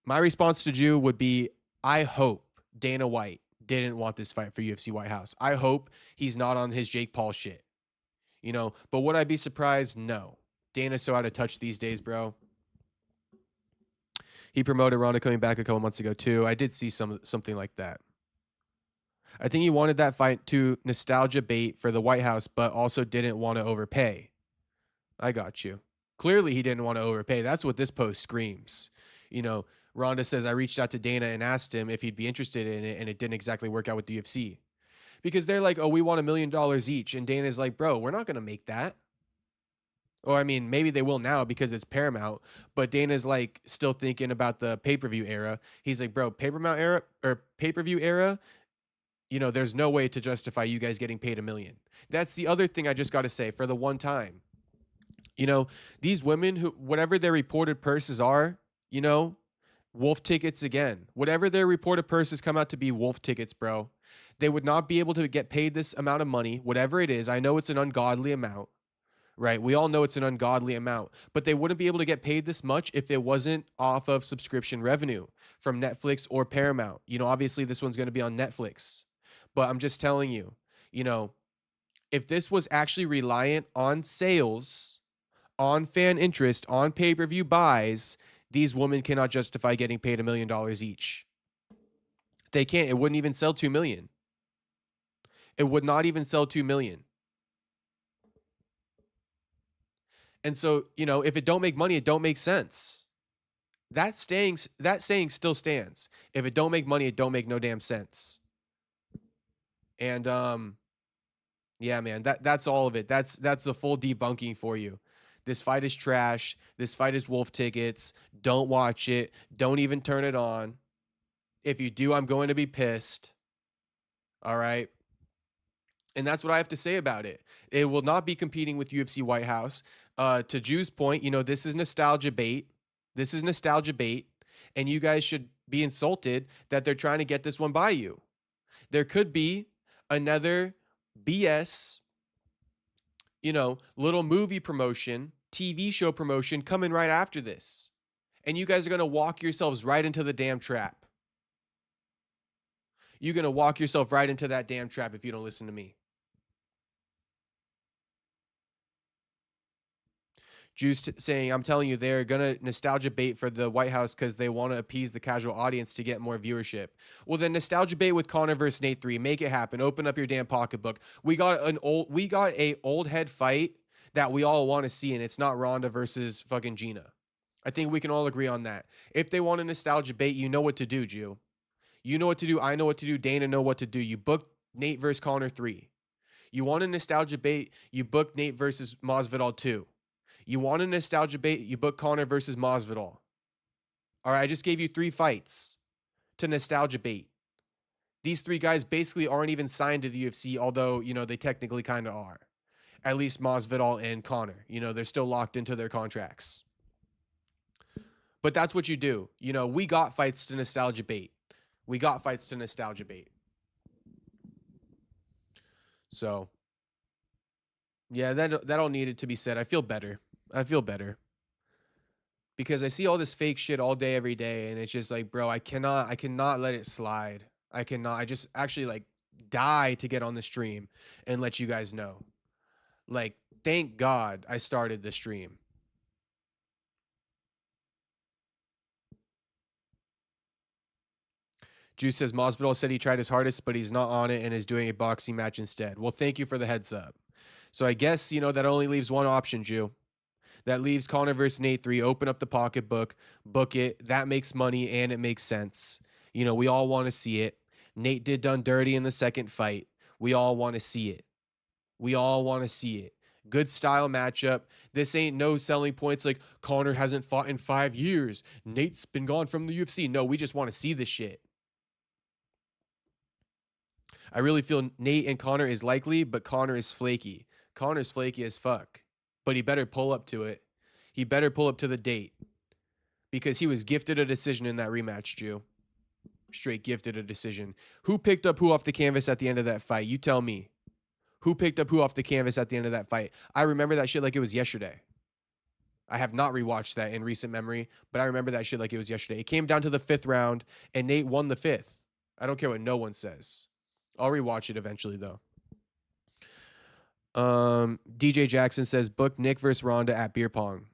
my response to Jew would be, I hope Dana White didn't want this fight for UFC White House. I hope he's not on his Jake Paul shit. But would I be surprised? No. Dana's so out of touch these days, bro. He promoted Ronda coming back a couple months ago too. I did see something like that. I think he wanted that fight to nostalgia bait for the White House, but also didn't want to overpay. I got you. Clearly he didn't want to overpay. That's what this post screams. Ronda says, I reached out to Dana and asked him if he'd be interested in it, and it didn't exactly work out with the UFC. Because they're like, oh, we want $1 million each. And Dana's like, bro, we're not going to make that. Or, I mean, maybe they will now because it's Paramount. But Dana's like still thinking about the pay-per-view era. He's like, bro, Paramount era or pay-per-view era, there's no way to justify you guys getting paid $1 million. That's the other thing I just got to say for the one time. These women who, whatever their reported purses are, wolf tickets again. Whatever their reported purses come out to be, wolf tickets, bro. They would not be able to get paid this amount of money, whatever it is. I know it's an ungodly amount, right? We all know it's an ungodly amount, but they wouldn't be able to get paid this much if it wasn't off of subscription revenue from Netflix or Paramount. Obviously this one's going to be on Netflix, but I'm just telling you, if this was actually reliant on sales, on fan interest, on pay-per-view buys, these women cannot justify getting paid $1 million each. They can't. It wouldn't even sell 2 million. It would not even sell 2 million. And so, if it don't make money, it don't make sense. That saying still stands. If it don't make money, it don't make no damn sense. And yeah, man, that's all of it. That's the full debunking for you. This fight is trash. This fight is wolf tickets. Don't watch it. Don't even turn it on. If you do, I'm going to be pissed. All right. And that's what I have to say about it. It will not be competing with UFC White House. To Jew's point, this is nostalgia bait. This is nostalgia bait. And you guys should be insulted that they're trying to get this one by you. There could be another BS, little movie promotion, TV show promotion coming right after this. And you guys are going to walk yourselves right into the damn trap. You're going to walk yourself right into that damn trap if you don't listen to me. Juice saying, I'm telling you, they're going to nostalgia bait for the White House because they want to appease the casual audience to get more viewership. Well, then nostalgia bait with Conor versus Nate 3. Make it happen. Open up your damn pocketbook. We got a old head fight that we all want to see, and it's not Ronda versus fucking Gina. I think we can all agree on that. If they want a nostalgia bait, you know what to do, Jew. You know what to do. I know what to do. Dana know what to do. You book Nate versus Conor 3. You want a nostalgia bait, you book Nate versus Masvidal 2. You want a nostalgia bait, you book Conor versus Masvidal. All right, I just gave you 3 fights to nostalgia bait. These 3 guys basically aren't even signed to the UFC, although, they technically kind of are. At least Masvidal and Conor. They're still locked into their contracts. But that's what you do. We got fights to nostalgia bait. We got fights to nostalgia bait. So, yeah, that all needed to be said. I feel better. Because I see all this fake shit all day, every day, and it's just like, bro, I cannot let it slide. I just actually die to get on the stream and let you guys know. Thank God I started the stream. Juice says Masvidal said he tried his hardest, but he's not on it and is doing a boxing match instead. Well, thank you for the heads up. So I guess, that only leaves one option, Jew. That leaves Conor versus Nate 3. Open up the pocketbook, book it. That makes money and it makes sense. We all want to see it. Nate did done dirty in the second fight. We all want to see it. Good style matchup. This ain't no selling points like Conor hasn't fought in 5 years. Nate's been gone from the UFC. No, we just want to see this shit. I really feel Nate and Conor is likely, but Conor is flaky. Conor's flaky as fuck. But he better pull up to it. He better pull up to the date. Because he was gifted a decision in that rematch, Jew. Straight gifted a decision. Who picked up who off the canvas at the end of that fight? You tell me. Who picked up who off the canvas at the end of that fight? I remember that shit like it was yesterday. I have not rewatched that in recent memory, but I remember that shit like it was yesterday. It came down to the 5th round, and Nate won the 5th. I don't care what no one says. I'll rewatch it eventually, though. DJ Jackson says, book Nick versus Ronda at beer pong.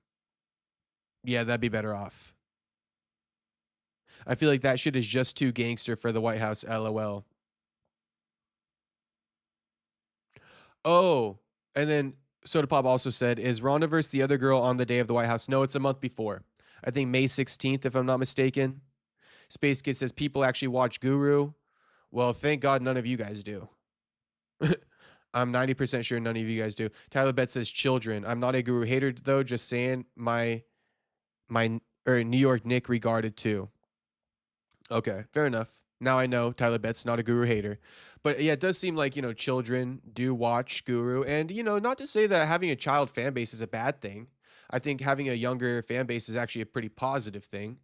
Yeah, that'd be better off. I feel like that shit is just too gangster for the White House, LOL. Oh, and then Soda Pop also said, is Ronda versus the other girl on the day of the White House? No, it's a month before. I think May 16th, if I'm not mistaken. Space Kid says, people actually watch Guru. Well, thank God none of you guys do. I'm 90% sure none of you guys do. Tyler Bet says, children. I'm not a Guru hater, though. Just saying my New York Nick regarded too. Okay, fair enough. Now I know Tyler Betts not a Guru hater. But yeah, it does seem like, children do watch Guru. And, not to say that having a child fan base is a bad thing. I think having a younger fan base is actually a pretty positive thing.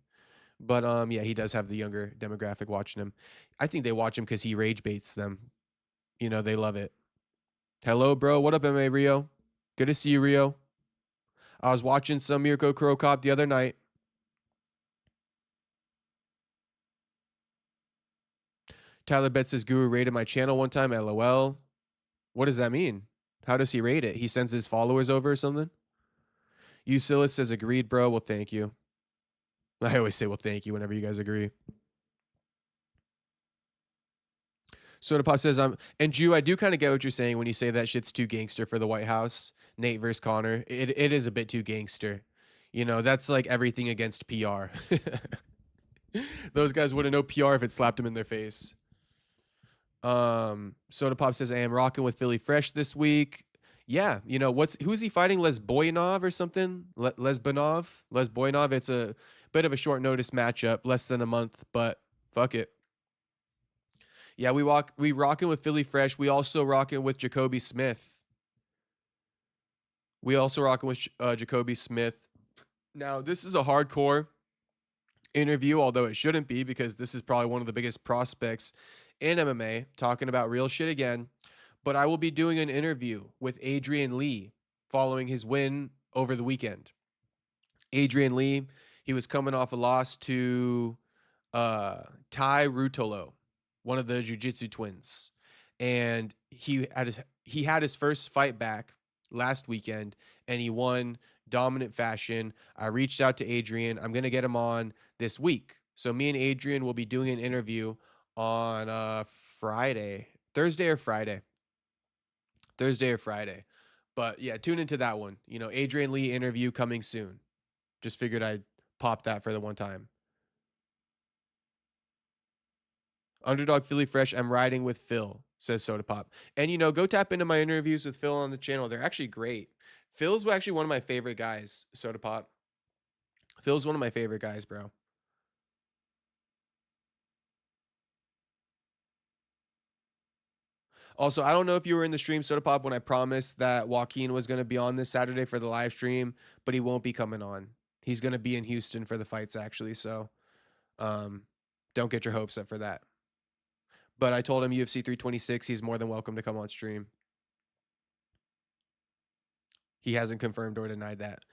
But yeah, he does have the younger demographic watching him. I think they watch him because he rage baits them. They love it. Hello, bro. What up, MA Rio? Good to see you, Rio. I was watching some Mirko Cro Cop the other night. Tyler Bet says Guru rated my channel one time. LOL. What does that mean? How does he rate it? He sends his followers over or something? Usilis says agreed, bro. Well, thank you. I always say, well, thank you whenever you guys agree. Soda Pop says, and Jew, I do kind of get what you're saying when you say that shit's too gangster for the White House. Nate versus Conor. It is a bit too gangster. That's like everything against PR. Those guys wouldn't know PR if it slapped them in their face. Soda Pop says, I am rocking with Philly Fresh this week. Yeah, who's he fighting? Lesboinov or something? Lesboinov. It's a bit of a short notice matchup, less than a month, but fuck it. Yeah, we rocking with Philly Fresh. We also rocking with Jacoby Smith. Jacoby Smith. Now, this is a hardcore interview, although it shouldn't be, because this is probably one of the biggest prospects in MMA, talking about real shit again. But I will be doing an interview with Adrian Lee following his win over the weekend. Adrian Lee, he was coming off a loss to Tai Rutolo, one of the jiu-jitsu twins. And he had his first fight back last weekend, and he won dominant fashion. I reached out to Adrian. I'm going to get him on this week. So me and Adrian will be doing an interview on Thursday or Friday. But yeah, tune into that one. Adrian Lee interview coming soon. Just figured I'd pop that for the one time. Underdog Philly Fresh, I'm riding with Phil, says Soda Pop. And, go tap into my interviews with Phil on the channel. They're actually great. Phil's actually one of my favorite guys, Soda Pop. Phil's one of my favorite guys, bro. Also, I don't know if you were in the stream, Soda Pop, when I promised that Joaquin was going to be on this Saturday for the live stream, but he won't be coming on. He's going to be in Houston for the fights, actually. So don't get your hopes up for that. But I told him UFC 326, he's more than welcome to come on stream. He hasn't confirmed or denied that.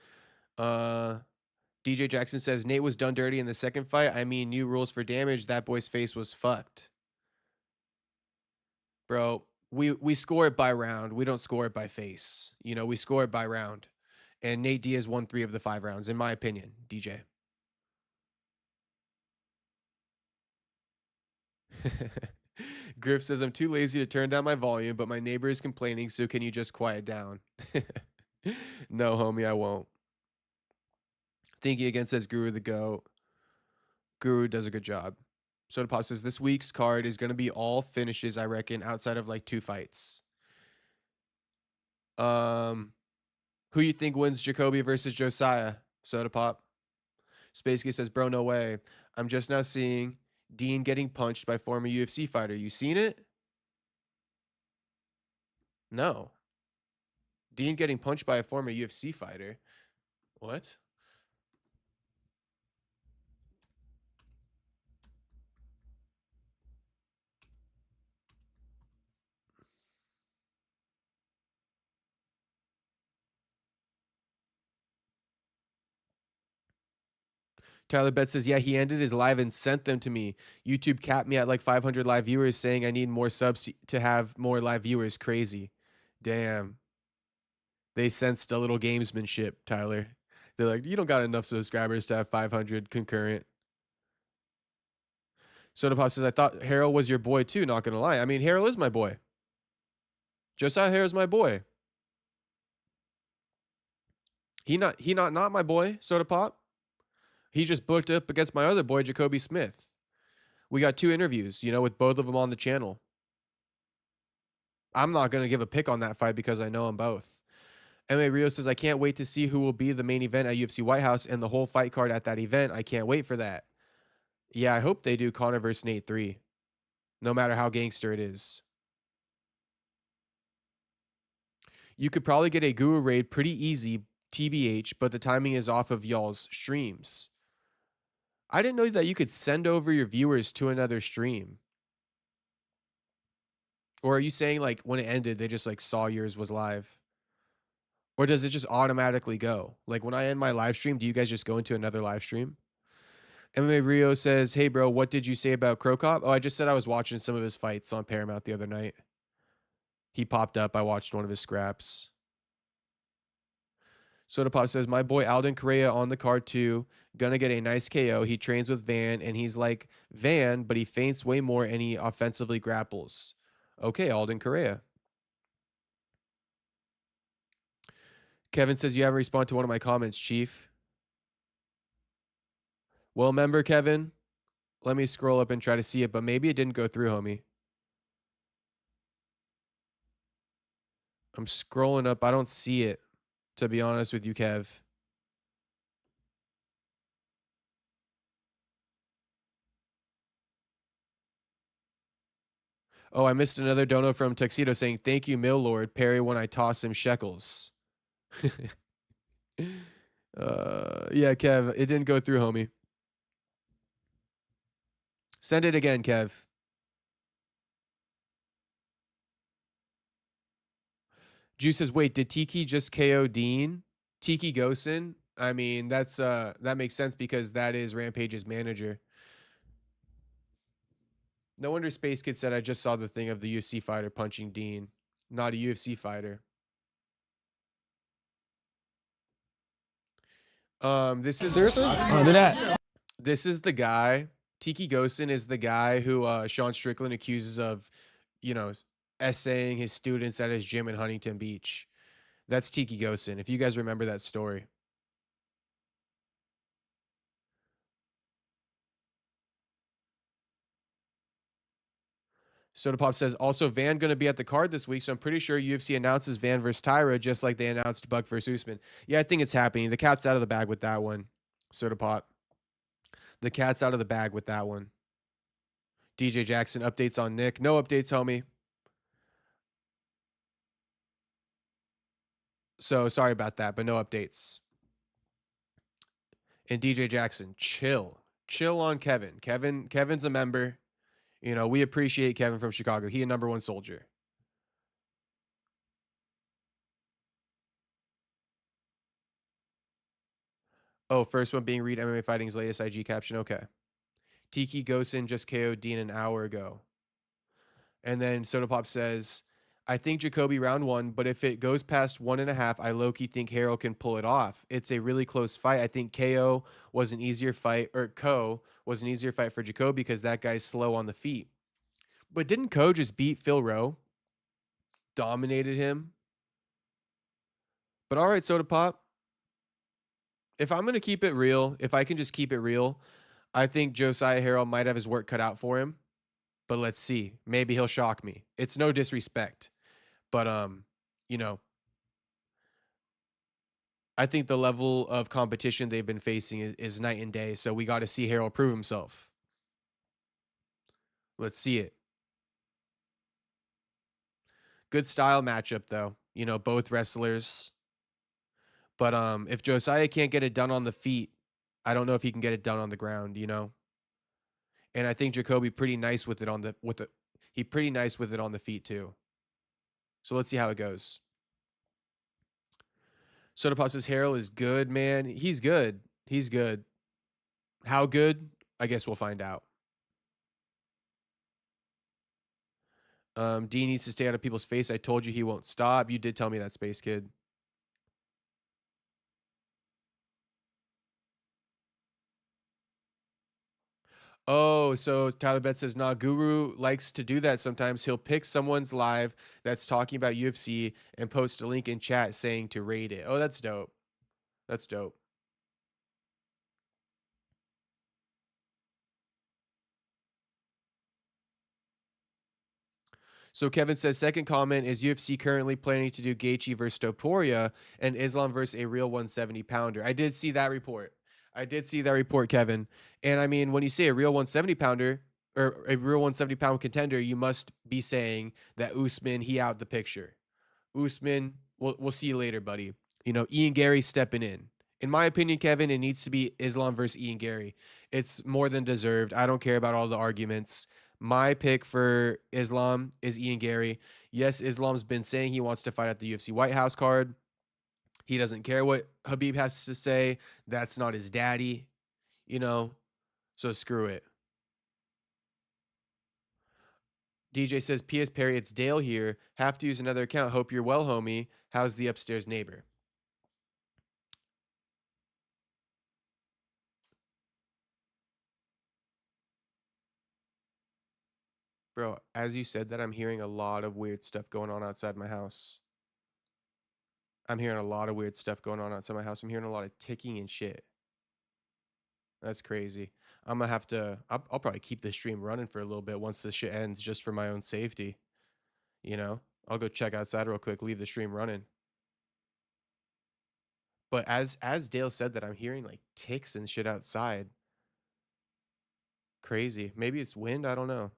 DJ Jackson says, Nate was done dirty in the second fight. I mean, new rules for damage. That boy's face was fucked. Bro, we score it by round. We don't score it by face. We score it by round. And Nate Diaz won 3 of the 5 rounds, in my opinion, DJ. Griff says, I'm too lazy to turn down my volume, but my neighbor is complaining, so can you just quiet down? No, homie, I won't. Thinking again says Guru the GOAT. Guru does a good job. Soda Pop says, this week's card is going to be all finishes, I reckon, outside of like 2 fights. Who you think wins Jacoby versus Josiah? Soda Pop. Spacey says, bro, no way. I'm just now seeing Deen getting punched by former UFC fighter. You seen it? No. Deen getting punched by a former UFC fighter. What? Tyler Betts says, yeah, he ended his live and sent them to me. YouTube capped me at like 500 live viewers saying I need more subs to have more live viewers. Crazy. Damn. They sensed a little gamesmanship, Tyler. They're like, you don't got enough subscribers to have 500 concurrent. Soda Pop says, I thought Harold was your boy too, not gonna lie. I mean, Harold is my boy. Josiah Harold's my boy. He not my boy, Soda Pop. He just booked up against my other boy, Jacoby Smith. We got 2 interviews, with both of them on the channel. I'm not going to give a pick on that fight because I know them both. MMA Rio says, I can't wait to see who will be the main event at UFC White House and the whole fight card at that event. I can't wait for that. Yeah, I hope they do Conor vs. Nate 3. No matter how gangster it is. You could probably get a Guru raid pretty easy, TBH, but the timing is off of y'all's streams. I didn't know that you could send over your viewers to another stream. Or are you saying like when it ended, they just like saw yours was live? Or does it just automatically go? Like when I end my live stream, do you guys just go into another live stream? MMA Rio says, hey bro, what did you say about Crow Cop? Oh, I just said I was watching some of his fights on Paramount the other night. He popped up. I watched one of his scraps. Soda Pop says, my boy Alden Correa on the card too. Gonna get a nice KO. He trains with Van, and he's like Van, but he feints way more and he offensively grapples. Okay, Alden Correa. Kevin says, you haven't responded to one of my comments, Chief. Well, remember, Kevin, let me scroll up and try to see it, but maybe it didn't go through, homie. I'm scrolling up. I don't see it, to be honest with you, Kev. Oh, I missed another dono from Tuxedo saying, thank you, Mill Lord. Perry when I toss him shekels. Yeah, Kev, it didn't go through, homie. Send it again, Kev. Juice says, wait, did Tiki just KO Deen? Tiki Gosen? I mean, that makes sense because that is Rampage's manager. No wonder Space Kid said I just saw the thing of the UFC fighter punching Deen. Not a UFC fighter. This is Seriously? Do that. This is the guy. Tiki Gosen is the guy who Sean Strickland accuses of, essaying his students at his gym in Huntington Beach. That's Tiki Gosen, if you guys remember that story. Soda Pop says, also Van going to be at the card this week, so I'm pretty sure UFC announces Van versus Tyra just like they announced Buck versus Usman. Yeah, I think it's happening. The cat's out of the bag with that one. Soda Pop. The cat's out of the bag with that one. DJ Jackson, updates on Nick. No updates, homie. So sorry about that, but no updates. And DJ Jackson, chill. Chill on Kevin. Kevin's a member. We appreciate Kevin from Chicago. He a #1 soldier. Oh, first one being read MMA Fighting's latest IG caption. Okay. Tiki Gosen just KO'd Deen an hour ago. And then Soda Pop says, I think Jacoby round 1, but if it goes past 1.5, I low-key think Harold can pull it off. It's a really close fight. I think KO was an easier fight, or Ko was an easier fight for Jacoby because that guy's slow on the feet. But didn't Ko just beat Phil Rowe? Dominated him? But all right, Soda Pop. If I'm going to keep it real, if I can just keep it real, I think Josiah Harold might have his work cut out for him. But let's see. Maybe he'll shock me. It's no disrespect. But, I think the level of competition they've been facing is night and day. So we got to see Harold prove himself. Let's see it. Good style matchup, though. You know, both wrestlers. But if Josiah can't get it done on the feet, I don't know if he can get it done on the ground, you know? And I think Jacoby pretty nice with it on the he pretty nice with it on the feet too. So let's see how it goes. Soda says Harold is good, man. He's good. He's good. How good? I guess we'll find out. Dean needs to stay out of people's face. I told you he won't stop. You did tell me that, Space Kid. Oh, so Tyler Betts says, nah, Guru likes to do that sometimes. He'll pick someone's live that's talking about UFC and post a link in chat saying to rate it. Oh, that's dope. That's dope. So Kevin says, second comment is UFC currently planning to do Gaethje versus Topuria and Islam versus a real 170 pounder. I did see that report. Kevin. And I mean, when you say a real 170 pounder or a real 170 pound contender, you must be saying that Usman, he out the picture. Usman, we'll see you later, buddy. You know, Ian Gary stepping in. In my opinion, Kevin, it needs to be Islam versus Ian Gary. It's more than deserved. I don't care about all the arguments. My pick for Islam is Ian Gary. Yes, Islam's been saying he wants to fight at the UFC White House card. He doesn't care what Habib has to say. That's not his daddy, you know, so screw it. DJ says, P.S. Perry, it's Dale here. Have to use another account. Hope you're well, homie. How's the upstairs neighbor? Bro, as you said that, I'm hearing a lot of weird stuff going on outside my house. I'm hearing a lot of weird stuff going on outside my house. I'm hearing a lot of ticking and shit. That's crazy. I'm gonna have to. I'll probably keep the stream running for a little bit once this shit ends, just for my own safety. You know, I'll go check outside real quick, leave the stream running. But as Dale said that, I'm hearing like ticks and shit outside. Crazy. Maybe it's wind. I don't know.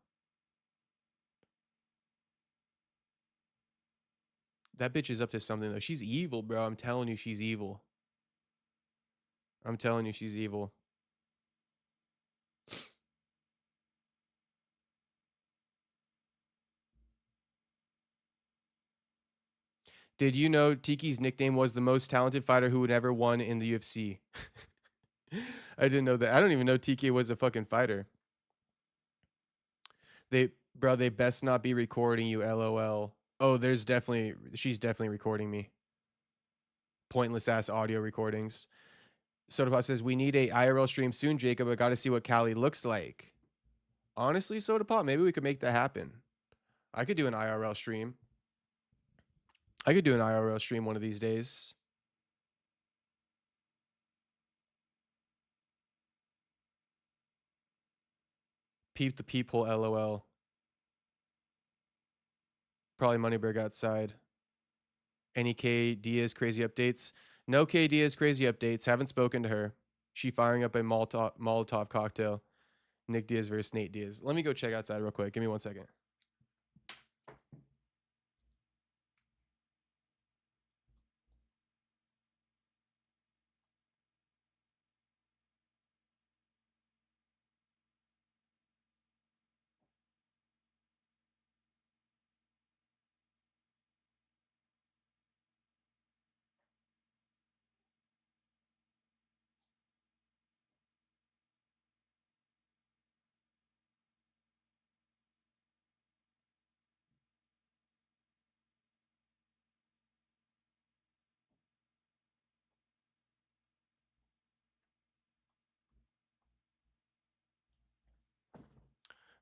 That bitch is up to something though. She's evil, bro. I'm telling you, she's evil. I'm telling you, she's evil. Did you know Tiki's nickname was the most talented fighter who would ever won in the UFC? I didn't know that. I don't even know Tiki was a fucking fighter. They best not be recording you, LOL. Oh, she's definitely recording me. Pointless ass audio recordings. Sodapot says, we need a IRL stream soon, Jacob. I got to see what Cali looks like. Honestly, Sodapot, maybe we could make that happen. I could do an IRL stream. One of these days. Peep the peephole, LOL. Probably Moneyberg outside. Any K Diaz crazy updates? No K Diaz crazy updates. Haven't spoken to her. She firing up a Molotov cocktail. Nick Diaz versus Nate Diaz. Let me go check outside real quick. Give me 1 second.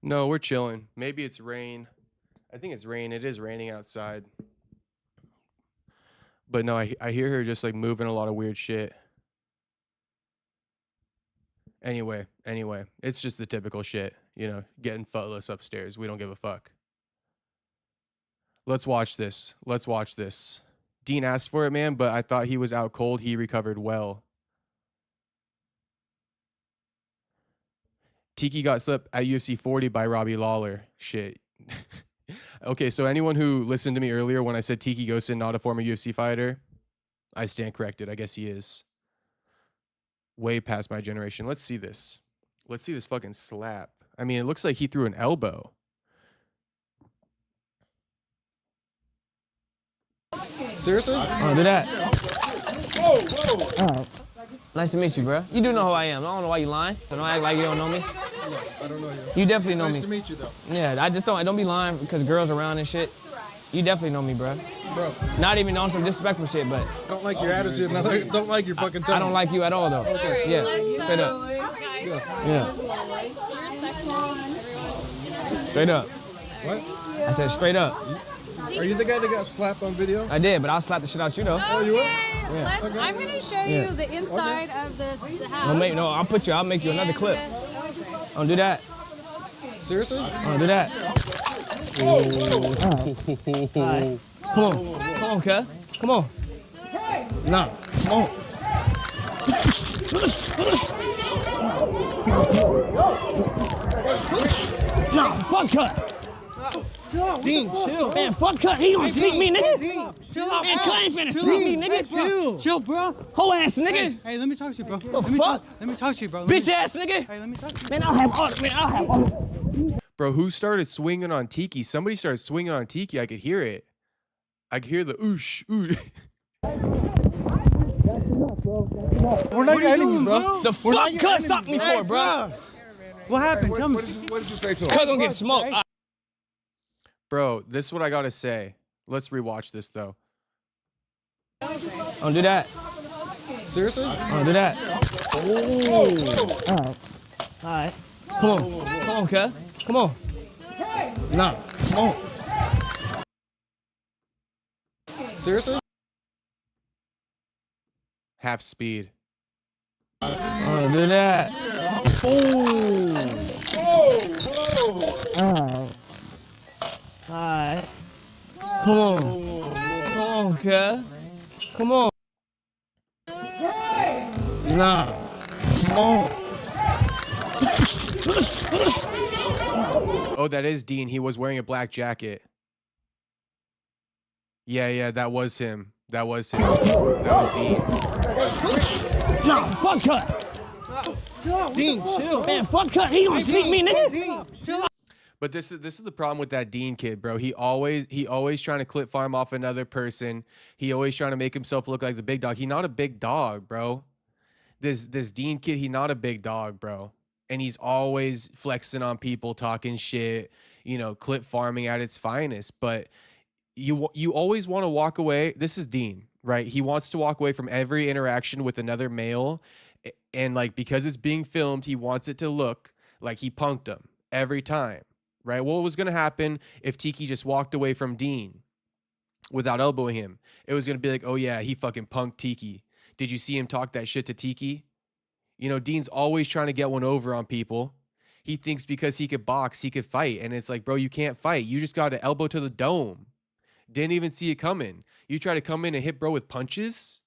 No, we're chilling. Maybe it's rain. I think it's rain. It is raining outside. But no, I hear her just like moving a lot of weird shit. Anyway, it's just the typical shit, you know, getting footless upstairs. We don't give a fuck. Let's watch this. Dean asked for it, man, but I thought he was out cold. He recovered well. Tiki got slipped at UFC 40 by Robbie Lawler. Shit. Okay, so anyone who listened to me earlier when I said Tiki Ghostin not a former UFC fighter, I stand corrected. I guess he is. Way past my generation. Let's see this. Let's see this fucking slap. I mean, it looks like he threw an elbow. Seriously? Oh, do that. Whoa. Nice to meet you, bro. You do know who I am. I don't know why you lying. Don't act like you don't know me. I don't know you. You definitely know me. Nice to meet you, though. Yeah, I just don't be lying because girls around and shit. You definitely know me, bro. Bro. Not even on some disrespectful shit, but. Don't like your attitude. And don't like your fucking tone. I don't like you at all, though. Okay. Yeah, straight up. Yeah. Straight up. What? I said straight up. Are you the guy that got slapped on video? I did, but I'll slap the shit out you, though. Oh, you will? Yeah. Okay. I'm gonna show you the inside of the house. I'll make you another clip. Don't do that. Seriously? Don't do that. Right. Come on, cuz. Come on. Nah, come on. Nah, fuck cut. Dean, chill. Man, fuck cut. He gonna sneak me, nigga. Dean, chill out. Man, cut ain't finna sneak me, nigga. Chill, bro. Whole ass, nigga. Hey, let me talk to you, bro. Fuck. Let me talk to you, bro. Bitch ass, nigga. Hey, let me talk to you. Man, I'll have all. Bro, who started swinging on Tiki? Somebody started swinging on Tiki. I could hear it. I could hear the oosh, ooh. We're not your enemies, bro. The fuck cut stopped me for, bro? What happened? Tell me. What did you say to him? Cut gonna get smoked. Bro, this is what I gotta say. Let's rewatch this though. Don't do that. Seriously? Don't do that. All right. Come on, cuz. Come on. Nah, come on. Seriously? Half speed. Don't do that. All right. Come on, cuz. Come on. Nah, come on. Oh, that is Dean. He was wearing a black jacket. Yeah, that was him. That was him. That was Dean. Nah, fuck cut. Dean, chill. Man, fuck cut. He gonna sneak me, nigga. Dean, chill out. But this is the problem with that Dean kid, bro. He always trying to clip farm off another person. He always trying to make himself look like the big dog. He not a big dog, bro. This Dean kid, he not a big dog, bro. And he's always flexing on people, talking shit, you know, clip farming at its finest. But you always want to walk away. This is Dean, right? He wants to walk away from every interaction with another male. And like, because it's being filmed, he wants it to look like he punked him every time, right? What was going to happen if Tiki just walked away from Dean without elbowing him? It was going to be like, oh yeah, he fucking punked Tiki. Did you see him talk that shit to Tiki? You know, Dean's always trying to get one over on people. He thinks because he could box, he could fight. And it's like, bro, you can't fight. You just got an elbow to the dome. Didn't even see it coming. You try to come in and hit bro with punches.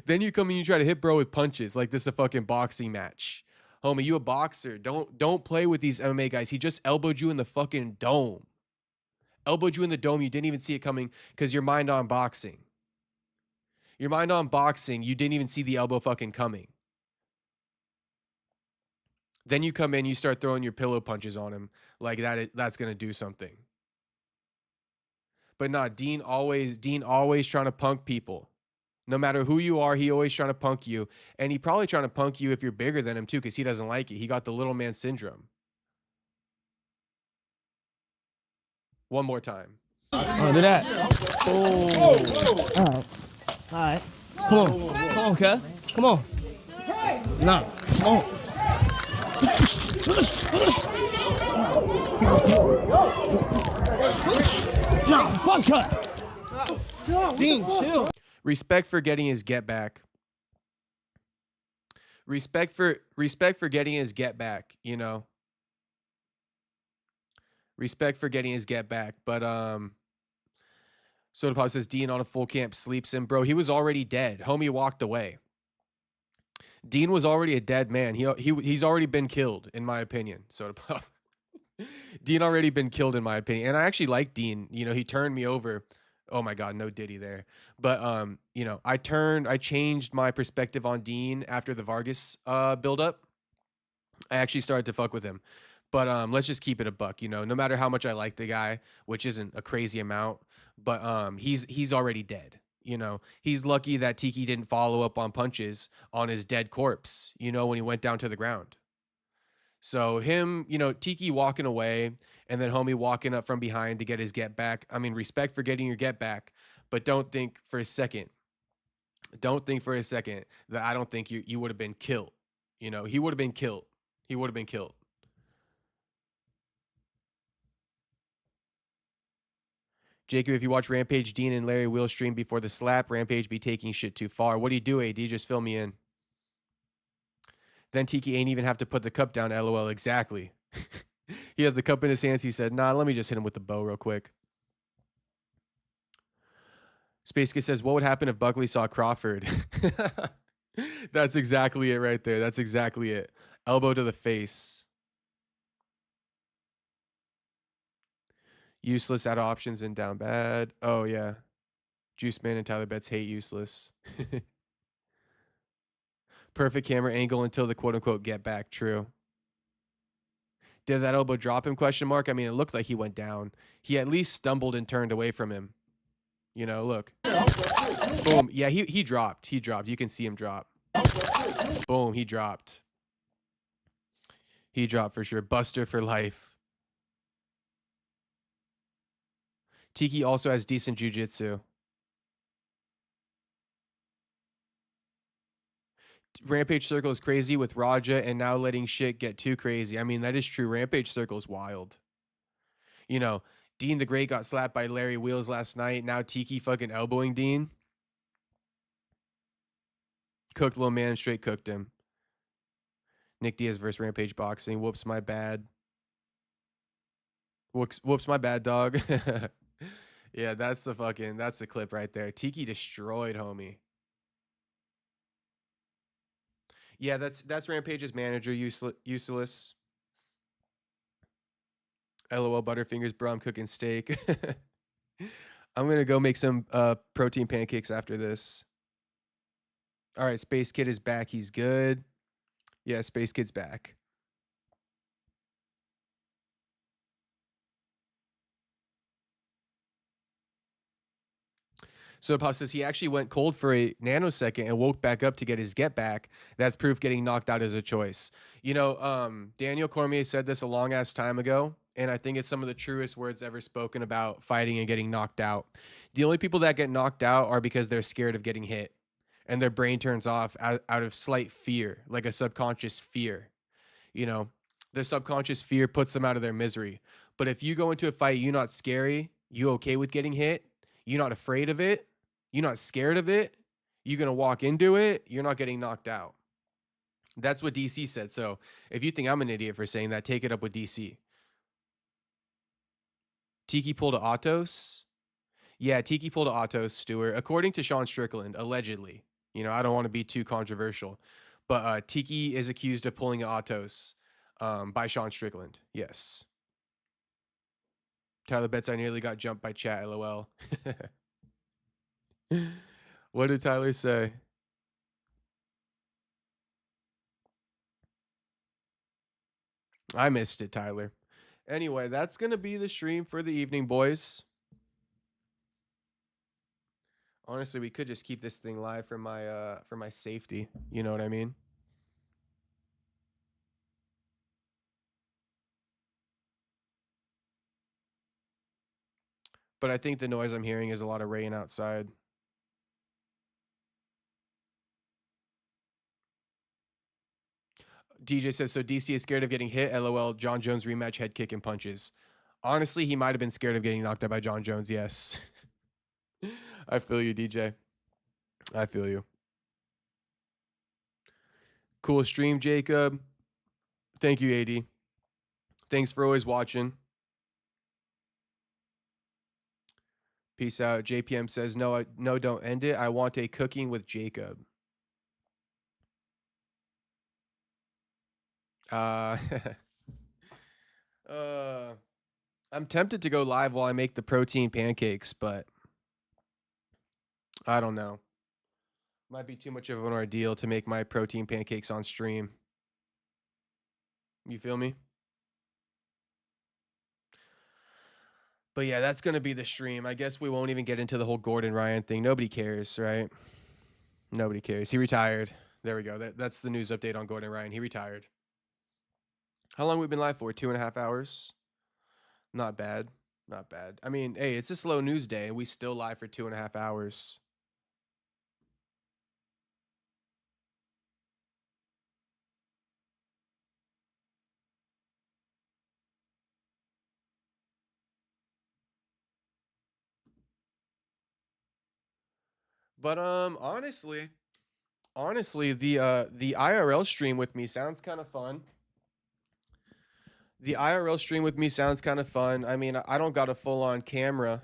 Then you come in, you try to hit bro with punches like this is a fucking boxing match. Homie, you a boxer. Don't play with these MMA guys. He just elbowed you in the fucking dome. Elbowed you in the dome. You didn't even see it coming because your mind on boxing. Your mind on boxing, you didn't even see the elbow fucking coming. Then you come in, you start throwing your pillow punches on him like that's going to do something. But nah, Dean always trying to punk people. No matter who you are, he always trying to punk you. And he probably trying to punk you if you're bigger than him too, because he doesn't like it. He got the little man syndrome. One more time. Oh, do that. All right. Come on, cuz. Come on. Nah, come on. Nah, fuck cut. Dean, chill. Respect for getting his get back. Respect for getting his get back, you know. Respect for getting his get back. But Soda Pop says Dean on a full camp sleeps in. Bro, he was already dead. Homie walked away. Dean was already a dead man. He's already been killed, in my opinion. Soda Pop. Dean already been killed, in my opinion. And I actually like Dean. You know, he turned me over. Oh my God, no Diddy there. But you know, I changed my perspective on Dean after the Vargas buildup. I actually started to fuck with him. But let's just keep it a buck, you know, no matter how much I like the guy, which isn't a crazy amount, but he's already dead. You know, he's lucky that Tiki didn't follow up on punches on his dead corpse, you know, when he went down to the ground. So him, you know, Tiki walking away and then homie walking up from behind to get his get back. I mean, respect for getting your get back, but don't think for a second that I don't think you would have been killed. You know, he would have been killed. He would have been killed. Jacob, if you watch Rampage, Dean and Larry will stream before the slap. Rampage be taking shit too far. What do you do, AD? Just fill me in. Then Tiki ain't even have to put the cup down, LOL. Exactly. He had the cup in his hands. He said, nah, let me just hit him with the bow real quick. Space Kid says, what would happen if Buckley saw Crawford? That's exactly it right there. That's exactly it. Elbow to the face. Useless, out of options, and down bad. Oh, yeah. Juice Man and Tyler Betts hate useless. Perfect camera angle until the quote-unquote get back. True. Did that elbow drop him? Question mark. I mean, it looked like he went down. He at least stumbled and turned away from him. You know, look. Boom. Yeah, he dropped. He dropped. You can see him drop. Boom. He dropped. He dropped for sure. Buster for life. Tiki also has decent jiu-jitsu. Rampage Circle is crazy with Raja and now letting shit get too crazy. I mean, that is true. Rampage Circle is wild. You know, Deen the Great got slapped by Larry Wheels last night. Now Tiki fucking elbowing Dean. Cooked little man, straight cooked him. Nick Diaz versus Rampage Boxing. Whoops, my bad. Whoops, my bad, dog. Yeah, that's the clip right there. Tiki destroyed homie. Yeah, that's Rampage's manager, useless. LOL Butterfingers, bro, I'm cooking steak. I'm going to go make some protein pancakes after this. All right, Space Kid is back. He's good. Yeah, Space Kid's back. So Pop says he actually went cold for a nanosecond and woke back up to get his get back. That's proof getting knocked out is a choice. You know, Daniel Cormier said this a long ass time ago, and I think it's some of the truest words ever spoken about fighting and getting knocked out. The only people that get knocked out are because they're scared of getting hit, and their brain turns off out of slight fear, like a subconscious fear. You know, their subconscious fear puts them out of their misery. But if you go into a fight, you're not scary, you okay with getting hit, you're not afraid of it, you're not scared of it, you're going to walk into it, you're not getting knocked out. That's what DC said. So if you think I'm an idiot for saying that, take it up with DC. Tiki pulled a Autos. Yeah, Tiki pulled a Autos, Stewart. According to Sean Strickland, allegedly. You know, I don't want to be too controversial. But Tiki is accused of pulling an Autos by Sean Strickland. Yes. Tyler Betts, I nearly got jumped by chat, LOL. What did Tyler say? I missed it, Tyler. Anyway, that's going to be the stream for the evening, boys. Honestly, we could just keep this thing live for my safety. You know what I mean? But I think the noise I'm hearing is a lot of rain outside. DJ says, so DC is scared of getting hit. LOL, John Jones rematch, head kick and punches. Honestly, he might have been scared of getting knocked out by John Jones. Yes. I feel you, DJ. I feel you. Cool stream, Jacob. Thank you, AD. Thanks for always watching. Peace out. JPM says, no, no, don't end it. I want a cooking with Jacob. Uh, I'm tempted to go live while I make the protein pancakes, but I don't know. Might be too much of an ordeal to make my protein pancakes on stream. You feel me? But yeah, that's going to be the stream. I guess we won't even get into the whole Gordon Ryan thing. Nobody cares, right? Nobody cares. He retired. There we go. That's the news update on Gordon Ryan. He retired. How long have we been live for? 2.5 hours? Not bad. Not bad. I mean, hey, it's a slow news day, and we still live for 2.5 hours. But honestly, the IRL stream with me sounds kind of fun. The IRL stream with me sounds kind of fun. I mean, I don't got a full-on camera,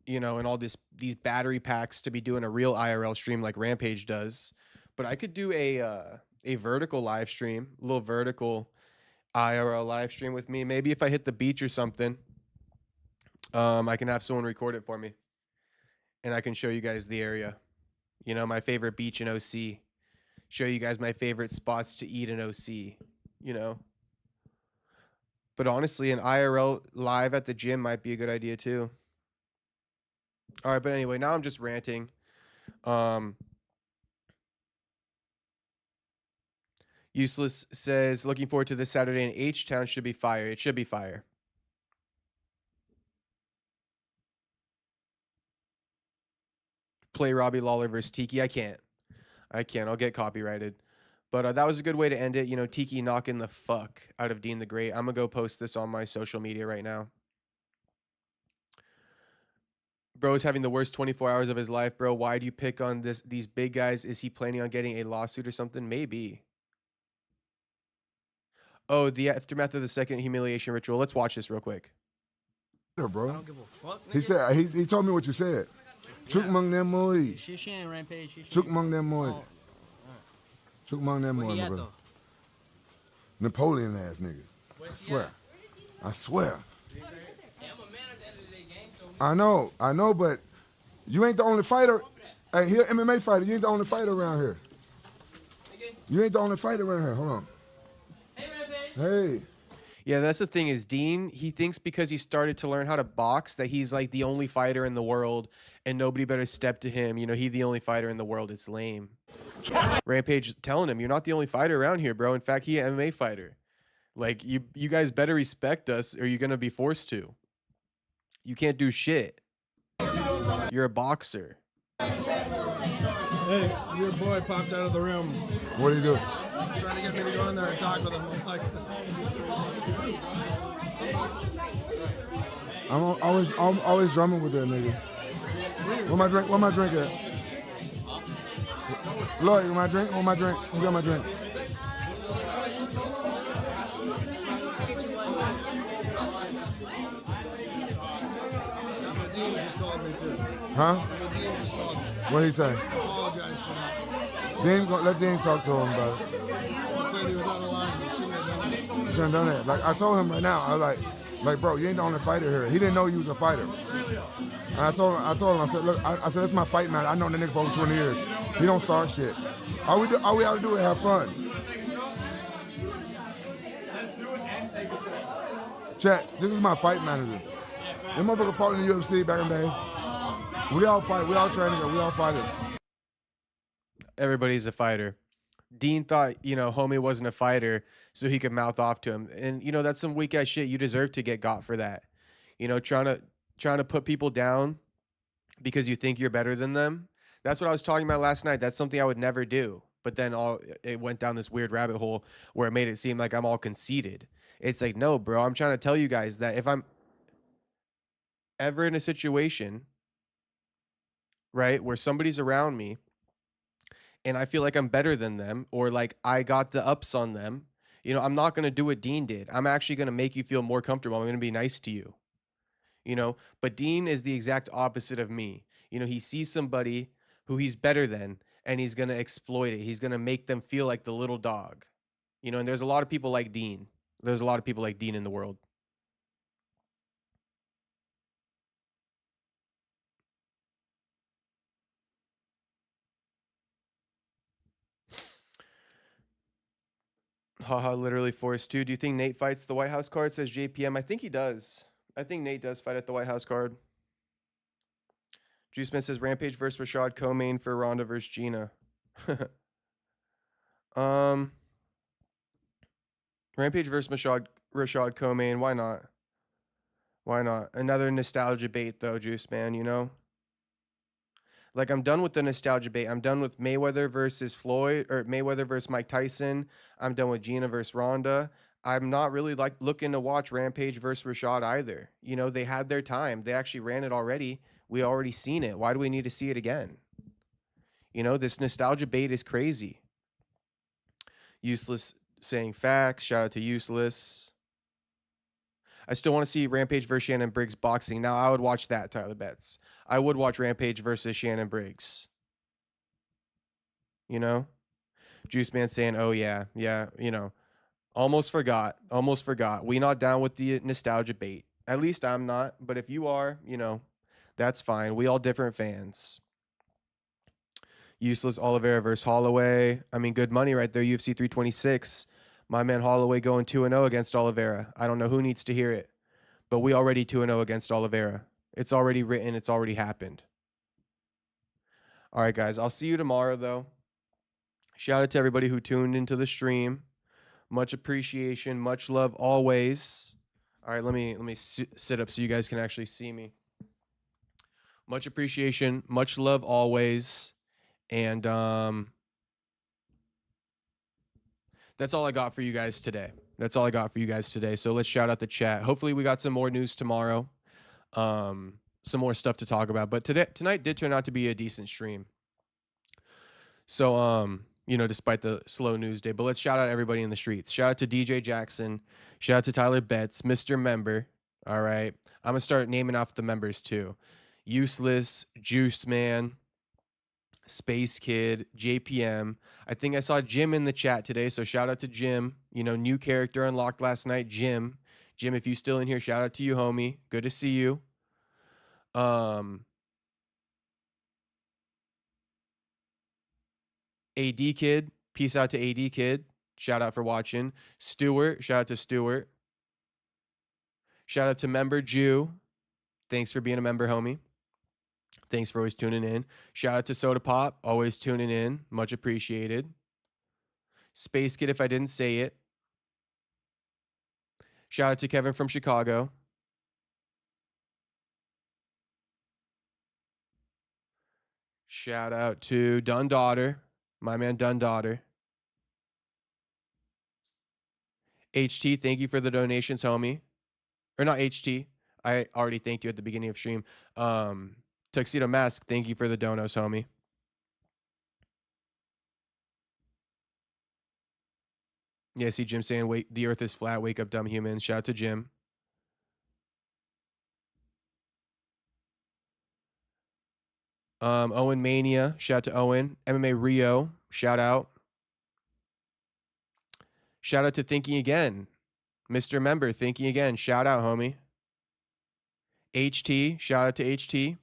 you know, and all these battery packs to be doing a real IRL stream like Rampage does. But I could do a vertical live stream, a little vertical IRL live stream with me. Maybe if I hit the beach or something, I can have someone record it for me, and I can show you guys the area. You know, my favorite beach in OC. Show you guys my favorite spots to eat in OC. You know. But honestly, an IRL live at the gym might be a good idea too. All right, but anyway, now I'm just ranting. Useless says, looking forward to this Saturday in H-Town. Should be fire. It should be fire. Play Robbie Lawler versus Tiki. I can't. I'll get copyrighted. But that was a good way to end it. You know, Tiki knocking the fuck out of Deen the Great. I'm going to go post this on my social media right now. Bro's having the worst 24 hours of his life, bro. Why do you pick on these big guys? Is he planning on getting a lawsuit or something? Maybe. Oh, the aftermath of the second humiliation ritual. Let's watch this real quick. Bro. I don't give a fuck. He said he told me what you said. Chuk mang dem moi. She ain't Rampage. Chuk mang dem moi. Chuk mang dem moi, my brother. Napoleon ass nigga. I swear. I swear. I know, but you ain't the only fighter. Hey, here, MMA fighter. You ain't the only fighter around here. You ain't the only fighter around here. Hold on. Hey. Yeah, that's the thing is Deen, he thinks because he started to learn how to box that he's like the only fighter in the world and nobody better step to him. You know, he the only fighter in the world. It's lame. Rampage telling him, you're not the only fighter around here, bro. In fact, he an MMA fighter. Like, you guys better respect us or you're going to be forced to. You can't do shit. You're a boxer. Hey, your boy popped out of the room. What do you do? Trying to get me to go in there and talk with him. Like, I'm always drumming with that nigga. Where my drink at? Lloyd, where my drink? Where my drink? Who got my drink? Dean just called me too. Huh? Dean just called me. What did he say? I apologize for that. Let Dean talk to him about it. He said he was out of line. He shouldn't have done that. You shouldn't have done that. Like, I told him right now, I was like, bro, you ain't the only fighter here. He didn't know you was a fighter. And I told him, I said, look, I said, that's my fight man. I know the nigga for over 20 years. He don't start shit. All we ought to do is have fun. Chat, this is my fight manager. That motherfucker fought in the UFC back in the day. We all fight. We all train together. We all fighters. Everybody's a fighter. Deen thought, you know, homie wasn't a fighter, so he could mouth off to him. And, you know, that's some weak ass shit. You deserve to get got for that. You know, trying to put people down because you think you're better than them. That's what I was talking about last night. That's something I would never do. But then it went down this weird rabbit hole where it made it seem like I'm all conceited. It's like, no, bro, I'm trying to tell you guys that if I'm ever in a situation, right, where somebody's around me and I feel like I'm better than them or like I got the ups on them, you know, I'm not going to do what Deen did. I'm actually going to make you feel more comfortable. I'm going to be nice to you. you know. But Deen is the exact opposite of me. You know, he sees somebody who he's better than, and he's gonna exploit it. He's gonna make them feel like the little dog, you know. And there's a lot of people like Deen. There's a lot of people like Deen in the world. Haha, literally forced to. Do you think Nate fights the White House card? Says JPM. I think he does. I think Nate does fight at the White House card. Juice Smith says Rampage versus Rashad co-main for Ronda versus Gina. Rampage versus Rashad co-main. Why not? Why not? Another nostalgia bait though, Juice Man, you know? Like, I'm done with the nostalgia bait. I'm done with Mayweather versus Floyd, or Mayweather versus Mike Tyson. I'm done with Gina versus Ronda. I'm not really like looking to watch Rampage versus Rashad either. You know, they had their time. They actually ran it already. We already seen it. Why do we need to see it again? You know, this nostalgia bait is crazy. Useless saying facts. Shout out to Useless. I still want to see Rampage versus Shannon Briggs boxing. Now, I would watch that, Tyler Betts. I would watch Rampage versus Shannon Briggs. You know? Juice Man saying, oh, yeah, you know. Almost forgot. We not down with the nostalgia bait. At least I'm not. But if you are, you know, that's fine. We all different fans. Useless Oliveira versus Holloway. I mean, good money right there. UFC 326. My man Holloway going 2-0 against Oliveira. I don't know who needs to hear it, but we already 2-0 against Oliveira. It's already written. It's already happened. All right, guys. I'll see you tomorrow, though. Shout out to everybody who tuned into the stream. Much appreciation. Much love always. All right, let me sit up so you guys can actually see me. Much appreciation. Much love always. And that's all I got for you guys today. So let's shout out the chat. Hopefully we got some more news tomorrow. Some more stuff to talk about. But tonight did turn out to be a decent stream. So you know, despite the slow news day. But let's shout out everybody in the streets. Shout out to DJ Jackson. Shout out to Tyler Betts, Mr. Member. All right. I'm gonna start naming off the members too. Useless, Juice Man, Space Kid, JPM. I think I saw Jim in the chat today, so shout out to Jim. You know, new character unlocked last night, Jim. Jim, if you still in here, shout out to you, homie. Good to see you. AD Kid, peace out to AD Kid. Shout out for watching. Stewart, shout out to Stewart. Shout out to member Jew. Thanks for being a member, homie. Thanks for always tuning in. Shout out to Soda Pop, always tuning in. Much appreciated. Space Kid, if I didn't say it. Shout out to Kevin from Chicago. Shout out to Dun Daughter, my man Dun Daughter. HT, thank you for the donations, homie. Or not HT. I already thanked you at the beginning of stream. Tuxedo Mask, thank you for the donos, homie. Yeah, see Jim saying, "Wait, the earth is flat. Wake up, dumb humans." Shout out to Jim. Owen Mania, shout out to Owen. MMA Rio, shout out. Shout out to Thinking Again. Mr. Member, Thinking Again. Shout out, homie. HT, shout out to HT.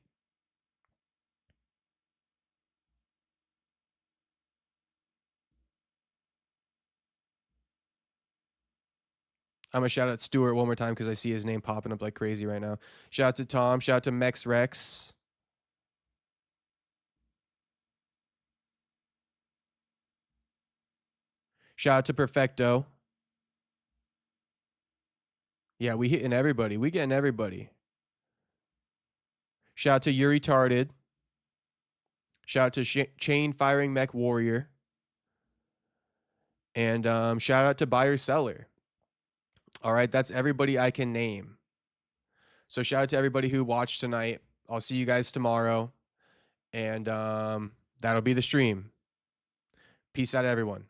I'm going to shout out Stuart one more time because I see his name popping up like crazy right now. Shout out to Tom. Shout out to Mex Rex. Shout out to Perfecto. Yeah, we hitting everybody. We getting everybody. Shout out to You're Retarded. Shout out to Chain Firing Mech Warrior. And shout out to Buyer Seller. All right, that's everybody I can name. So shout out to everybody who watched tonight. I'll see you guys tomorrow. And that'll be the stream. Peace out, everyone.